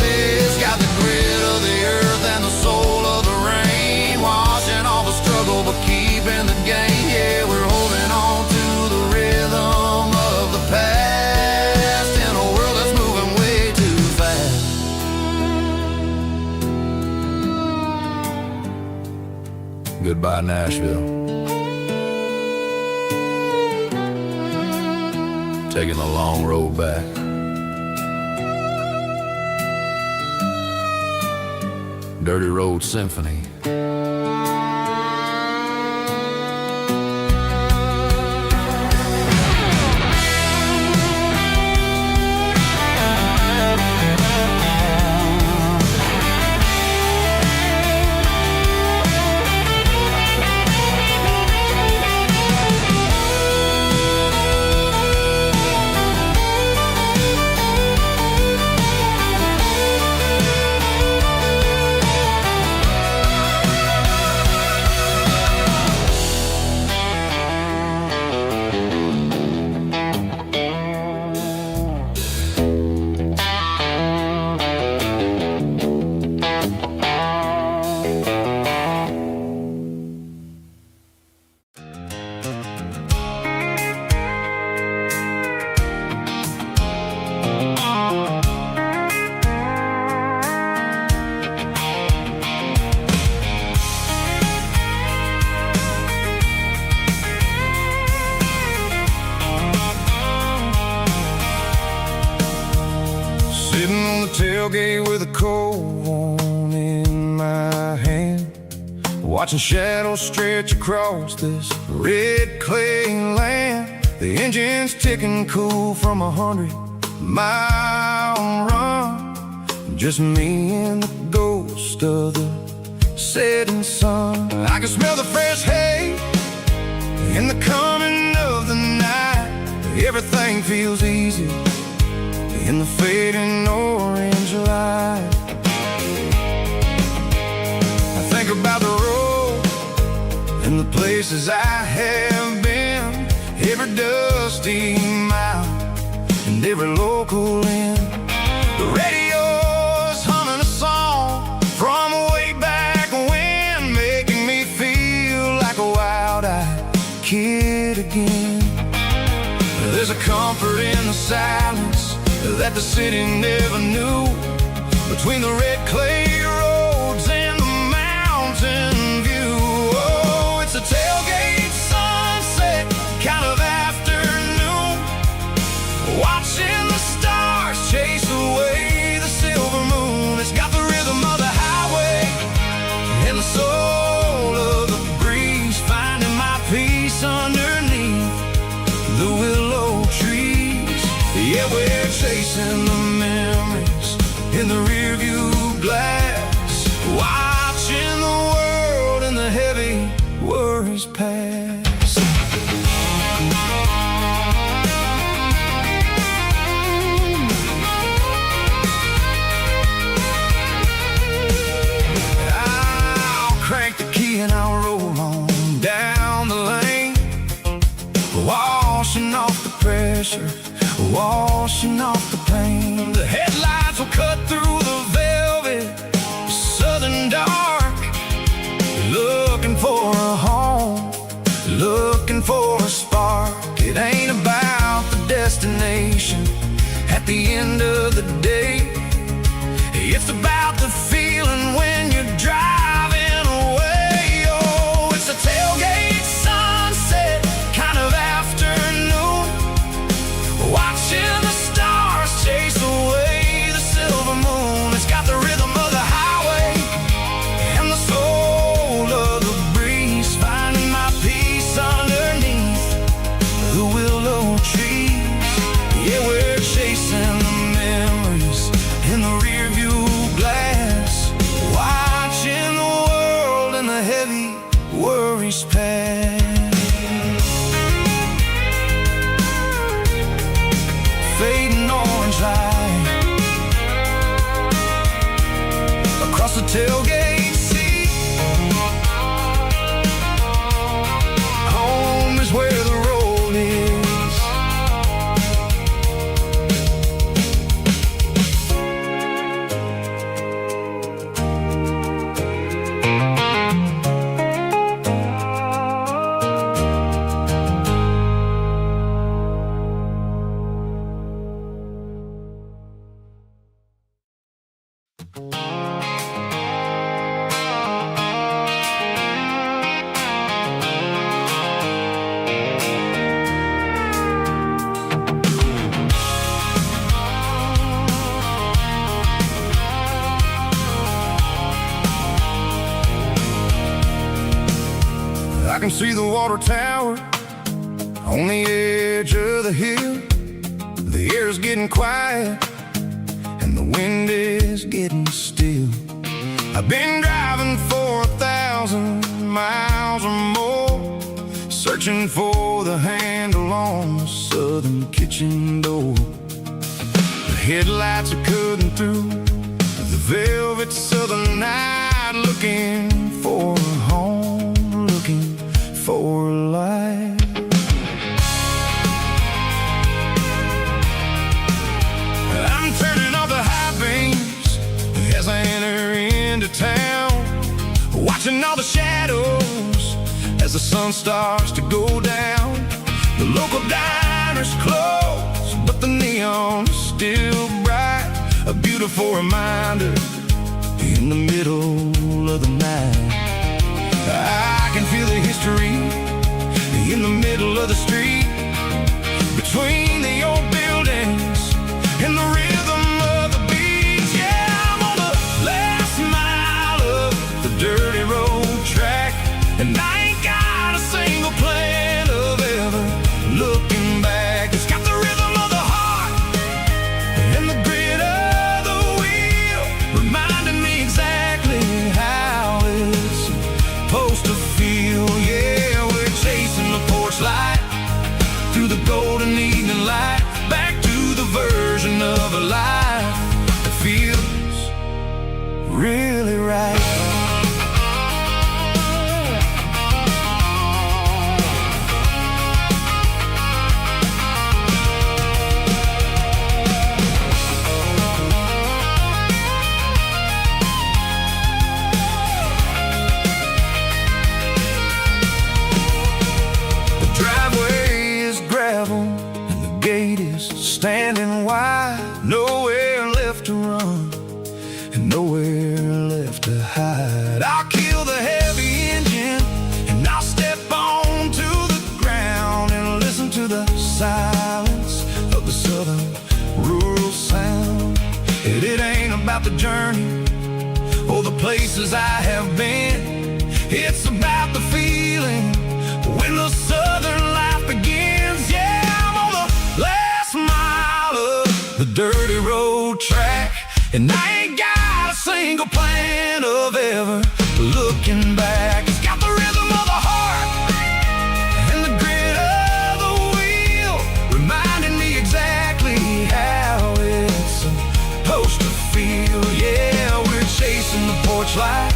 It's got the grit of the earth and the soul of the rain, washing all the struggle but keeping the gain. Yeah, we're holding on to the rhythm of the past. Goodbye, Nashville. Taking the long road back. Dirty Road Symphony. tailgate with a cold one in my hand, watching shadows stretch across this red clay land. The engine's ticking cool from 100-mile run. Just me and the ghost of the setting sun. I can smell the fresh hay in the coming of the night. Everything feels easy in the fading orange light. I think about the road and the places I have been, every dusty mile and every local inn. The radio's humming a song from way back when, making me feel like a wild-eyed kid again. There's a comfort in the silence that the city never knew, between the red clay roads and the mountain view. Oh, it's a tailgate sunset kind of afternoon, watching the stars chase away the silver moon. It's got the rhythm of the highway and the soul of the breeze, finding my peace underneath the willow trees. Yeah, we're chasing the memories in the rearview glass, watching the world and the heavy worries pass. I'll crank the key and I'll roll on down the lane, washing off the pressure, washing off the pain. The headlights will cut through the velvet southern dark, looking for a home, looking for a spark. It ain't about the destination at the end of the day, it's about the feeling when you're driving away. Oh, it's a tailgate sunset kind of afternoon, watching the stars chase away the silver moon. It's got the rhythm of the highway and the soul of the breeze, finding my peace underneath the willow trees. Yeah, we're chasing the memories in the rearview glass, watching the world and the heavy worries pass. Fading orange light across the tailgate seat. Home is where the road is. I can see the water tower on the edge of the hill. The air's getting quiet and the wind is getting still. I've been driving for 1,000 miles or more, searching for the handle on the southern kitchen door. The headlights are cutting through the velvet southern night, looking for a home, looking for life. I'm turning off the high beams as I enter into town, watching all the shadows as the sun starts to go down. The local diner's closed, but the neon's still bright, a beautiful reminder in the middle of the night. I can feel the history in the middle of the street, between the old buildings and the rhythm of the beats. through the golden evening light, back to the version of a life that feels really right. Standing wide, nowhere left to run, and nowhere left to hide. I'll kill the heavy engine, and I'll step onto the ground and listen to the silence of the southern rural sound. It ain't about the journey or the places I have been. It's about the feeling when the southern life begins. Yeah, I'm on the last mile of the dirty road track, and I ain't got a single plan of ever looking back. It's got the rhythm of the heart and the grit of the wheel, reminding me exactly how it's supposed to feel. Yeah, we're chasing the porch light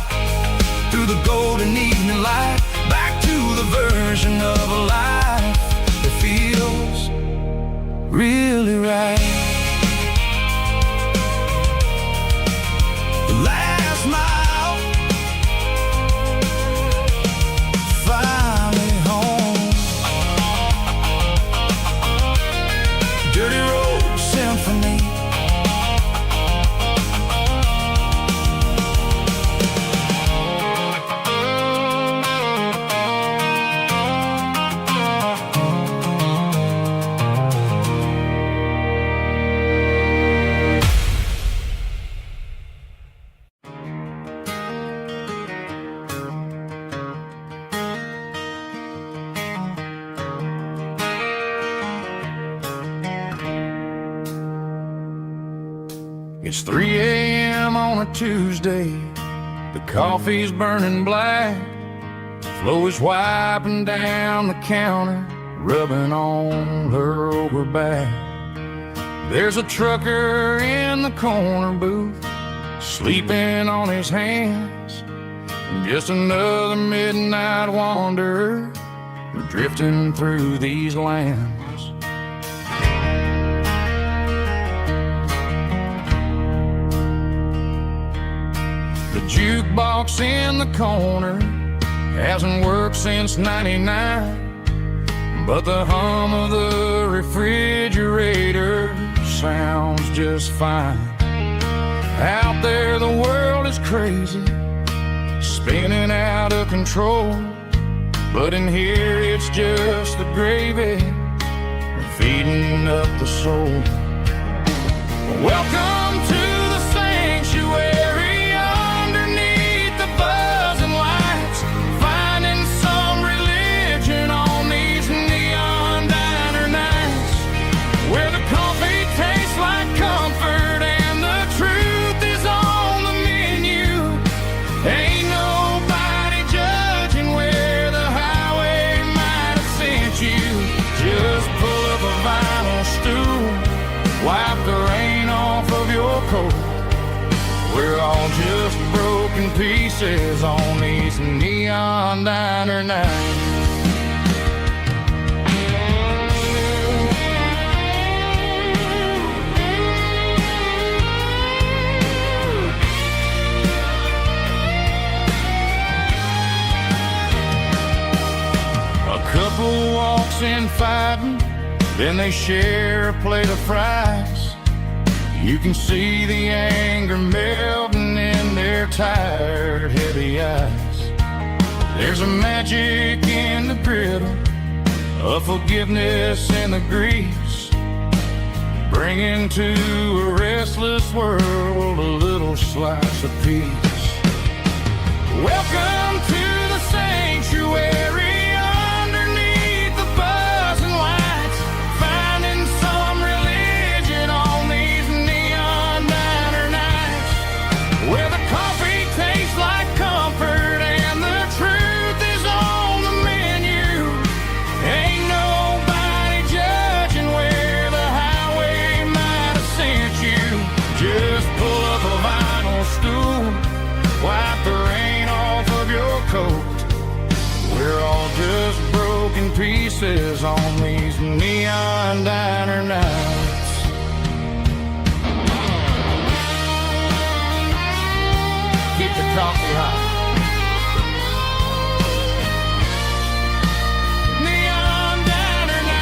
through the golden evening light, back to the version of a life that feels really right. The last mile, finally home. Dirty Road Symphony. It's 3 a.m. on a Tuesday. The coffee's burning black. Flo is wiping down the counter, rubbing on her over back. There's a trucker in the corner booth, sleeping on his hands. And just another midnight wanderer, drifting through these lands. The jukebox in the corner hasn't worked since '99, but the hum of the refrigerator sounds just fine. Out there the world is crazy, spinning out of control, but in here it's just the gravy feeding up the soul. Welcome to the sanctuary, underneath the buzzing lights, finding some religion on these neon diner nights, where the coffee tastes like comfort and the truth is on the menu. Ain't nobody judging where the highway might have sent you. Just pull up a vinyl stool, wipe the rain off of your coat. We're all just broken pieces on these neon diner nights. A couple walks in fighting, then they share a plate of fries. You can see the anger melting in their tired, heavy eyes. There's a magic in the griddle, a forgiveness in the grease, bringing to a restless world a little slice of peace. Welcome to the sanctuary, underneath the buzzing lights, finding some religion on these neon diner nights, where the coffee tastes like comfort and the truth is on the menu. Ain't nobody shadows on these neon diner nights. Keep the coffee hot. Neon diner night.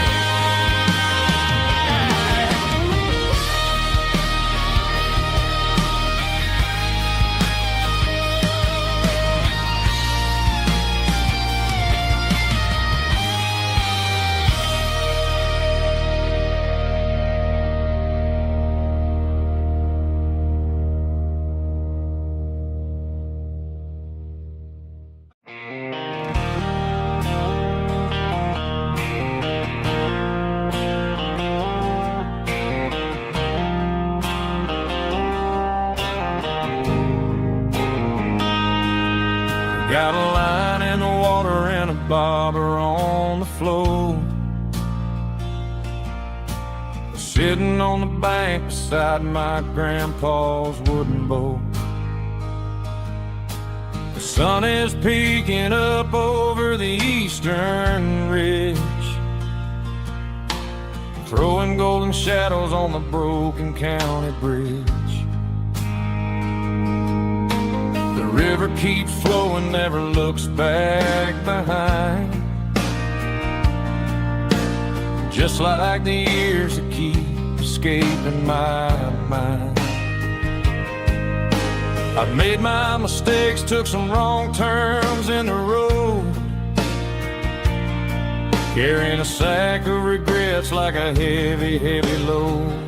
Got a line in the water and a bobber on the floor, sitting on the bank beside my grandpa's wooden boat. The sun is peeking up over the eastern ridge, throwing golden shadows on the broken county bridge. The river keeps flowing, never looks back behind, just like the years that keep escaping my mind. I've made my mistakes, took some wrong turns in the road, carrying a sack of regrets like a heavy, heavy load.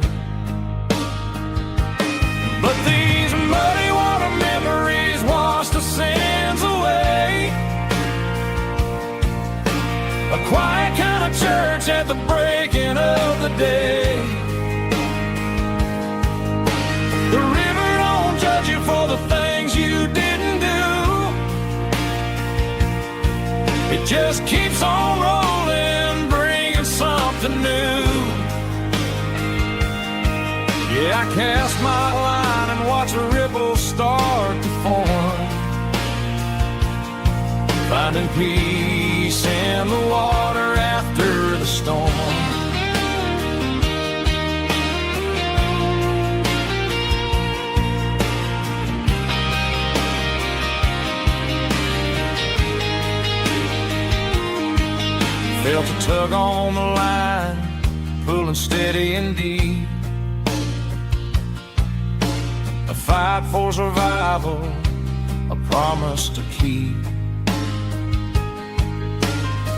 But these muddy water memories wash the sins away. A quiet kind of church at the breaking of the day. The river don't judge you for the things you didn't do. It just keeps on rolling, bringing something new. Yeah, I cast my line and watch a ripple start to form, finding peace in the water after the storm. Felt a tug on the line, pulling steady and deep. A fight for survival, a promise to keep.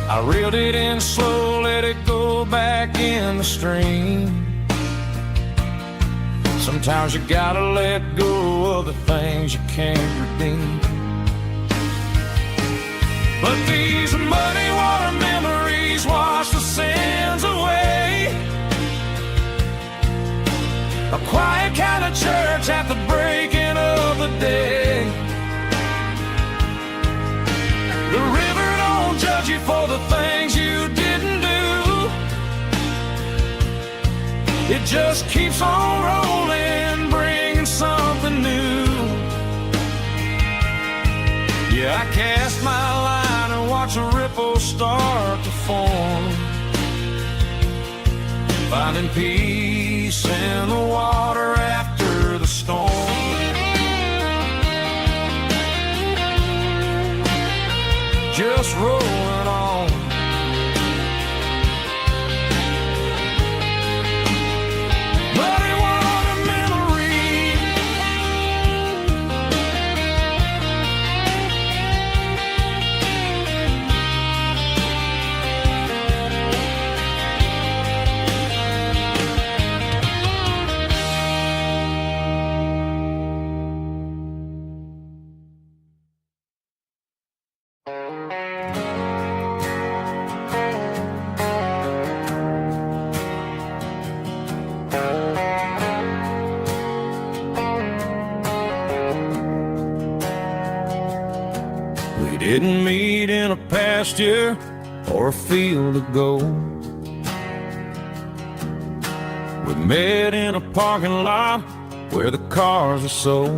I reeled it in slow, let it go back in the stream. Sometimes you gotta let go of the things you can't redeem. But these muddy water memories wash the sins away. A quiet kind of church at the breaking of the day. The river don't judge you for the things you didn't do. It just keeps on rolling, bringing something new. Yeah, I cast my line and watch a ripple start to form, finding peace in the water after the storm. Just rolling on. Muddy water memories. We didn't meet in a pasture or a field of gold. We met in a parking lot where the cars are sold.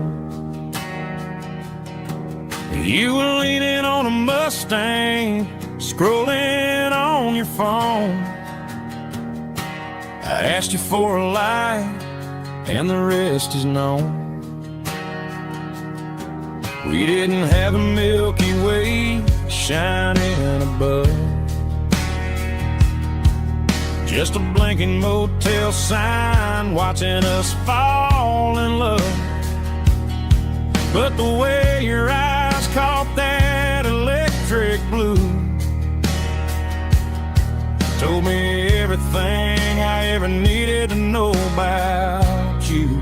You were leaning on a Mustang, scrolling on your phone. I asked you for a light, and the rest is known. We didn't have a Milky Way shining above, just a blinking motel sign watching us fall in love. But the way your eyes caught that electric blue told me everything I ever needed to know about you.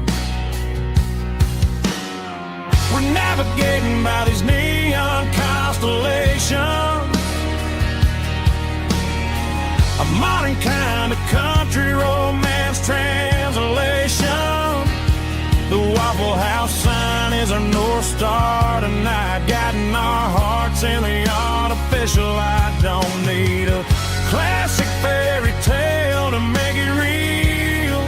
We're navigating by these neon constellations, a modern kind of country romance translation. The Waffle House sign is our North Star tonight, guiding our hearts in the artificial light. Don't need a classic fairy tale to make it real,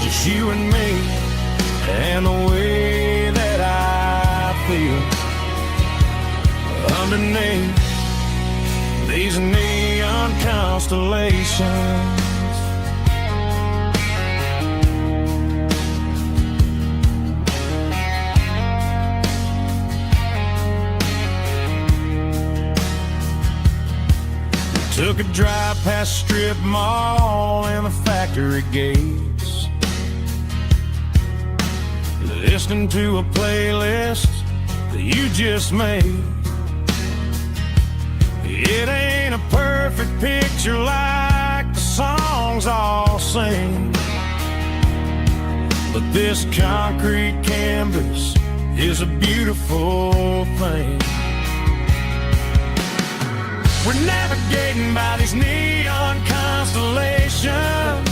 just you and me and the way that I feel underneath these neon constellations. Took a drive past strip mall and the factory gates, listening to a playlist that you just made. It ain't a perfect picture like the songs all sing, but this concrete canvas is a beautiful thing. We're navigating by these neon constellations,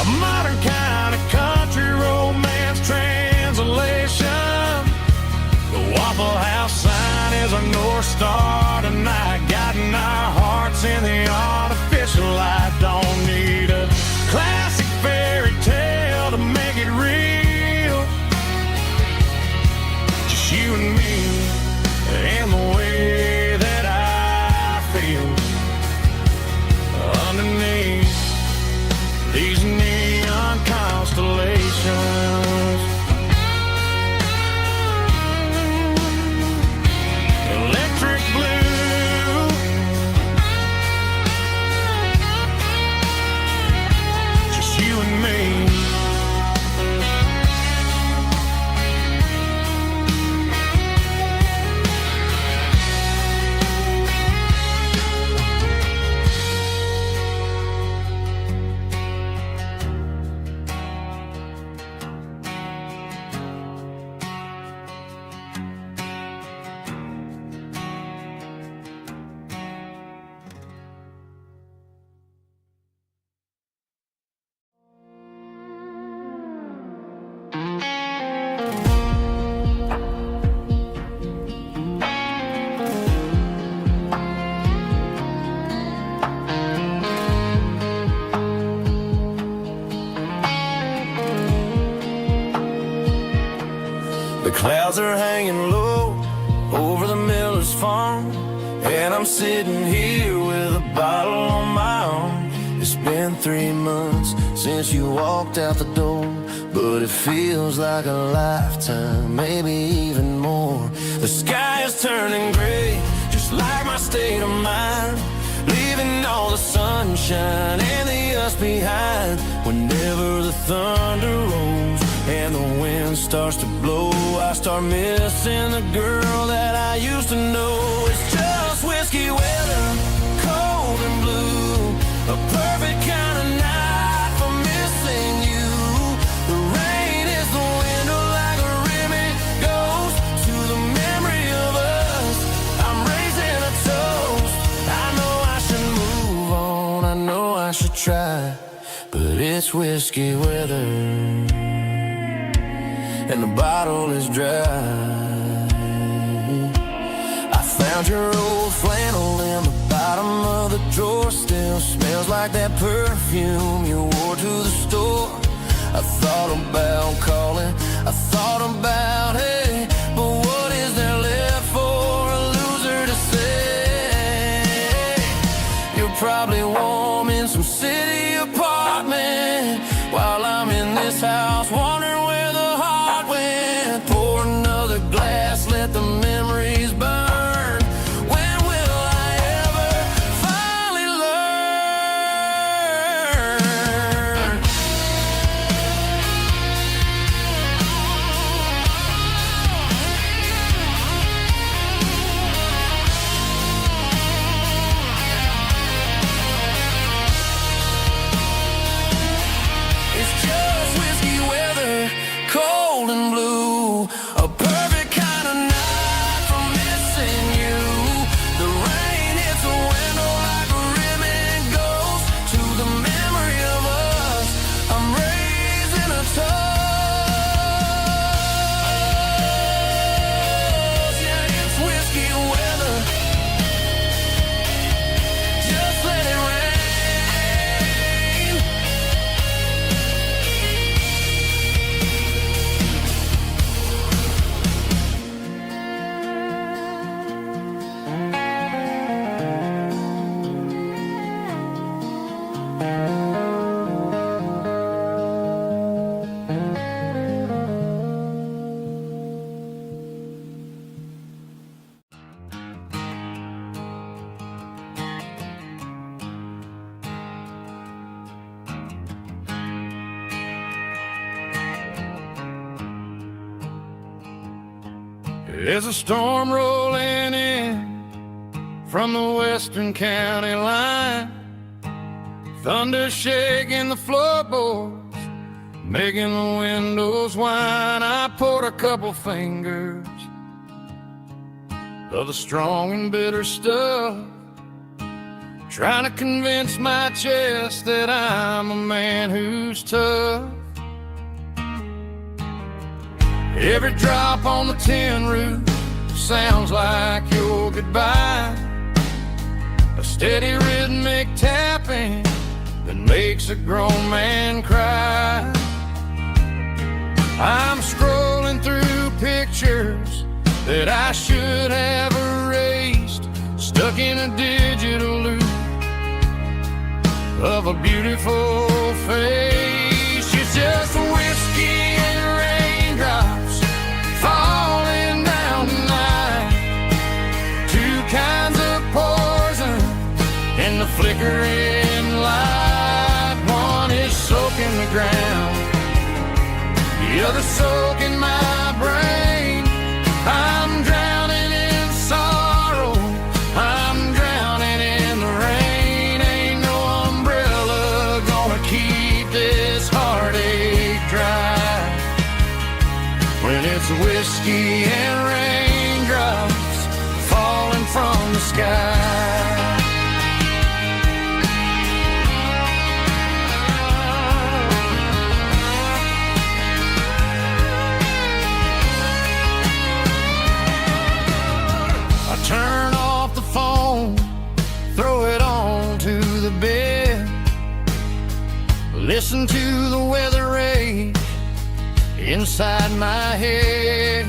a modern kind of country romance translation. The Waffle House sign is our North Star tonight, guiding our hearts in the artificial light. Don't need a classic fairy tale to make it real, just you and me and the way that I feel underneath these neon constellations. Electric blue, just you and me. The clouds are hanging low over the miller's farm, and I'm sitting here with a bottle on my arm. It's been 3 months since you walked out the door, but it feels like a lifetime, maybe even more. The sky is turning gray, just like my state of mind, leaving all the sunshine and the us behind. Whenever the thunder rolls and the wind starts to blow, I start missing the girl that I used to know. It's just whiskey weather, cold and blue, a perfect kind of night for missing you. The rain is the window like a ribbon goes to the memory of us. I'm raising a toast. I know I should move on, I know I should try, but it's whiskey weather and the bottle is dry. I found your old flannel in the bottom of the drawer, still smells like that perfume you wore to the store. I thought about calling, I thought about, hey, but what is there left probably warm in some city apartment, while I'm in this house wondering where the heart went. Pour another glass, let the memories burn. When will I ever finally learn? It's just whiskey weather, cold and blue, a perfect kind of night for missing you. The rain hits a window like a ribbon goes to the memory of us. I'm raising a toast. Yeah, it's whiskey weather. Just let it rain. There's a storm rolling in from the western county line, thunder shaking the floorboards, making the windows whine. I poured a couple fingers of the strong and bitter stuff, trying to convince my chest that I'm a man who's tough. Every drop on the tin roof sounds like your goodbye, a steady rhythmic tapping that makes a grown man cry. I'm scrolling through pictures that I should have erased, stuck in a digital loop of a beautiful face. It's just whiskey and raindrops falling down tonight, two kinds of poison in the flickering light. One is soaking the ground, the other soaking my brain. I'm drowning in sorrow, I'm drowning in the rain. Ain't no umbrella gonna keep this heartache dry when it's whiskey and raindrops falling from the sky. Turn off the phone, throw it on to the bed, listen to the weather rage inside my head.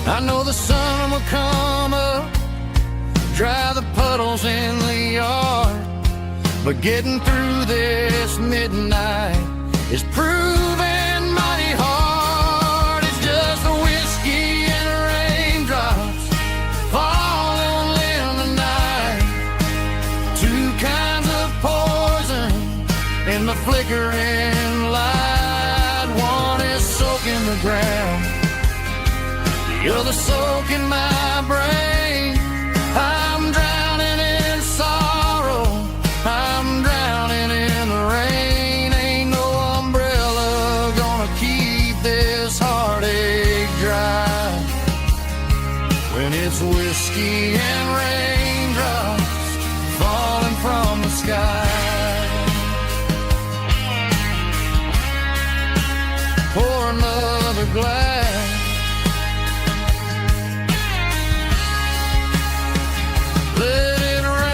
I know the sun will come up, dry the puddles in the yard, but getting through this midnight is proving mighty hard. It's just the whiskey and raindrops falling in the night, two kinds of poison in the flickering light. One is soaking the ground, the other soaking my brain. I'm drowning in sorrow, I'm drowning in the rain. Ain't no umbrella gonna keep this heartache dry when it's whiskey and raindrops falling from the sky. Pour another glass, let it rain.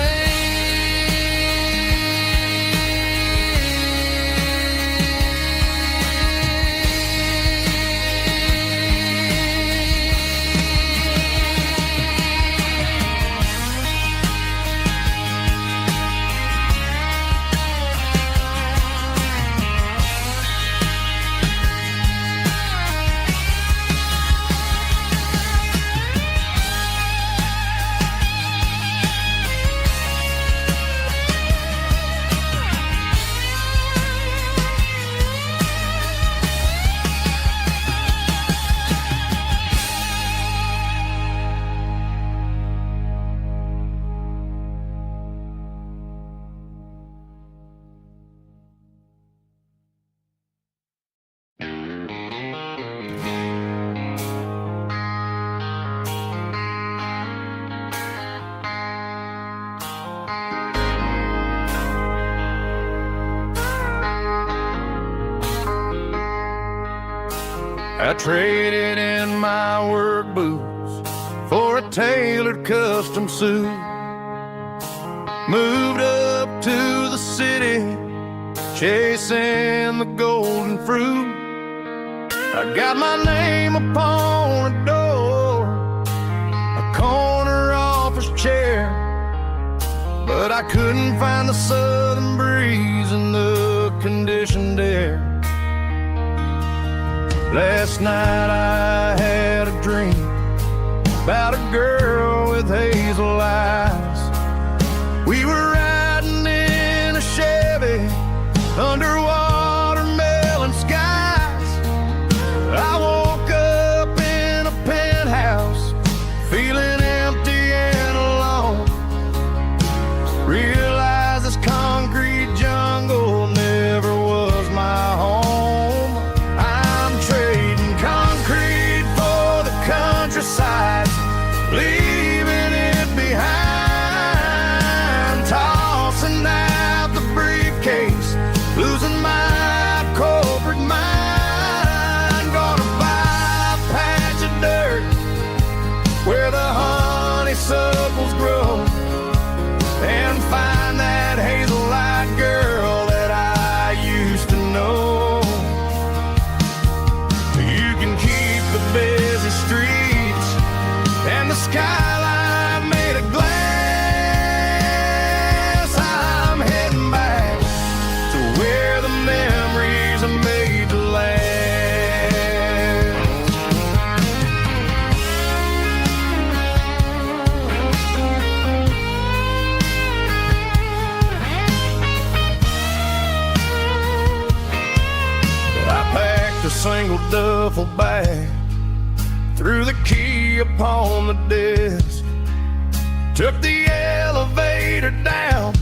I traded in my work boots for a tailored custom suit. Moved up to the city, chasing the golden fruit. I got my name upon a door, a corner office chair, but I couldn't find the southern breeze in the conditioned air. Last night I had a dream about a girl with hazel eyes. We were riding in a Chevy under watermelon skies. I woke up in a penthouse feeling empty and alone. Realized this concrete jungle never was my home. I'm trading concrete for the countryside, leaving it behind, tossing out the briefcase, losing my corporate mind. Gonna buy a patch of dirt where the honeysuckles grow, and find that hazel-eyed girl that I used to know. You can keep the busy streets and the skyline made of glass. I'm heading back to where the memories are made to last. I packed a single duffel bag, threw the key upon the desk, took the elevator down,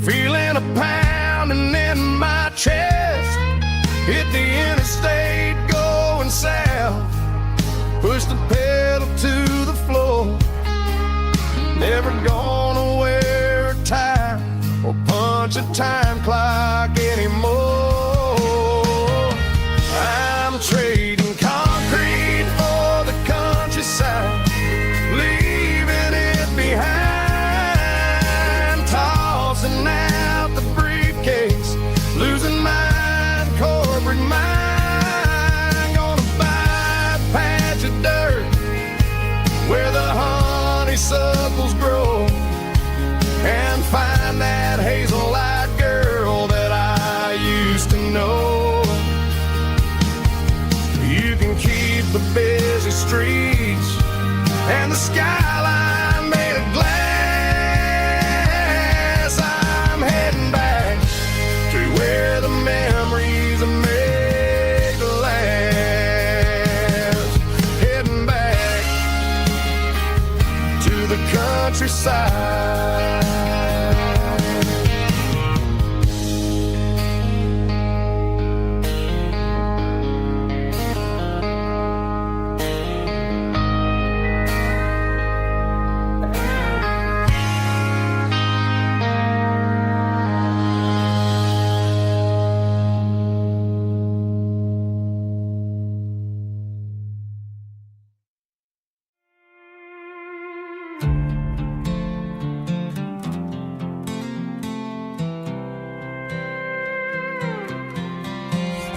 feeling a pounding in my chest. Hit the interstate going south, pushed the pedal to the floor. Never gonna wear a tie or punch a time clock anymore. I'm trading concrete for the countryside, leaving it behind, tossing out the briefcase, losing my corporate mind. Gonna buy a patch of dirt where the honeysuckles grow, and find that hazel-eyed girl that I used to know. You can keep the busy streets and the skyline made of glass. I'm heading back to where the memories are made to last. Heading back to the countryside.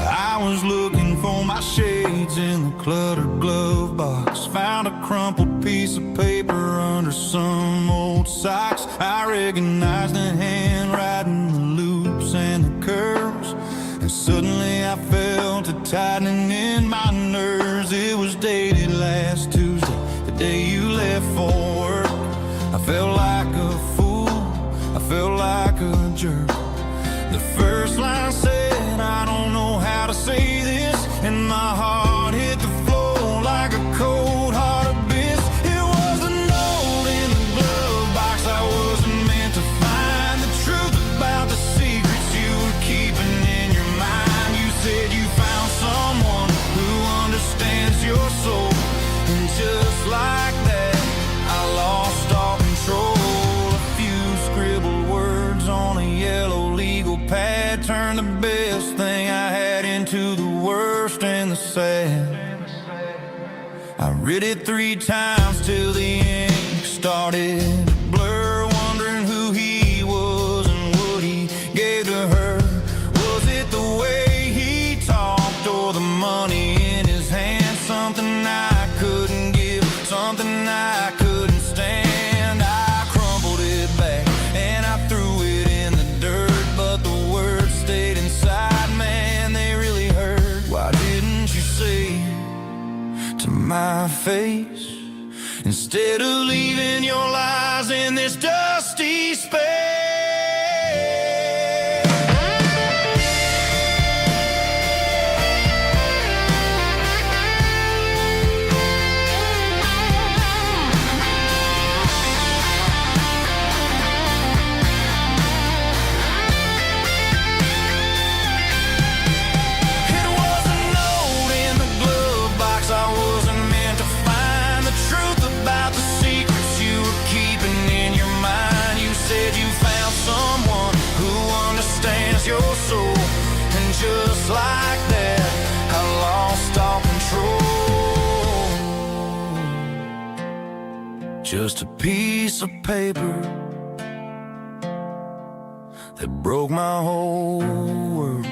I was looking for my shades in the cluttered glove box, found a crumpled piece of paper under some old socks. I recognized the handwriting, the loops and the curves, and suddenly I felt a tightening in my nerves. It was dated last Tuesday, the day you left for work. I felt like a fool, I felt like a jerk. The first line said, I don't know how to say this, and my heart hit the floor like a cold heart abyss. It was a note in the glove box I wasn't meant to find, the truth about the secrets you were keeping in your mind. You said you found someone who Read it 3 times till the ink started to blur, wondering who he was and what he gave to her. Was it the way he talked or the money in his hand? Something I couldn't give, something I couldn't stand. I crumpled it back and I threw it in the dirt, but the words stayed inside, man, they really hurt. Why didn't you say to my face, instead of leaving your lies in this dusty space? Your soul, and just like that, I lost all control. Just a piece of paper that broke my whole world.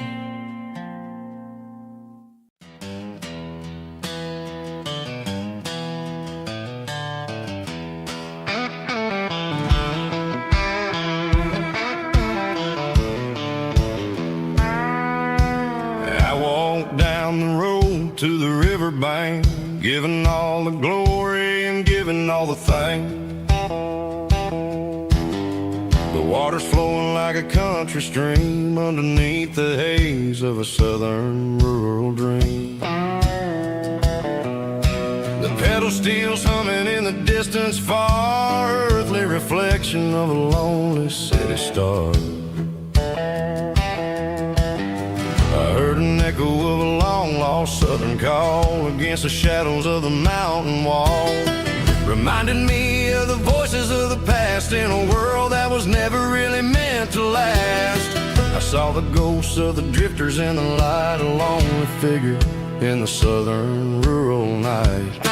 Down the road to the riverbank, giving all the glory and giving all the thanks. The water's flowing like a country stream underneath the haze of a southern rural dream. The pedal steel's humming in the distance far, earthly reflection of a lonely city star. I heard an echo of a long-lost southern call against the shadows of the mountain wall, reminded me of the voices of the past in a world that was never really meant to last. I saw the ghosts of the drifters in the light, a lonely figure in the southern rural night.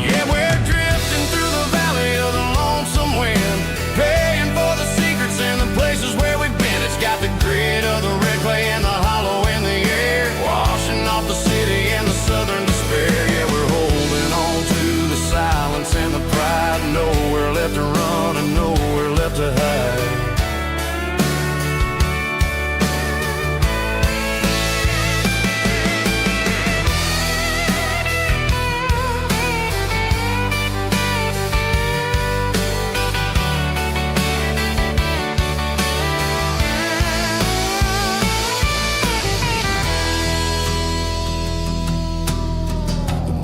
Yeah, we're drifting through the valley of the lonesome wind, paying for the secrets and the places where we've been. It's got the grit of the red clay and the hollow in the air, washing off the city and the southern despair. Yeah, we're holding on to the silence and the pride, nowhere left to run and nowhere left to hide.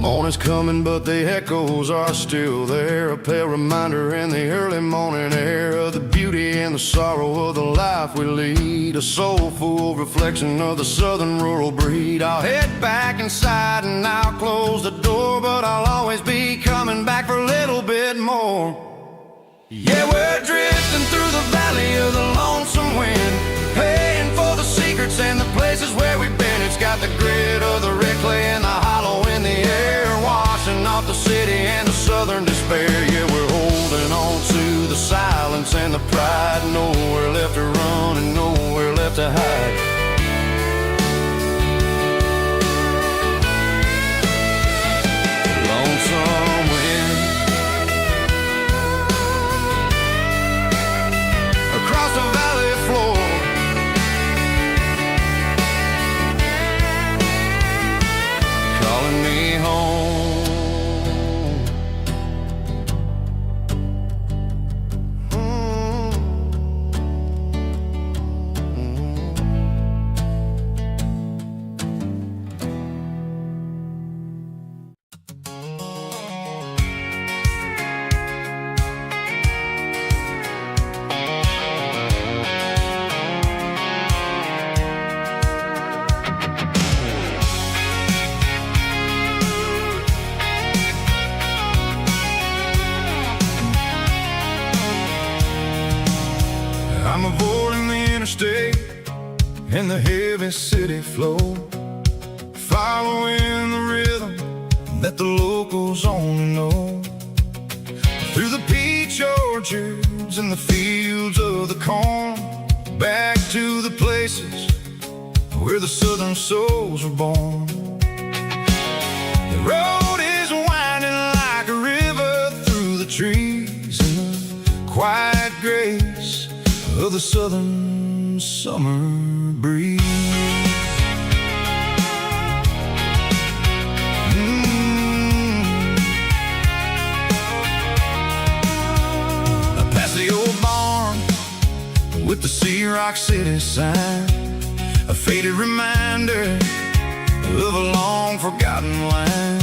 Morning's coming, but the echoes are still there, a pale reminder in the early morning air of the beauty and the sorrow of the life we lead, a soulful reflection of the southern rural breed. I'll head back inside and I'll close the door, but I'll always be coming back for a little bit more. Yeah, we're drifting through the valley of the lonesome wind, paying for the secrets and the places where we've been. It's got the grit of the red clay and the hollow in the air, washing off the city and the southern despair. Yeah, we're holding on to the silence and the pride, nowhere left to run and nowhere left to hide. Lonesome wind across the valley floor, calling me home. I'm avoiding the interstate and the heavy city flow, following the rhythm that the locals only know. Through the peach orchards and the fields of the corn, back to the places where the southern souls were born. The road is winding like a river through the trees in the quiet grace of the southern summer breeze. Past the old barn with the Sea Rock City sign, a faded reminder of a long forgotten line.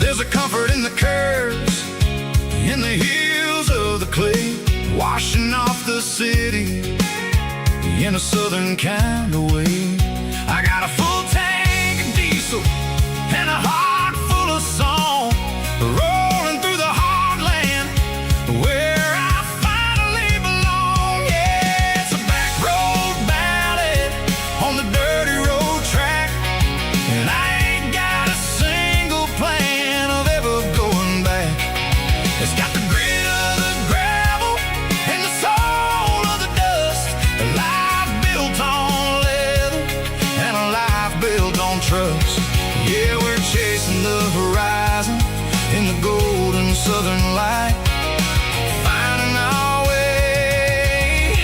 There's a comfort in the curves, in the hills of the clay, washing off the city in a southern kind of way. I got a full tank of diesel and a heart full of song, rolling through the heartland where I finally belong. Yeah, it's a back road ballad on the dirty road track, and I ain't got a single plan of ever going back. It's got the grit of the gravel and the soul of the dust, a life built on leather and a life built on trust. Yeah, we're chasing the horizon in the golden southern light, finding our way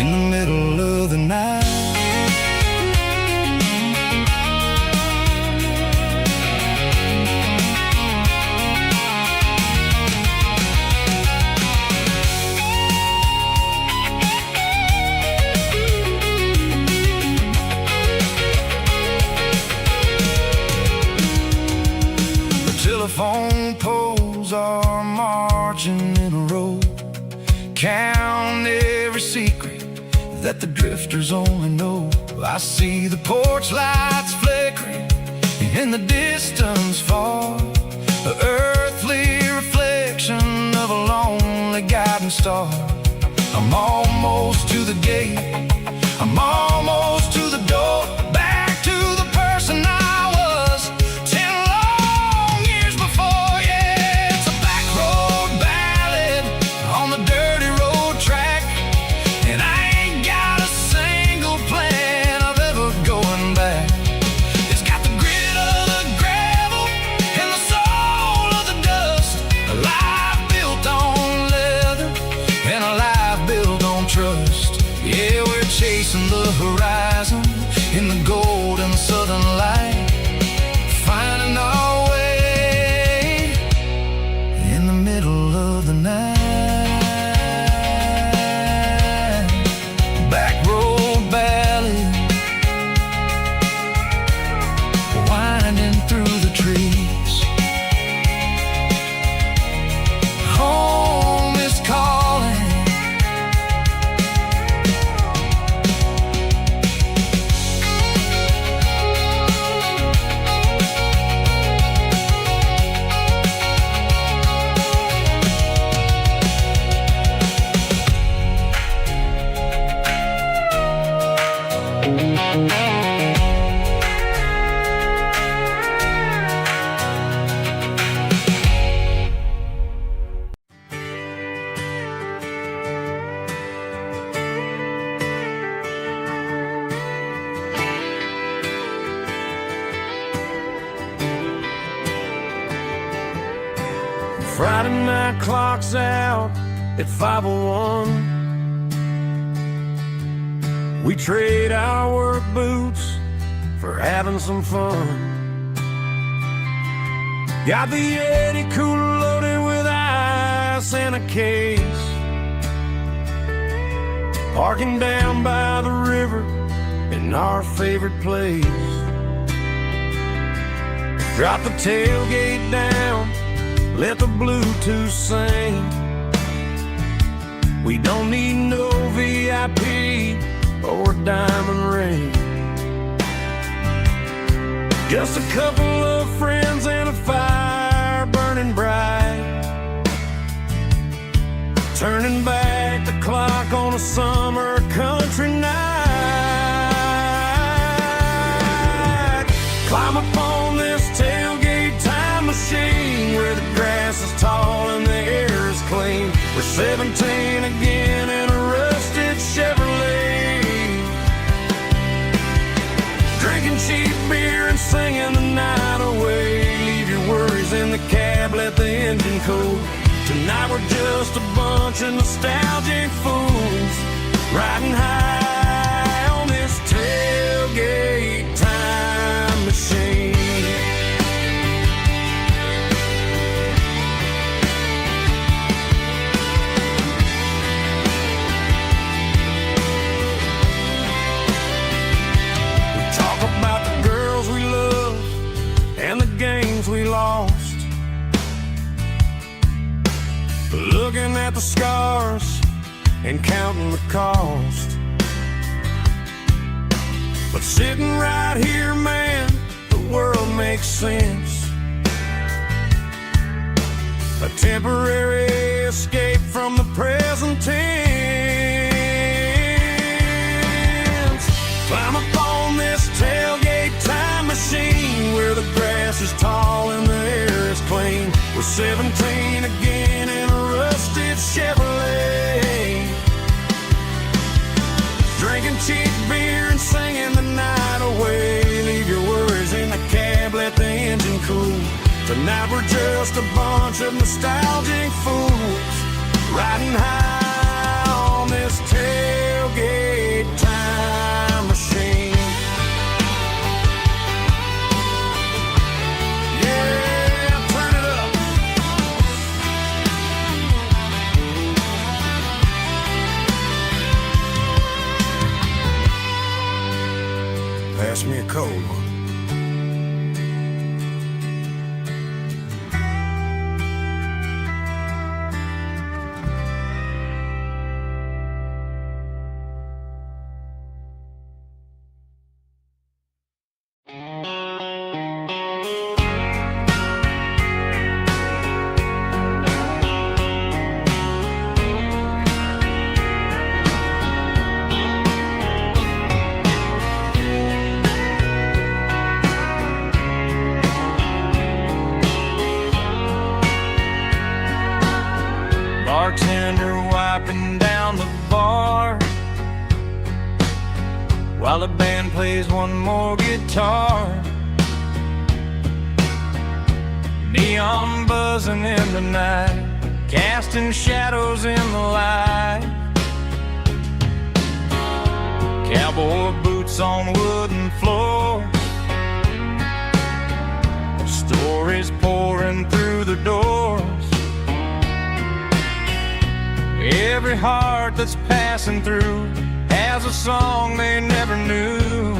in the middle of the night. Telephone poles are marching in a row, count every secret that the drifters only know. I see the porch lights flickering in the distance far, an earthly reflection of a lonely guiding star. I'm almost to the gate, I'm almost to the door, back to the person I was 10 long years before. Yeah, it's a back road ballad on the dirty road track, and I ain't got a single plan of ever going back. It's got the grit of the gravel and the soul of the dust, a life built on leather and a life built on trust. Yeah, we're chasing the horizon in the golden southern light, finding our way in the middle of the night. Back road ballad, winding through the trees. Home is calling. Friday night clock's out at 5:01. We trade our work boots for having some fun. Got the Yeti cooler loaded with ice and a case, parking down by the river in our favorite place. Drop the tailgate down, let the Bluetooth sing. We don't need no VIP or diamond ring, just a couple of friends and a fire burning bright, turning back the clock on a summer country night. Climb up on this tailgate time tall and the air is clean. We're 17 again in a rusted Chevrolet, drinking cheap beer and singing the night away. Leave your worries in the cab, let the engine cool. Tonight we're just a bunch of nostalgic fools, riding high on this tailgate time machine. We talk about the girls we love and the games we lost, looking at the scars and counting the cost. But sitting right here, man, the world makes sense. A temporary escape from the present tense. Climb up on this tailgate time machine, where the grass is tall and the air is clean. We're 17 again in a rusted Chevrolet, drinking cheap beer and singing the night away. Leave your worries in the cab, let the engine cool. Tonight we're just a bunch of nostalgic fools, riding high on this tailgate time machine. Yeah, turn it up. Pass me a cold one. Bartender wiping down the bar while the band plays one more guitar. Neon buzzing in the night, casting shadows in the light. Cowboy boots on wooden floors, stories pouring through the doors. Every heart that's passing through has a song they never knew.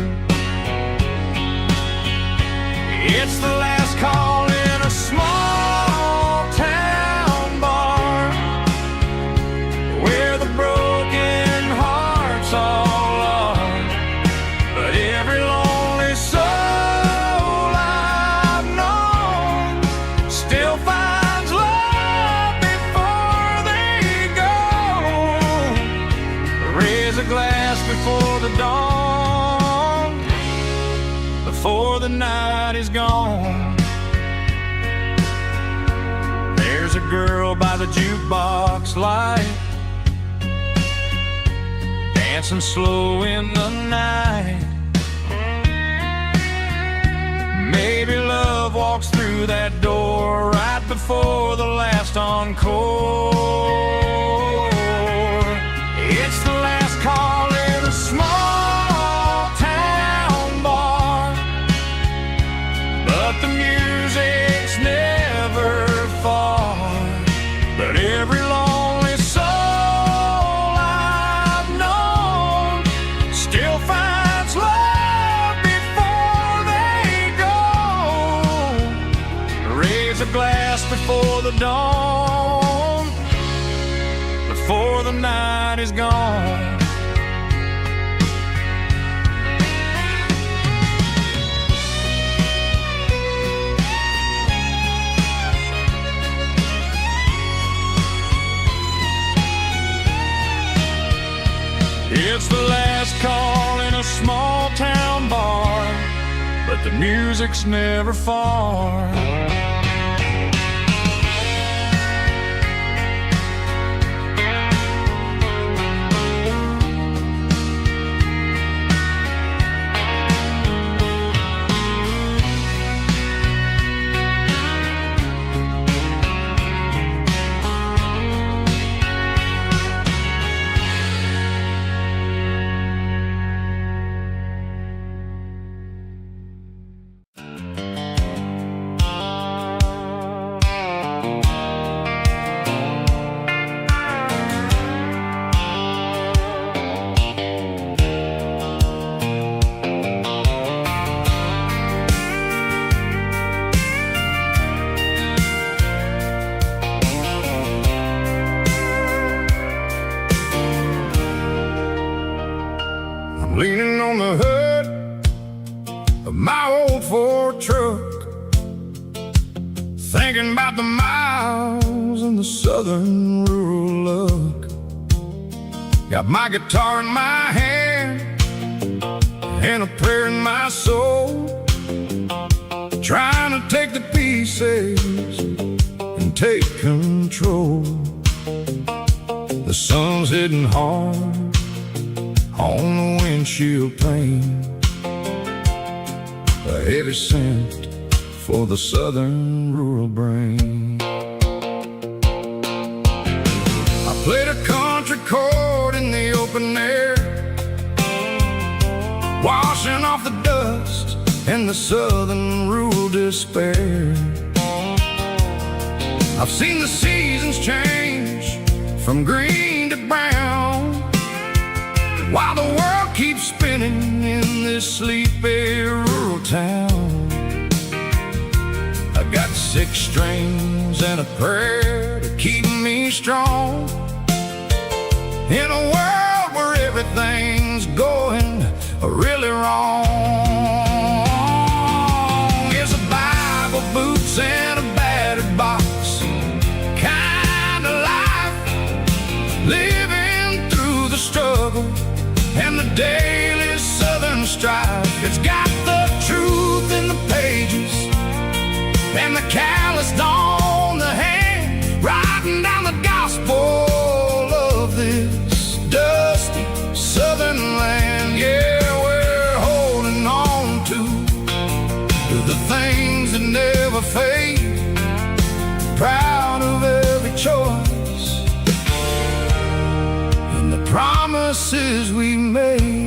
It's the last call in a small town bar, where the broken hearts all are. But every lonely soul I've known still finds love before they go. Raise a glass before the dawn, before the night is gone. There's a girl by the jukebox light, dancing slow in the night. Maybe love walks through that door right before the last encore. It's the last call in a small town bar, but the music's never far. But every lonely soul I've known still finds love before they go. Raise a glass before the dawn, before the night is gone. It's the last call in a small town bar, but the music's never far. on the hood of my old Ford truck, thinking about the miles and the southern rural look. Got my guitar in my hand and a prayer in my soul, trying to take the pieces and take control. The sun's hitting hard on the windshield pane, a heavy scent for the southern rural brain. I played a country chord in the open air, washing off the dust and the southern rural despair. I've seen the seasons change from green to brown, while the world keeps spinning in this sleepy rural town. I got 6 strings and a prayer to keep me strong in a world where everything's going really wrong. It's a Bible, boots, and a battered box kind of life, living through the struggle and the daily southern strife. It's got the truth in the pages and the calloused on the hand, writing down the gospel of this dusty southern land. Yeah, we're holding on to the things that never fade, proud of every choice and the promises we made.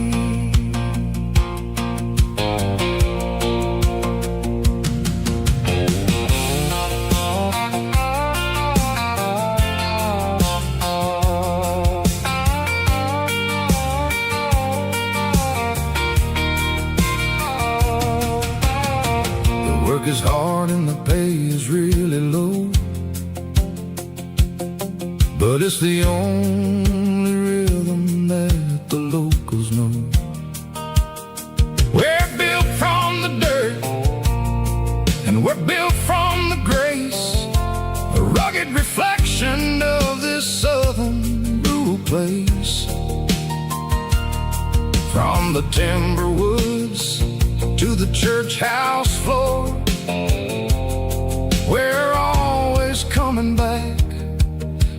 Work is hard and the pay is really low, but it's the only rhythm that the locals know. We're built from the dirt and we're built from the grace, a rugged reflection of this southern rural place. From the timber woods to the church house floor, we're always coming back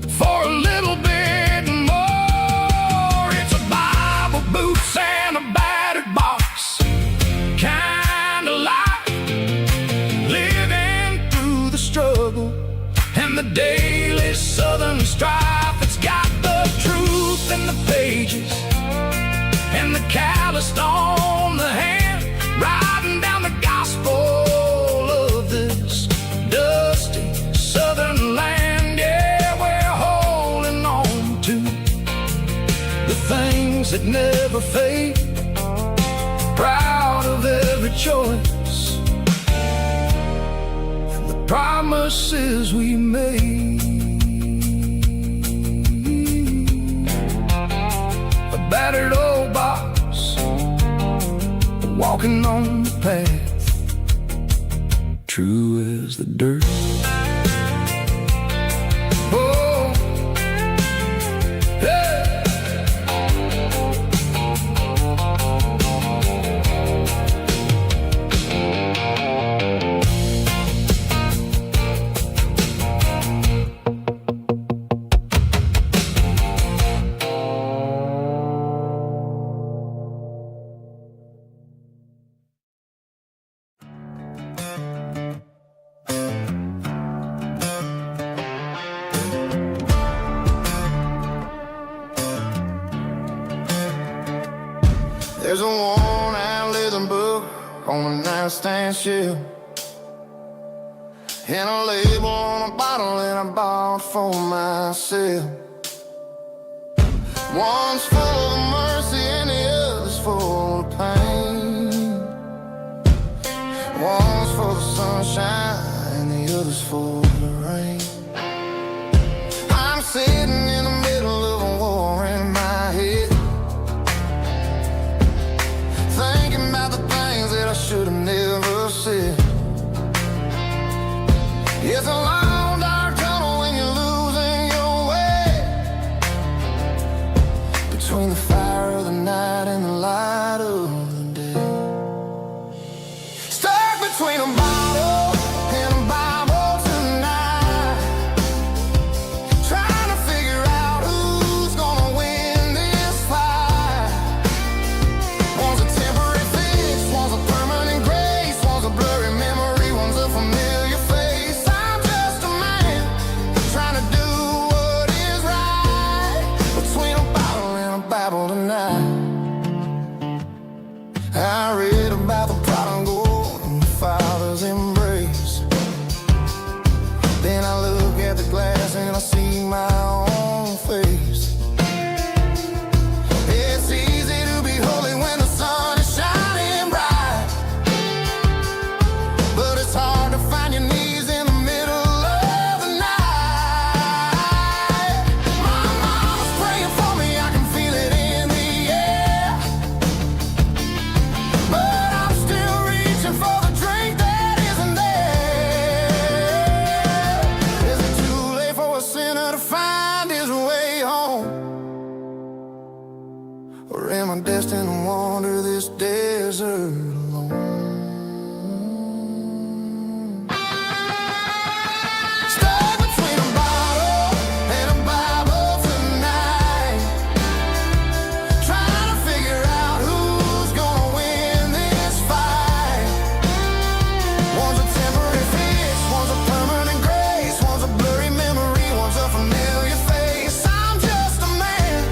for a little bit more. It's a Bible, boots, and a battered box kind of life, living through the struggle and the daily southern strife. It's got the truth in the pages and the calloused on the hand, writing down the gospel of this dusty southern land. Yeah, we're holding on to the things that never fade, proud of every choice and the promises we made. A battered old box, walking on the path, true as the dirt. Oh, hey. There's a worn-out leather book on the nightstand shelf, and a label on a bottle that I bought for myself. One's full of mercy and the other's full of pain. One's for the sunshine and the other's for the rain. I'm sitting in the middle of a war in my head, to find his way home? Or am I destined to wander this desert alone? Stuck between a bottle and a Bible tonight, trying to figure out who's gonna win this fight. One's a temporary fix, one's a permanent grace, one's a blurry memory, one's a familiar face. I'm just a man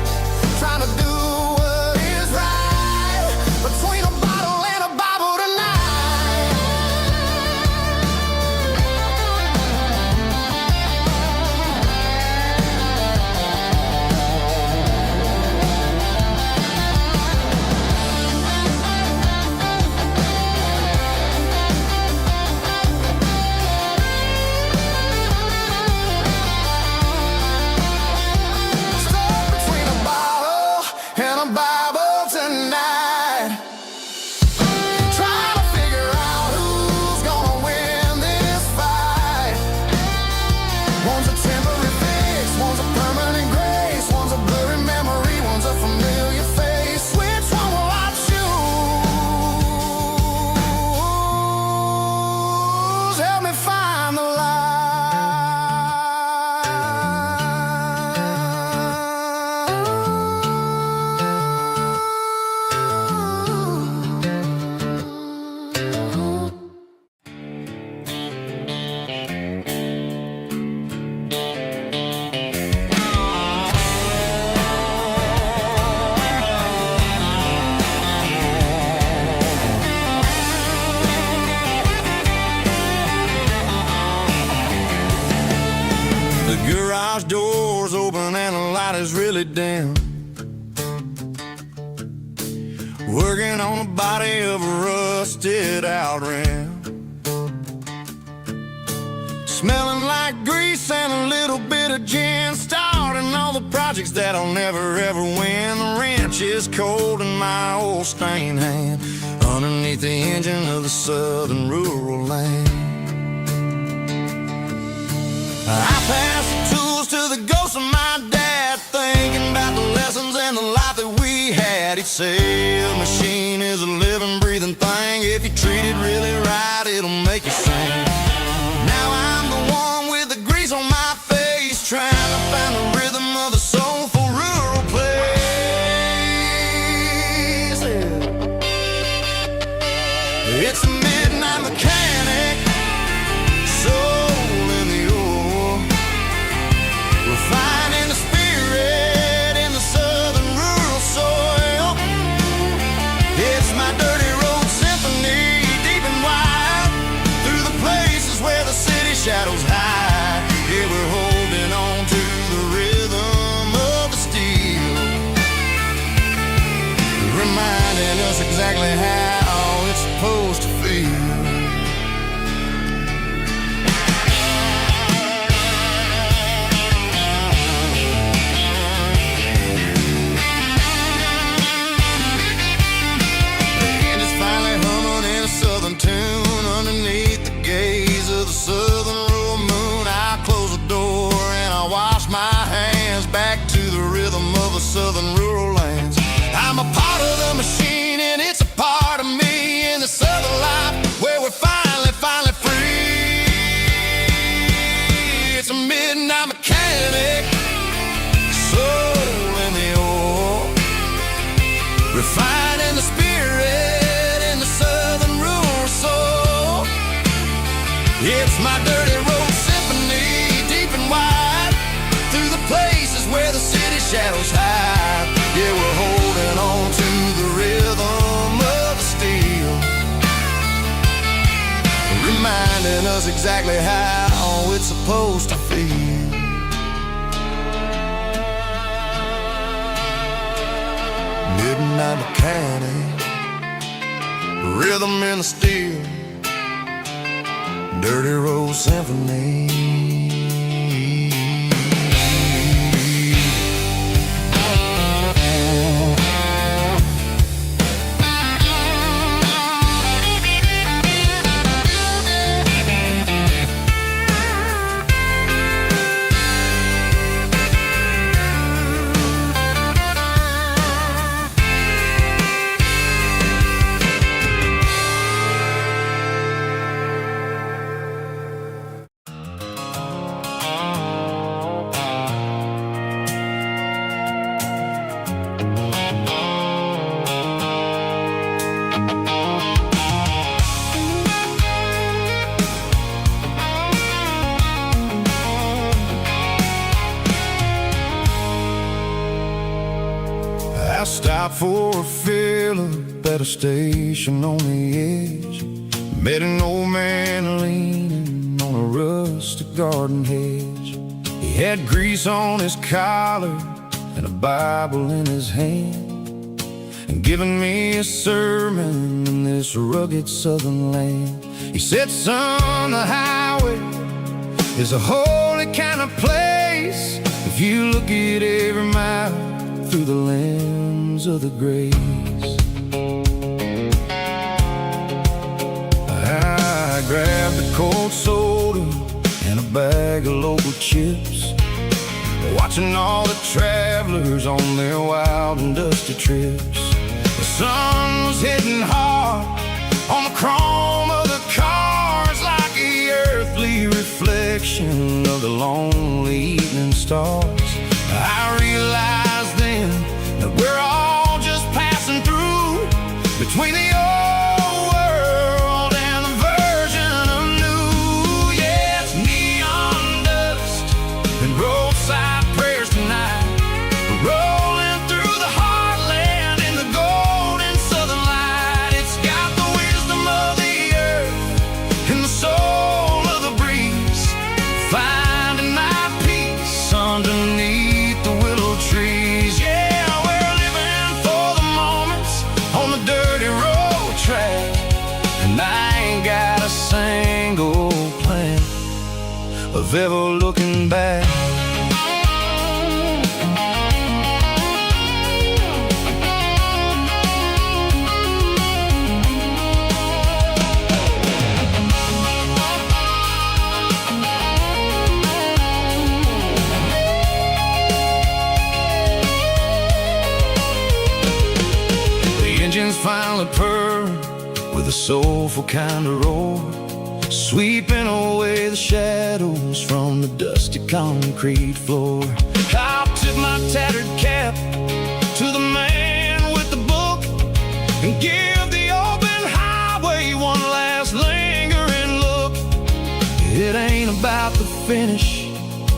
trying to do what is right, between a bottle and a Bible tonight. Stuck between a bottle and a Bible tonight, trying to figure out who's gonna win this fight. One's a temporary fix, one's a permanent grace, one's a blurry memory, one's a familiar face. Which one will I choose? Help me find the The garage door's open and the light is really dim. Working on the body of a rusted out rim. Smelling like grease and a little bit of gin. Starting all the projects that I'll never ever win. The wrench is cold in my old stained hand, underneath the engine of the southern rural land. I pass the tools to the ghost of my dad, thinking about the lessons and the life that we had. He'd say a machine is a living, breathing thing. If you treat it really right, it'll make you sing. Now I'm the one with the grease on my face, trying to find the rhythm of a soulful rural place. It's a midnight mechanic, soul in the ore, refining the spirit in the southern rural soil. It's my dirty road symphony, deep and wide, through the places where the city shadows hide. Yeah, we're holding on to the rhythm of the steel, reminding us exactly how it's supposed to feel. Tune underneath the gaze of the southern rural moon. I close the door and I wash my hands, back to the rhythm of the southern rural lands. I'm a part of the machine and it's a part of me in the southern life where we're finally free. It's a midnight mechanic, soul in the ore, refining the spirit in the southern rural soul. It's my dirty road symphony, deep and wide, through the places where the city shadows hide. Yeah, we're holding on to the rhythm of the steel, reminding us exactly how it's supposed to feel. Midnight mechanic, rhythm in the steel, dirty road symphony. Last stop for a fill-up at a station on the edge. Met an old man leaning on a rustic garden hedge. He had grease on his collar and a Bible in his hand, and giving me a sermon in this rugged southern land. He said, son, the highway is a holy kind of place if you look at every mile through the lens of the grace. I grabbed a cold soda and a bag of local chips, watching all the travelers on their wild and dusty trips. The sun was hitting hard on the chrome of the cars, like the earthly reflection of the lonely evening stars. I realized then that we're all just passing through between the old world and the version of new. Yeah, it's neon dust and roadside prayers tonight. We're rolling through the heartland in the golden southern light. It's got the wisdom of the earth and the soul of the breeze, finding my peace underneath the willow trees. Yeah, we're living for the moments on the dirty road track, and I ain't got a single plan of ever looking back. Finally purr with a soulful kind of roar, sweeping away the shadows from the dusty concrete floor. I'll tip my tattered cap to the man with the book and give the open highway one last lingering look. It ain't about the finish,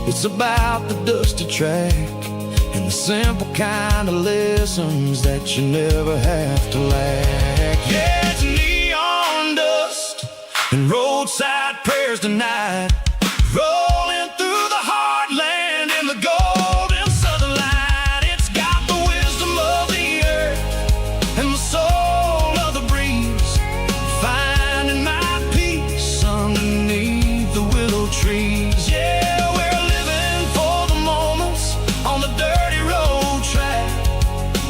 it's about the dusty track and the simple kind of lessons that you never have to lack. Yeah, it's neon dust and roadside prayers tonight, rolling through the heartland in the golden southern light. It's got the wisdom of the earth and the soul of the breeze, finding my peace underneath the willow trees. Yeah, we're living for the moments on the dirty road track,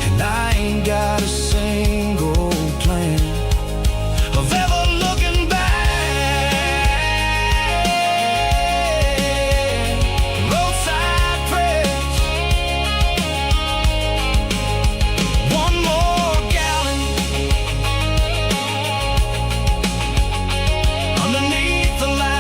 and I ain't got a single plan of ever looking back. Roadside prayers, one more gallon underneath the light.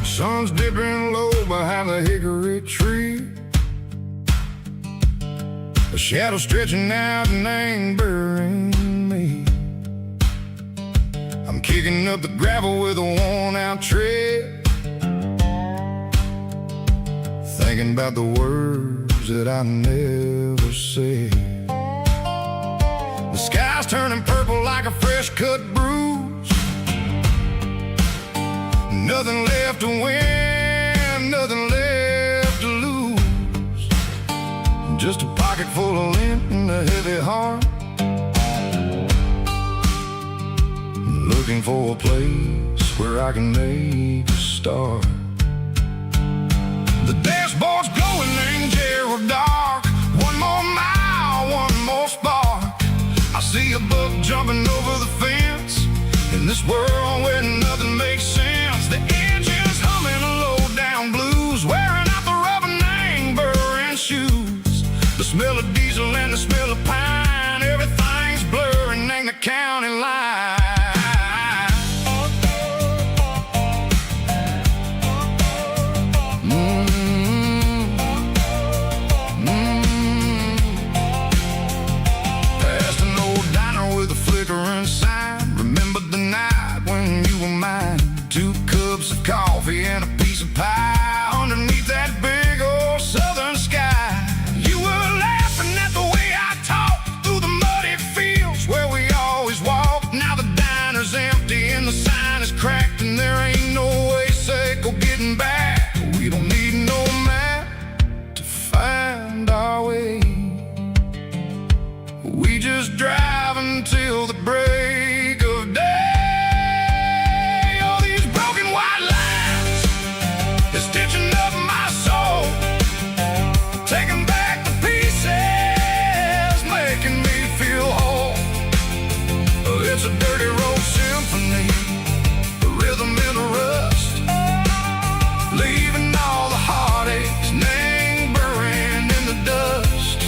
Sun's dipping low behind the hickory tree, a shadow stretching out and angering me. I'm kicking up the gravel with a worn-out tread, thinking about the words that I never said. The sky's turning purple like a fresh-cut bruise. Nothing left to win, nothing left to lose. Just a pocket full of lint and a heavy heart. Look looking for a place where I can make a start. The dashboard's glowing in Gerald dark. One more mile, one more spark. I see a buck jumping over the fence in this world where nothing makes sense. The engine's humming a low-down blues, wearing out the rubber name burring shoes. The smell of diesel and the smell of pine, everything's blurring in the county line. Past an old diner with a flickering sign. Remember the night when you were mine. 2 cups of coffee and a piece of pie underneath that big old southern sky. You were laughing at the way I talked through the muddy fields where we always walked. Now the diner's empty and the sign is cracked, and there ain't no way safe or getting back. We don't need no map to find our way. We just drive until the break of day. All these broken white lines is stitching up my soul, taking back the pieces, making me feel whole. It's a dirty road symphony, a rhythm in the rust, leaving all the heartaches, name buried in the dust.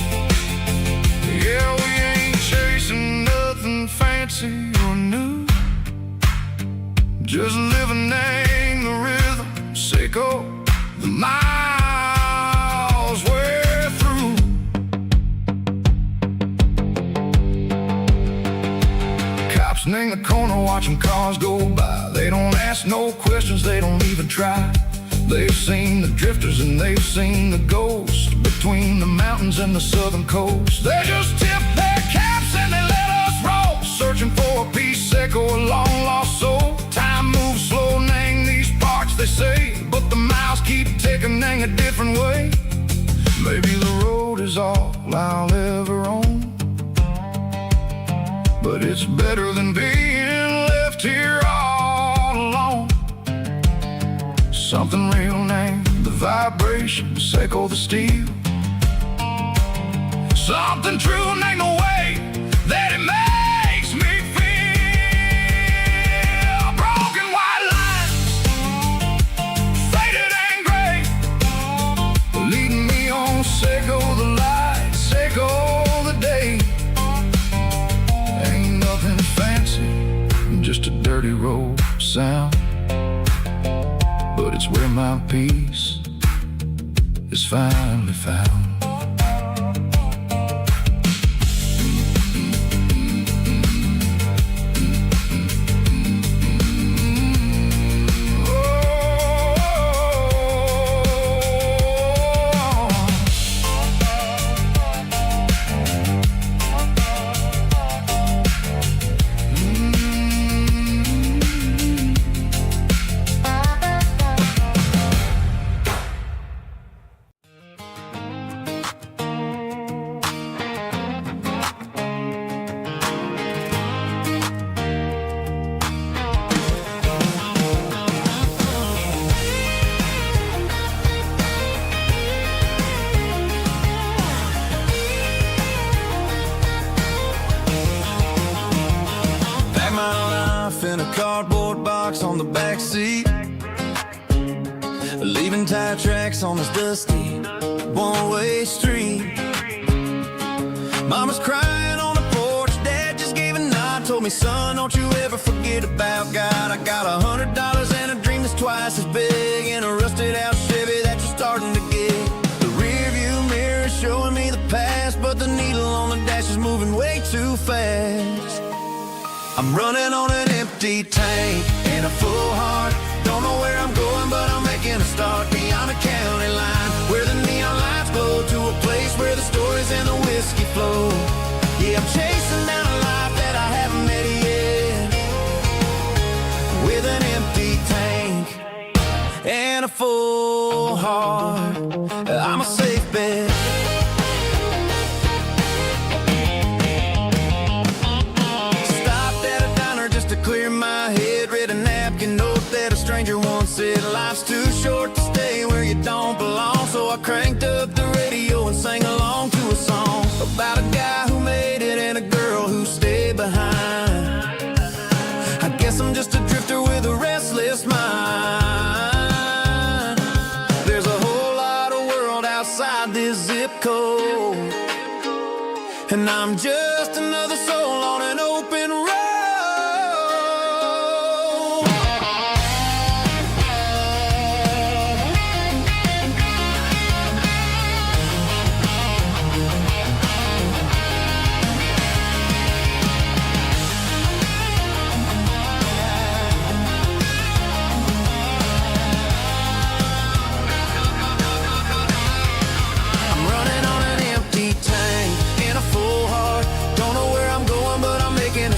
Yeah, we ain't chasing nothing fancy or new, just living in the rhythm, sicko, the miles we're through. Cops in the corner watching cars go by. They don't ask no questions, they don't even try. They've seen the drifters and they've seen the ghosts between the mountains and the southern coast. They just tip their caps and they let us roll, searching for a piece sick or a long lost soul. Time moves slow, nang these parts they say, but the miles keep ticking, nang a different way. Maybe the road is all I'll ever own, but it's better than being left here all alone. Something real name, the vibration, sicko the steel. Something true name, the way that it makes me feel. Broken white lines, faded and gray, leading me on, sicko the light, sicko the day. Ain't nothing fancy, just a dirty road sound, but it's where my peace is finally found. In a cardboard box on the back seat, leaving tire tracks on this dusty one-way street. Mama's crying on the porch, Dad just gave a nod, told me, son, don't you ever forget about God. I got $100 and a dream that's twice as big, in a rusted out Chevy that you're starting to get. The rear view mirror is showing me the past, but the needle on the dash is moving way too fast. I'm running on an empty tank and a full heart. Don't know where I'm going, but I'm making a start beyond the county line, where the neon lights glow, to a place where the stories and the whiskey flow. Yeah, I'm chasing down a life that I haven't met yet, with an empty tank and a full heart. I'm a safe bet. Clear my stranger once said life's too short to stay where you don't belong. So I cranked up the radio and sang along to a song about a guy who made it and a girl who stayed behind. I guess I'm just a drifter with a restless mind. There's a whole lot of world outside this zip code, and I'm just another soul on an open road.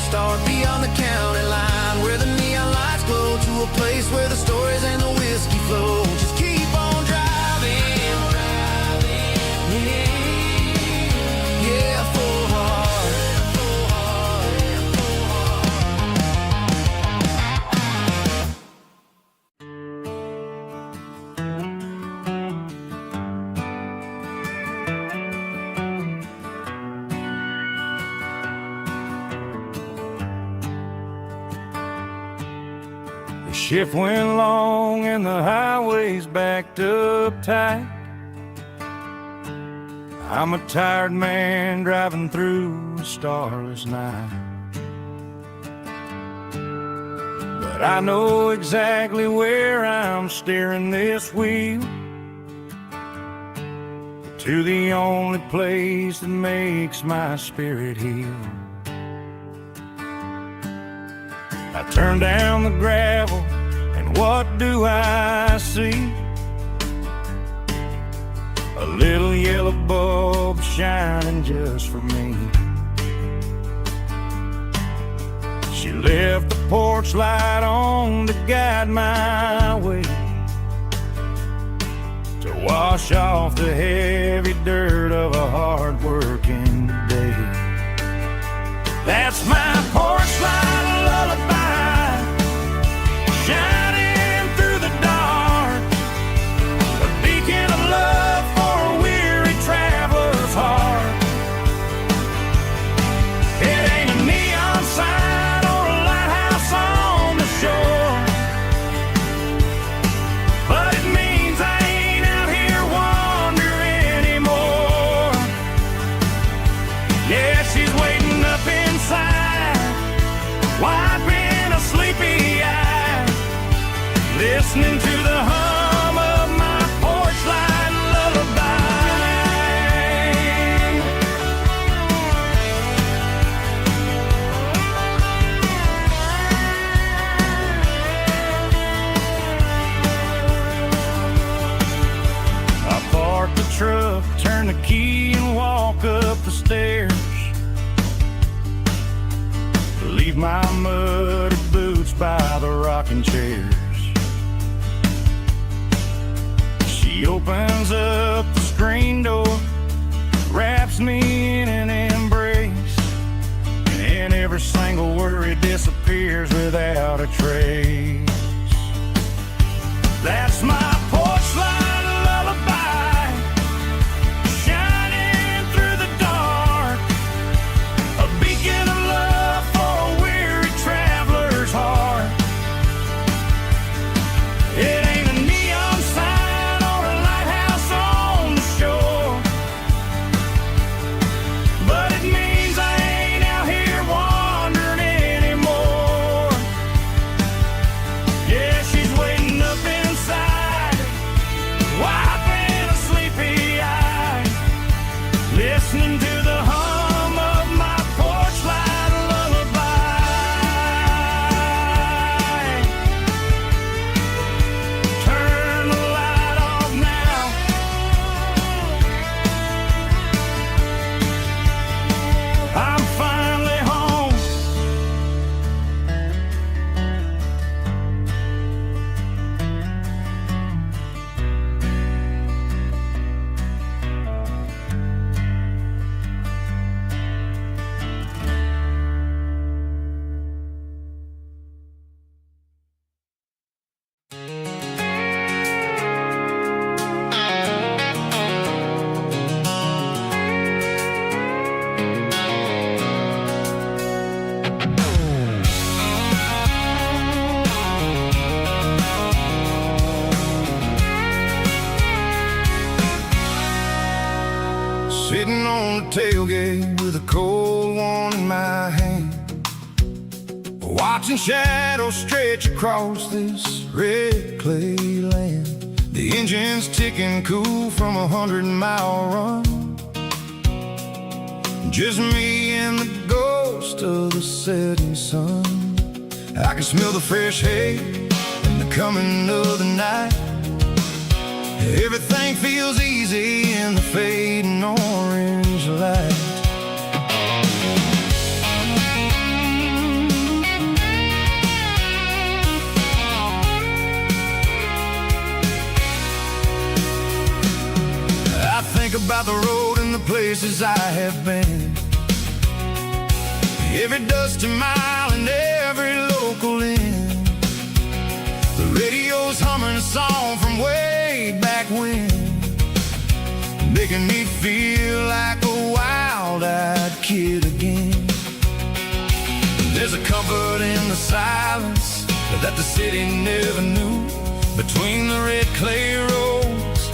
Start beyond the county line, where the neon lights glow, to a place where the stories and the whiskey flow. Just keep on driving, yeah, full heart. The shift went long and the highway's backed up tight. I'm a tired man driving through a starless night, but I know exactly where I'm steering this wheel, to the only place that makes my spirit heal. I turn down the gravel, and what do I see? A little yellow bulb shining just for me. She left the porch light on to guide my way, to wash off the heavy dirt of a hard-working day. That's my porch light lullaby, shining through the dark, a beacon of love for a weary traveler's heart. It ain't a neon sign or a lighthouse on the shore, but it means I ain't out here wandering anymore. Yeah, she's waiting up inside, wiping a sleepy eye, listening to the hum of my porch light lullaby. I park the truck, turn the key and walk up the stairs, leave my muddy boots by the rocking chairs. She opens up the screen door, wraps me in an embrace, and every single worry disappears without a trace. That's my porch light lullaby, shining through the dark, a beacon of love for a weary traveler's heart. It ain't a neon sign or a lighthouse on the shore, but it means I ain't out here wandering anymore. Yeah, she's waiting up inside, tailgate with a cold one in my hand, watching shadows stretch across this red clay land. The engine's ticking cool from a 100-mile run. Just me and the ghost of the setting sun. I can smell the fresh hay and the coming of the night. Everything feels easy in the fading orange light. I think about the road and the places I have been, every dusty mile and every local inn. The radio's humming a song from way back when, making me feel like a wild-eyed kid again. There's a comfort in the silence that the city never knew, between the red clay roads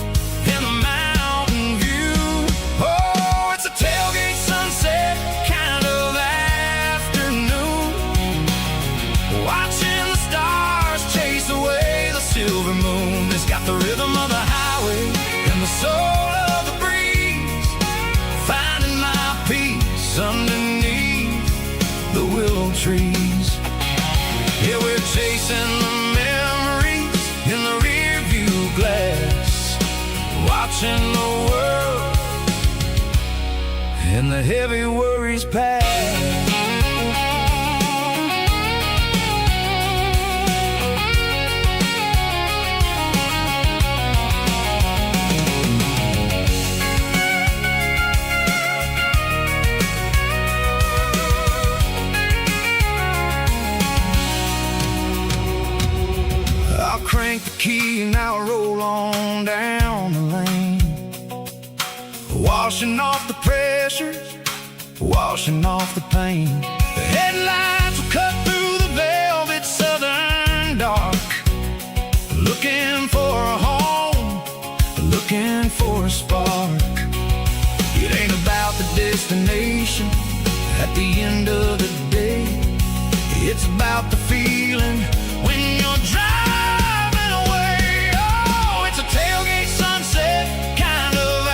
and the mountain view. Oh, it's a tailgate sunset kind of afternoon, watching the stars chase away the silver moon. It's got the rhythm of the highway and the soul of the breeze, finding my peace underneath the willow trees. Yeah, we're chasing the memories in the rear view glass, watching the world and the heavy worries pass. Crank the key and I'll roll on down the lane, washing off the pressure, washing off the pain. The headlights will cut through the velvet southern dark, looking for a home, looking for a spark. It ain't about the destination at the end of the day, it's about the feeling when you're driving. Tailgate sunset kind of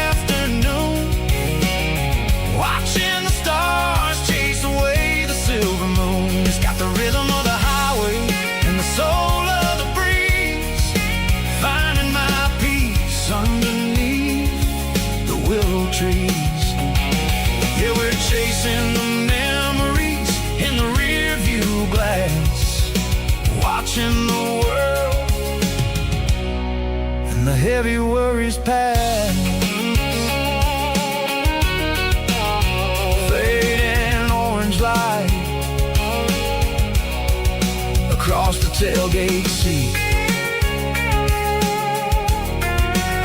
afternoon, watching the stars chase away the silver moon. It's got the rhythm of the highway and the soul of the breeze, finding my peace underneath the willow trees. Yeah, we're chasing the memories in the rear view glass, watching the world the heavy worries pass. Fading orange light across the tailgate seat.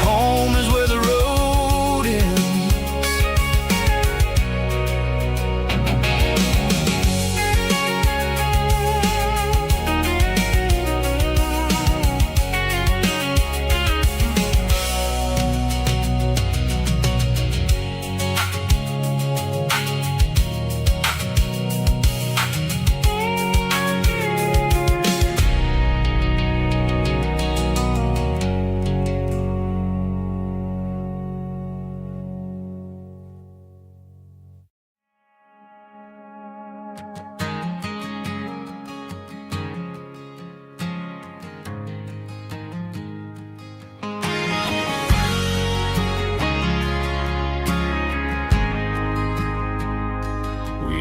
Home is where the road ends.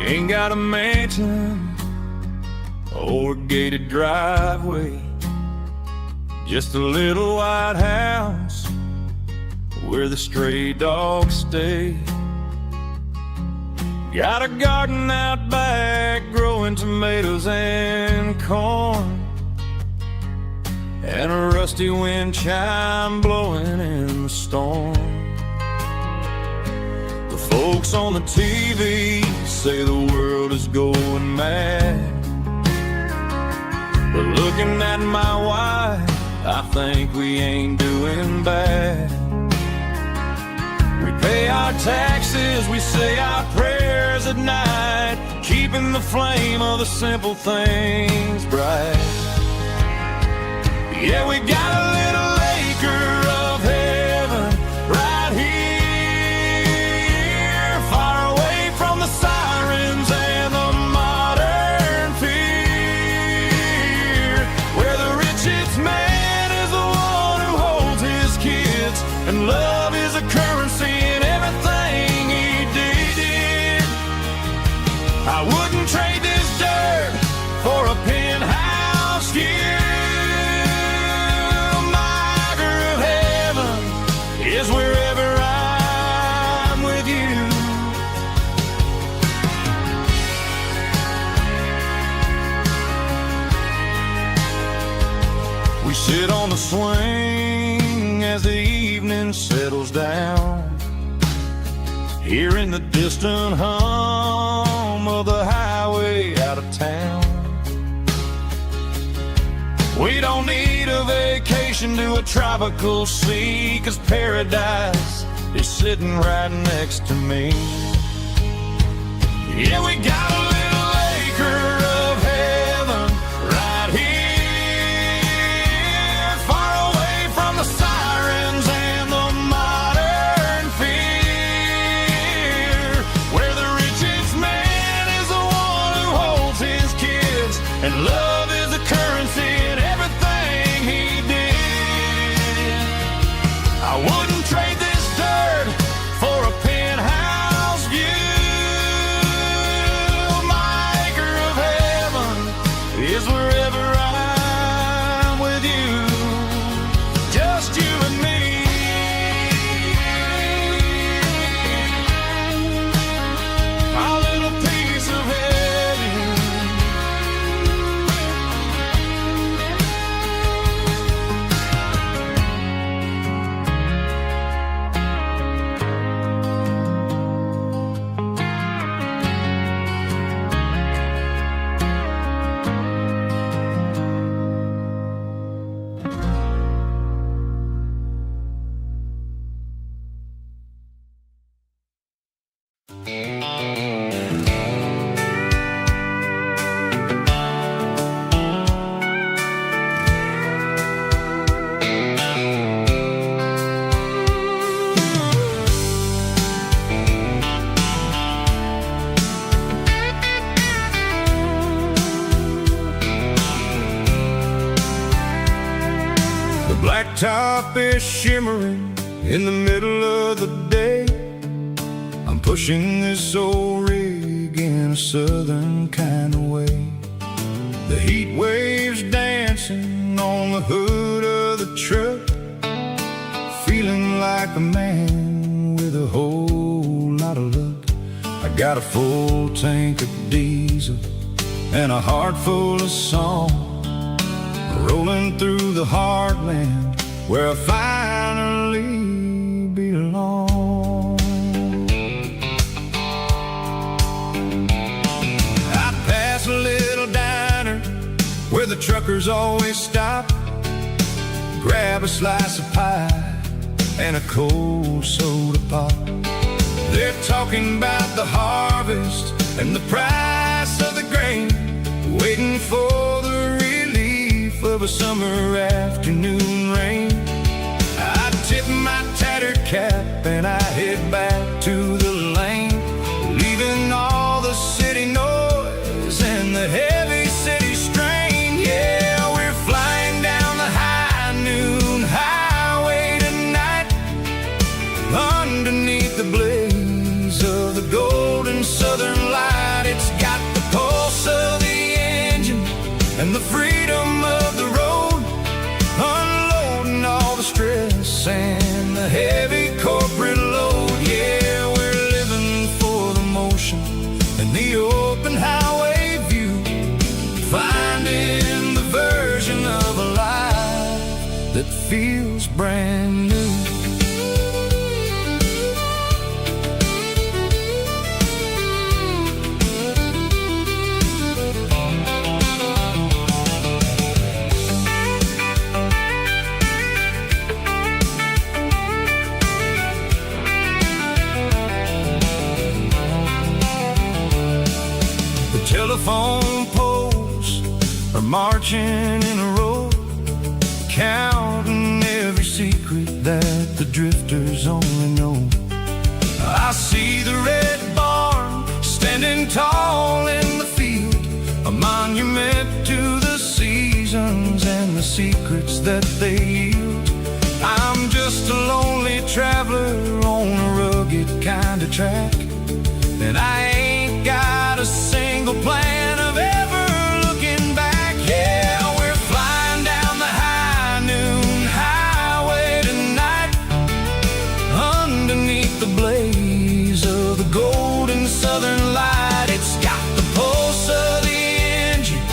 Ain't got a mansion or a gated driveway, just a little white house where the stray dogs stay. Got a garden out back growing tomatoes and corn, and a rusty wind chime blowing in the storm. The folks on the TV say the world is going mad, but looking at my wife, I think we ain't doing bad. We pay our taxes, we say our prayers at night, keeping the flame of the simple things bright. Yeah, we got a little acre of heaven right here, far away from the sirens and the modern fear, where the richest man is the one who holds his kids, and love is a currency in everything he did. I wouldn't trade this dirt for a penthouse view. Is wherever I'm with you. We sit on the swing as the evening settles down, hearing the distant hum of the highway out of town. We don't need a vacation to a tropical sea, 'cause paradise is sitting right next to me. Yeah, we got a little acre of heaven right here, far away from the sirens and the modern fear, where the richest man is the one who holds his kids, and love is the currency in everything he did. I wouldn't trade this dirt for a penthouse view. My acre of heaven is wherever I'm with you, just you and me. Our little piece of heaven. The blacktop is shimmering in the middle of the day. I'm pushing this old rig in a southern kind of way. The heat waves dancing on the hood of the truck, feeling like a man with a whole lot of luck. I got a full tank of diesel and a heart full of song, rolling through the heartland where I finally belong. I pass a little diner where the truckers always stop, grab a slice of pie and a cold soda pop. They're talking about the harvest and the price of the grain, waiting for the relief of a summer afternoon rain. I tip my tattered cap and I head back to the lane, leaving all the city noise and the heavy city strain. Yeah, we're flying down the high noon highway tonight, underneath the blaze of the golden southern light. It's got the pulse of the engine and the freedom of the road, unloading all the stress and the heavy corporate load. Yeah, we're living for the motion and the open highway view, finding the version of a life that feels brand new. telephone poles are marching in a row, counting every secret that the drifters only know. I see the red barn standing tall in the field, a monument to the seasons and the secrets that they yield. I'm just a lonely traveler on a rugged kind of track, and I ain't got a single plan of ever looking back. Yeah, we're flying down the high noon highway tonight, underneath the blaze of the golden southern light. It's got the pulse of the engine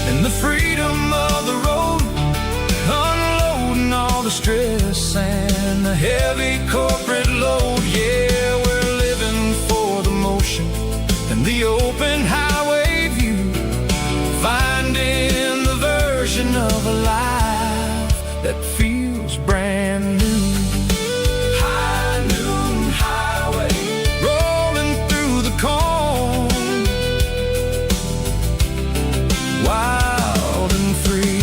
and the freedom of the road, unloading all the stress and the heavy corporate load. Yeah, we're living for the motion and the open highway view, finding the version of a life that feels brand new. High noon highway, rolling through the corn, wild and free.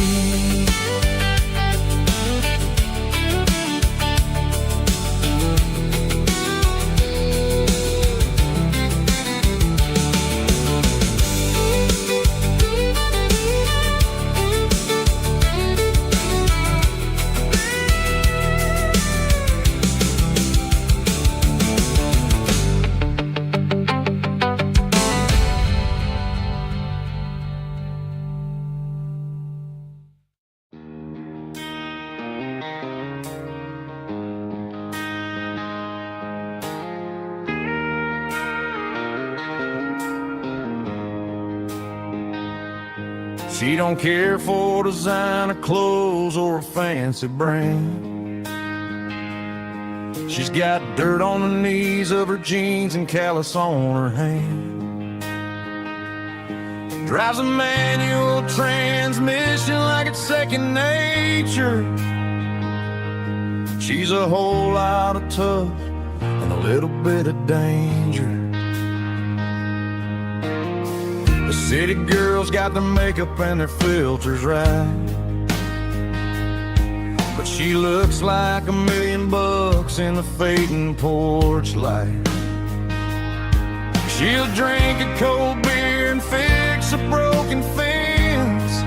She don't care for designer clothes or a fancy brand. She's got dirt on the knees of her jeans and callus on her hand. Drives a manual transmission like it's second nature. She's a whole lot of tough and a little bit of danger. The city girls got their makeup and their filters right, but she looks like $1 million in the fading porch light. She'll drink a cold beer and fix a broken fence.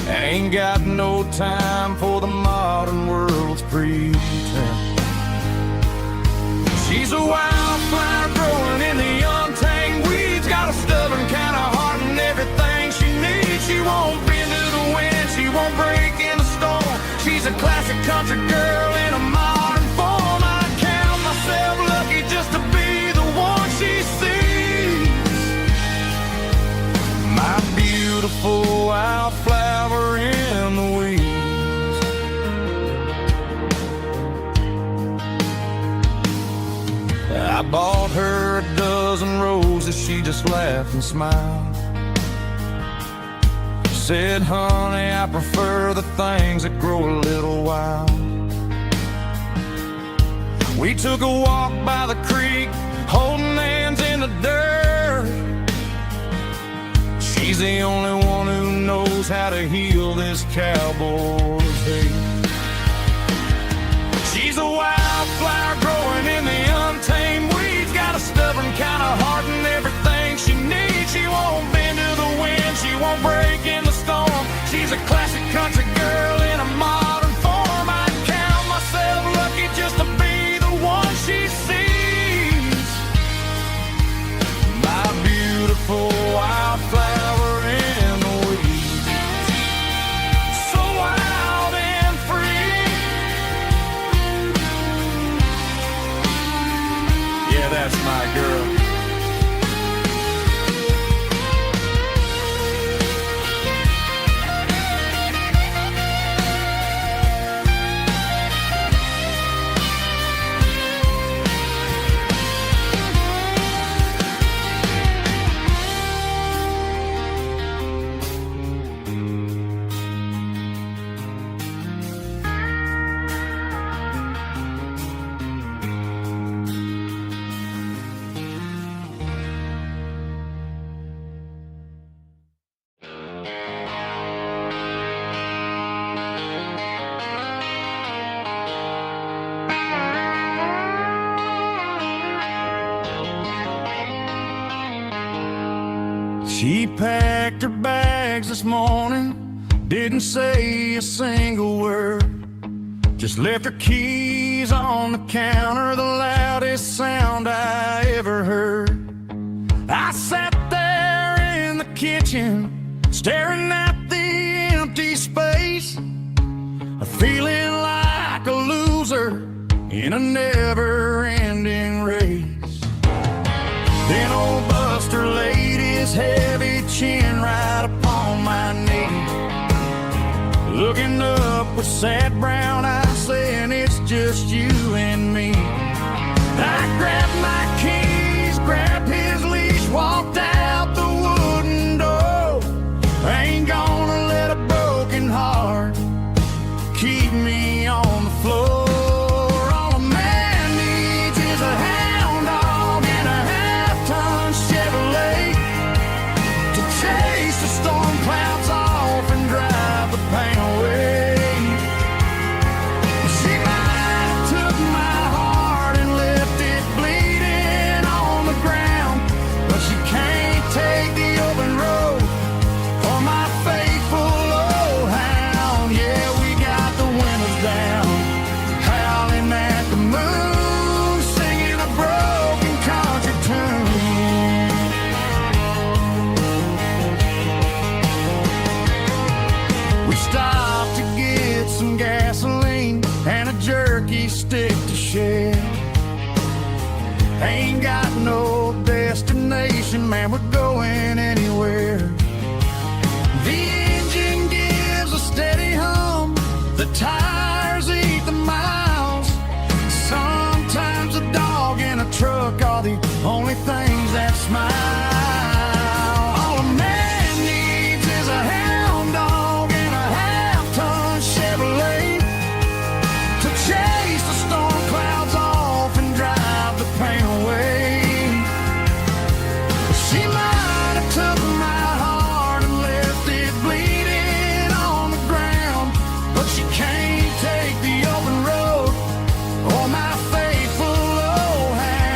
Ain't got no time for the modern world's pretense. She's a wildflower growing in the untamed weeds, got a stubborn kind of heart and everything she needs. She won't bend to the wind, she won't break in the storm. She's a classic country girl in a modern form. I count myself lucky just to be the one she sees. My beautiful wildflower in the weeds. I bought her a dozen roses, she just laughed and smiled. She said, honey, I prefer the things that grow a little wild. We took a walk by the creek, holding hands in the dirt. She's the only one who knows how to heal this cowboy's hate. She's a wildflower growing in the untamed weeds, got a stubborn kind of heart and everything she needs. She won't bend to the wind, she won't break in the storm. She's a classic country girl in a modern form. I count myself lucky just to be the one she sees. My beautiful wildflower in the weeds, so wild and free. Yeah, that's my girl. She packed her bags this morning, didn't say a single word. Just left her keys on the counter, the loudest sound I ever heard. I sat there in the kitchen, staring at the empty space, feeling like a loser in a never-ending race. Then old Buster laid his heavy chin right upon my knee, looking up with sad brown eyes, saying it's just you and me. I grabbed my keys, grabbed his leash, walked out the wooden door. I ain't gonna let a broken heart keep me on the floor. All a man needs is a hound dog and a half-ton Chevrolet to chase the storm clouds off and drive the pain away. She might have took my heart and left it bleeding on the ground, but she can't take the open road for my faithful old hound. Yeah, we got the windows down, howling at the moon, singing a broken country tune. We stopped to get some gasoline and a jerky stick to share. Ain't got no destination, man, we're going anywhere. The engine gives a steady hum, the tires eat the miles. Sometimes a dog and a truck are the only things that smile.